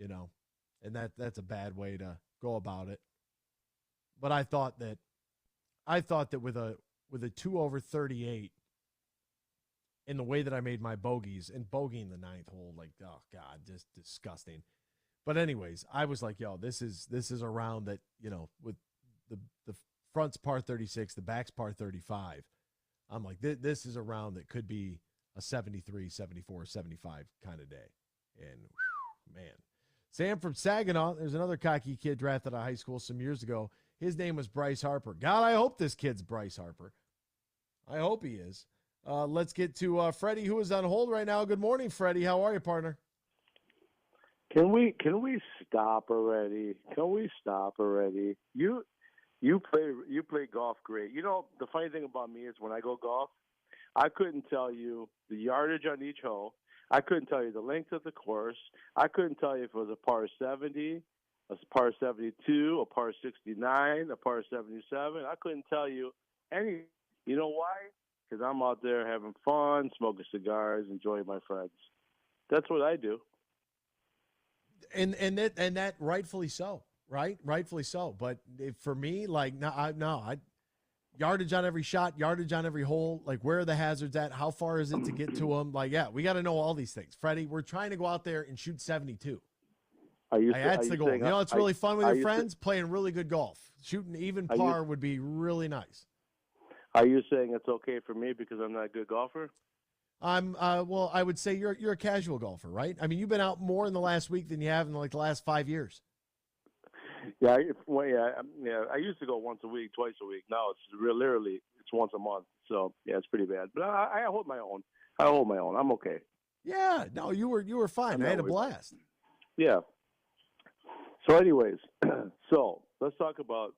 and that's a bad way to go about it. But I thought that with a 2 over 38 in the way that I made my bogeys and bogeying the ninth hole, like, oh God, just disgusting. But anyways, I was like, yo, this is a round that, with the front's par 36, the back's par 35. I'm like, this is a round that could be a 73, 74, 75 kind of day. And man, Sam from Saginaw, there's another cocky kid drafted out of high school some years ago. His name was Bryce Harper. God, I hope this kid's Bryce Harper. I hope he is. Let's get to Freddie, who is on hold right now. Good morning, Freddie. How are you, partner? Can we stop already? Can we stop already? You play golf great. The funny thing about me is when I go golf, I couldn't tell you the yardage on each hole. I couldn't tell you the length of the course. I couldn't tell you if it was a par 70, a par 72, a par 69, a par 77. I couldn't tell you any. You know why? Because I'm out there having fun, smoking cigars, enjoying my friends. That's what I do. And that rightfully so, right? Rightfully so. But for me, like, yardage on every shot, yardage on every hole, like, where are the hazards at? How far is it to get to them? Like, yeah, we got to know all these things. Freddie, we're trying to go out there and shoot 72. That's the goal. It's really fun with your friends, playing really good golf. Shooting even par would be really nice. Are you saying it's okay for me because I'm not a good golfer? Well, I would say you're a casual golfer, right? I mean, you've been out more in the last week than you have in like the last 5 years. Yeah, I used to go once a week, twice a week. Now it's literally once a month. So yeah, it's pretty bad. But I hold my own. I'm okay. Yeah, no, you were fine. I had a blast. Yeah. So, anyways, let's talk about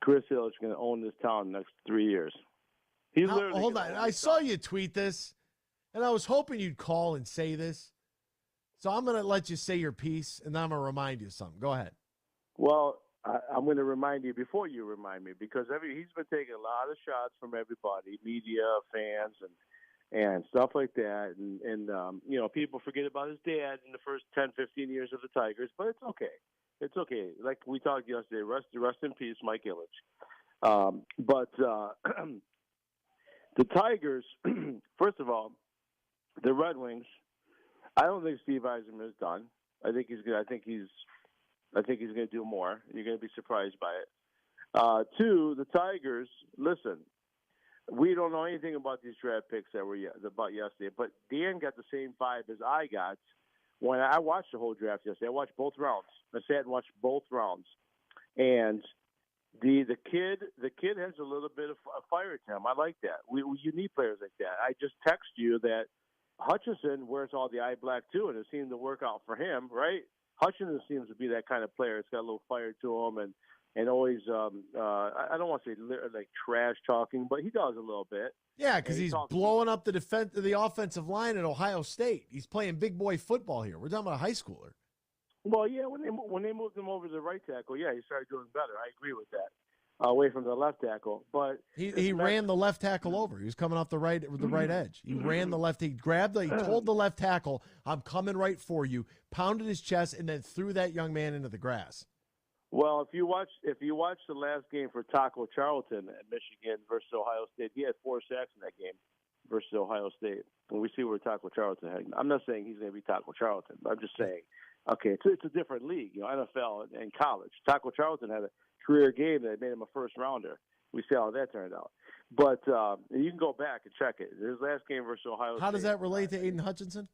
Chris Hill is going to own this town the next 3 years. Hold on. I saw you tweet this, and I was hoping you'd call and say this. So I'm going to let you say your piece, and then I'm going to remind you of something. Go ahead. Well, I'm going to remind you before you remind me, because he's been taking a lot of shots from everybody, media, fans, and stuff like that. And people forget about his dad in the first 10, 15 years of the Tigers, but it's okay. It's okay. Like we talked yesterday, rest in peace, Mike Ilitch. But the Tigers, first of all, the Red Wings, I don't think Steve Yzerman is done. I think he's going to do more. You're going to be surprised by it. Two, the Tigers, listen, we don't know anything about these draft picks that were about yesterday, but Dan got the same vibe as I got when I watched the whole draft yesterday. I watched both rounds. I sat and watched both rounds. And the kid has a little bit of fire to him. I like that. You need players like that. I just text you that Hutchinson wears all the eye black too, and it seemed to work out for him, right? Hutchinson seems to be that kind of player. It's got a little fire to him, and always I don't want to say like trash talking, but he does a little bit. Yeah, because he's blowing up the offensive line at Ohio State. He's playing big boy football here. We're talking about a high schooler. Well, yeah, when they moved him over to the right tackle, yeah, he started doing better. I agree with that. Away from the left tackle, but he ran the left tackle over. He was coming off the right edge. He ran the left. He told the left tackle, "I'm coming right for you." Pounded his chest and then threw that young man into the grass. Well, if you watch the last game for Taco Charlton at Michigan versus Ohio State, he had 4 sacks in that game versus Ohio State. And we see where Taco Charlton had. I'm not saying he's going to be Taco Charlton, but I'm just saying, okay, it's a different league, NFL and college. Taco Charlton had a career game that made him a first rounder. We see how that turned out. But you can go back and check it. His last game versus Ohio State. How does that relate to Aiden Hutchinson?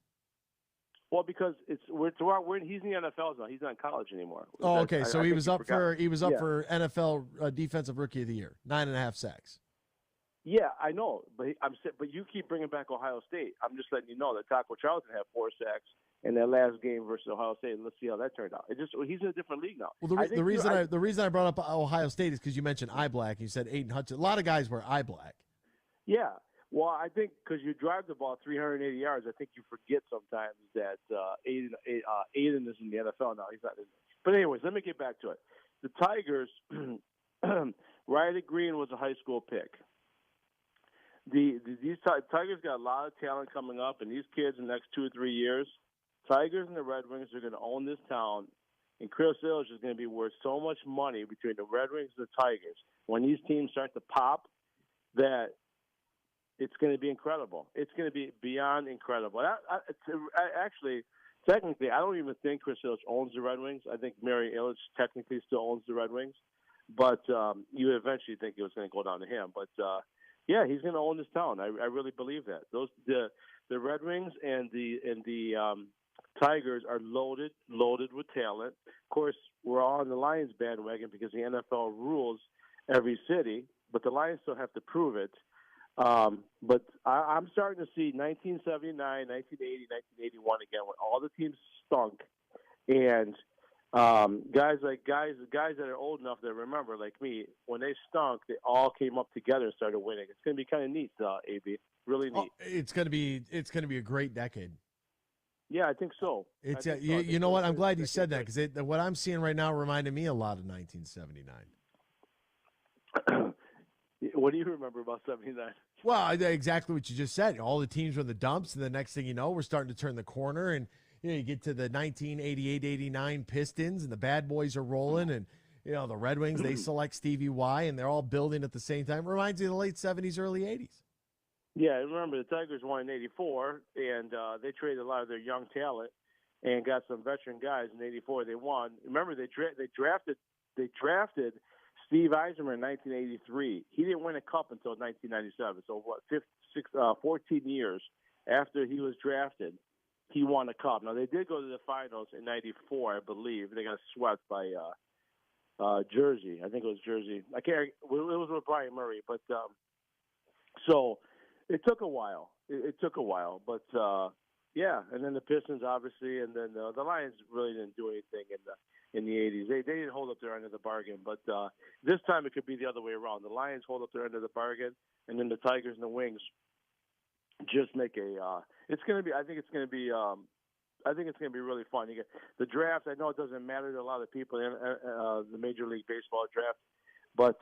Well, because he's in the NFL now. He's not in college anymore. Oh, okay. So he was up for NFL Defensive Rookie of the Year, 9.5 sacks. Yeah, I know, but you keep bringing back Ohio State. I'm just letting you know that Taco Charlton had 4 sacks in that last game versus Ohio State. Let's see how that turned out. He's in a different league now. Well, the reason I brought up Ohio State is because you mentioned eye black. And you said Aiden Hutchinson. A lot of guys wear eye black. Yeah. Well, I think because you drive the ball 380 yards, I think you forget sometimes that Aiden is in the NFL now. He's not. But anyways, let me get back to it. The Tigers, Riley Green was a high school pick. these Tigers got a lot of talent coming up, and these kids in the next 2 or 3 years, Tigers and the Red Wings are going to own this town, and Chris Ilitch is going to be worth so much money between the Red Wings and the Tigers when these teams start to pop that it's going to be incredible. It's going to be beyond incredible. Actually, technically, I don't even think Chris Ilitch owns the Red Wings. I think Mary Ilitch technically still owns the Red Wings, but you would eventually think it was going to go down to him. But yeah, he's going to own this town. I really believe that. The Red Wings and the Tigers are loaded with talent. Of course, we're all on the Lions bandwagon because the NFL rules every city, but the Lions still have to prove it. But I'm starting to see 1979, 1980, 1981 again, when all the teams stunk, and guys that are old enough to remember, like me, when they stunk, they all came up together and started winning. It's going to be kind of neat, AB. Really neat. It's going to be a great decade. Yeah, I think so. It's you know what? I'm glad you said that, because what I'm seeing right now reminded me a lot of 1979. What do you remember about 79? Well, exactly what you just said. All the teams were in the dumps, and the next thing you know, we're starting to turn the corner, and you get to the 1988-89 Pistons, and the bad boys are rolling, and the Red Wings, they select Stevie Y, and they're all building at the same time. It reminds me of the late 70s, early 80s. Yeah, I remember the Tigers won in '84, and they traded a lot of their young talent and got some veteran guys. In '84, they won. Remember, they drafted Steve Eisenman in 1983. He didn't win a cup until 1997. So 14 years after he was drafted, he won a cup. Now they did go to the finals in '94, I believe. They got swept by Jersey. I think it was Jersey. I can't. It was with Brian Murray, but so it took a while. It took a while, but yeah. And then the Pistons, obviously, and then the Lions really didn't do anything in the 80s. They didn't hold up their end of the bargain, but this time it could be the other way around. The Lions hold up their end of the bargain, and then the Tigers and the Wings just make a. It's going to be. I think it's going to be. I think it's going to be really fun. You get the draft. I know it doesn't matter to a lot of people in the Major League Baseball draft, but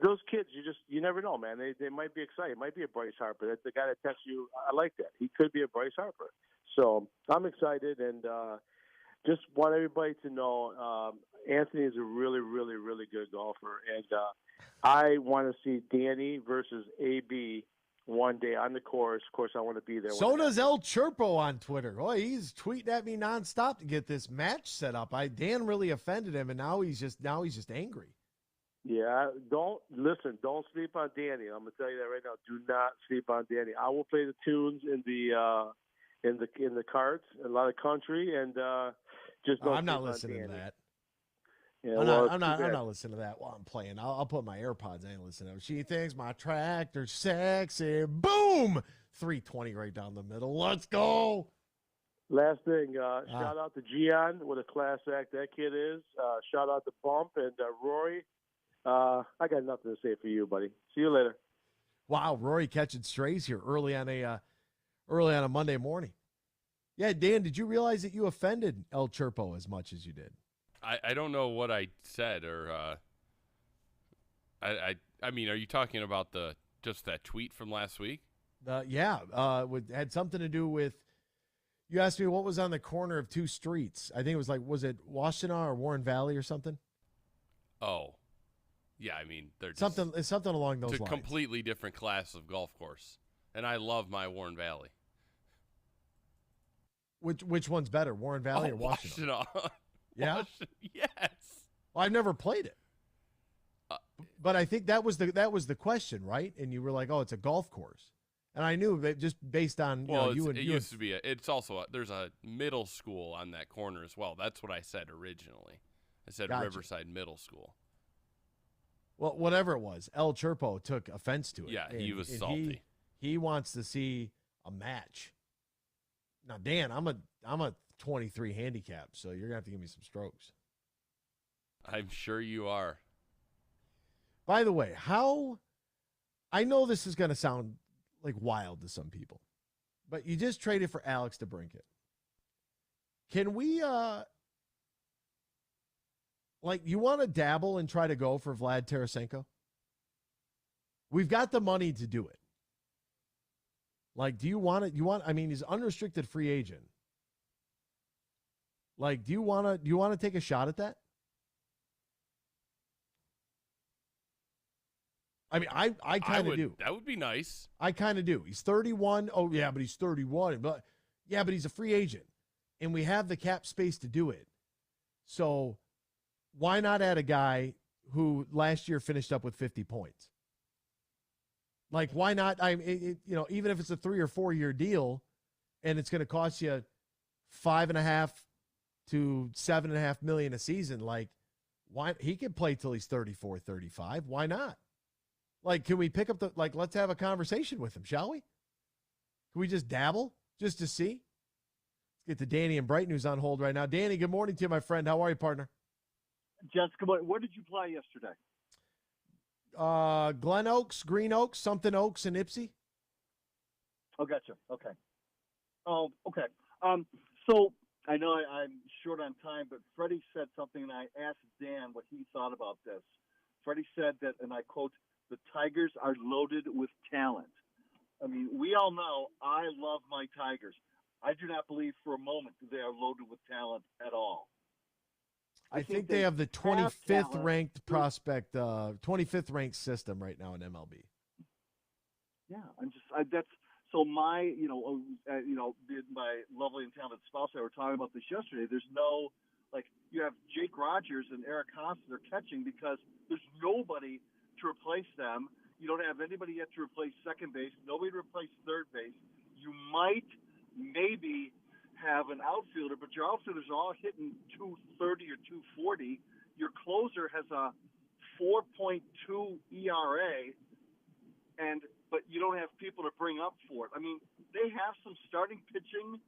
those kids, you never know, man. They might be excited. It might be a Bryce Harper. That's the guy that texts you. I like that. He could be a Bryce Harper. So I'm excited, and just want everybody to know Anthony is a really, really, really good golfer, and I want to see Danny versus AB one day on the course. Of course, I want to be there. So does El Chirpo on Twitter. Oh, he's tweeting at me nonstop to get this match set up. Dan really offended him, and now he's just angry. Yeah, don't sleep on Danny. I'm gonna tell you that right now. Do not sleep on Danny. I will play the tunes in the carts, a lot of country, and just don't. I'm not listening to that. Yeah, I'm not listening to that while I'm playing. I'll put my AirPods. I ain't listening to it. She thinks my tractor's sexy. Boom! 320 right down the middle. Let's go. Last thing, shout out to Gian. What a class act that kid is. Shout out to Bump and Rory. I got nothing to say for you, buddy. See you later. Wow, Rory catching strays here early on a Monday morning. Yeah, Dan, did you realize that you offended El Chirpo as much as you did? I don't know what I said, or I mean, are you talking about just that tweet from last week? Had something to do with. You asked me what was on the corner of two streets. I think it was was it Washtenaw or Warren Valley or something? Oh, yeah. I mean, they're just something along those lines. It's a completely different class of golf course, and I love my Warren Valley. Which one's better, Warren Valley or Washtenaw? Yeah. Yes. Well, I've never played it, but I think that was the question, right? And you were like, "Oh, it's a golf course," and I knew that just based on it used to be. It's also there's a middle school on that corner as well. That's what I said originally. I said Gotcha. Riverside Middle School. Well, whatever it was, El Chirpo took offense to it. Yeah, he was salty. He wants to see a match. Now, Dan, I'm a 23 handicap, so you're gonna have to give me some strokes. I'm sure you are. By the way, I know this is gonna sound like wild to some people, but you just traded for Alex DeBrincat. Can we you want to dabble and try to go for Vlad Tarasenko? We've got the money to do it. Like, do you want it? I mean, he's unrestricted free agent. Like, do you want to take a shot at that? I mean, I kind of do. That would be nice. I kind of do. He's 31. Oh, yeah, but he's 31. But he's a free agent. And we have the cap space to do it. So why not add a guy who last year finished up with 50 points? Like, why not? Even if it's a 3 or 4 year deal and it's going to cost you $5.5 to $7.5 million a season, like, why? He can play till he's 34, 35. Why not? Like, can we pick up let's have a conversation with him, shall we? Can we just dabble just to see? Let's get to Danny and Brighton, who's on hold right now. Danny, good morning to you, my friend. How are you, partner? Jessica, where did you play yesterday? Glen Oaks, Green Oaks, something Oaks, and Ipsy. Oh, gotcha. Okay. Oh, okay. So I know I'm short on time, but Freddie said something, and I asked Dan what he thought about this. Freddie said that, and I quote, "The Tigers are loaded with talent." I mean, we all know I love my Tigers. I do not believe for a moment that they are loaded with talent at all. I think they have the 25th ranked prospect, 25th ranked system right now in MLB. Yeah, that's so my, my lovely and talented spouse and I were talking about this yesterday. There's no, you have Jake Rogers and Eric Haas that are catching because there's nobody to replace them. You don't have anybody yet to replace second base, nobody to replace third base. You might maybe have an outfielder, but your outfielders are all hitting 230 or 240. Your closer has a 4.2 ERA, but you don't have people to bring up for it. I mean, they have some starting pitching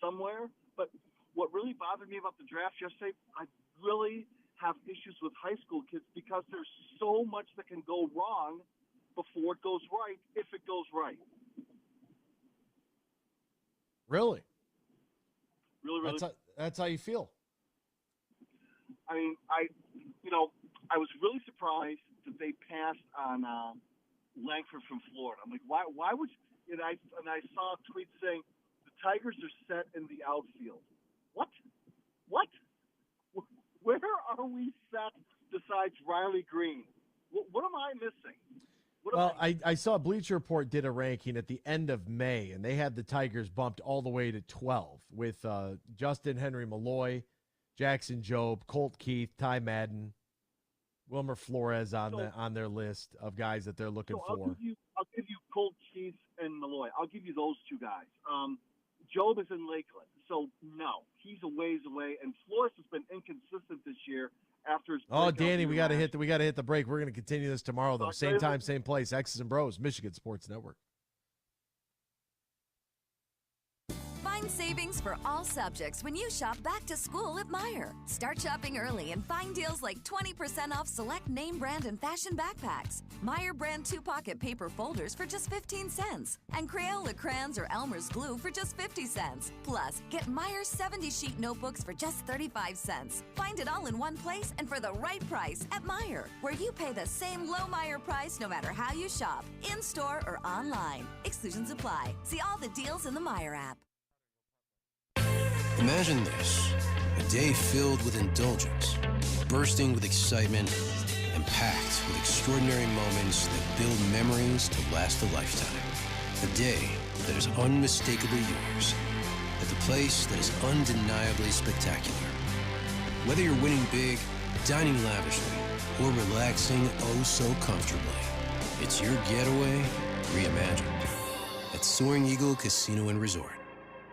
somewhere, but what really bothered me about the draft yesterday, I really have issues with high school kids because there's so much that can go wrong before it goes right, if it goes right. Really? Really. That's how you feel. I mean, I was really surprised that they passed on Langford from Florida. I'm like, why would you? And I saw a tweet saying the Tigers are set in the outfield. What? Where are we set besides Riley Green? What am I missing? Well, I saw Bleacher Report did a ranking at the end of May, and they had the Tigers bumped all the way to 12 with Justin Henry Malloy, Jackson Jobe, Colt Keith, Ty Madden, Wilmer Flores on their list of guys that they're looking for. I'll give you Colt Keith and Malloy. I'll give you those two guys. Jobe is in Lakeland, so no, he's a ways away, and Flores has been inconsistent this year. After his Danny, we got to hit the break. We're going to continue this tomorrow, though. Same time, same place. X's and Bros, Michigan Sports Network. Find savings for all subjects when you shop back to school at Meijer. Start shopping early and find deals like 20% off select name brand and fashion backpacks, Meijer brand 2-pocket paper folders for just 15 cents, and Crayola crayons or Elmer's glue for just 50 cents. Plus, get Meijer's 70-sheet notebooks for just 35 cents. Find it all in one place and for the right price at Meijer, where you pay the same low Meijer price no matter how you shop, in-store or online. Exclusions apply. See all the deals in the Meijer app. Imagine this, a day filled with indulgence, bursting with excitement, and packed with extraordinary moments that build memories to last a lifetime. A day that is unmistakably yours, at the place that is undeniably spectacular. Whether you're winning big, dining lavishly, or relaxing oh so comfortably, it's your getaway reimagined at Soaring Eagle Casino and Resort.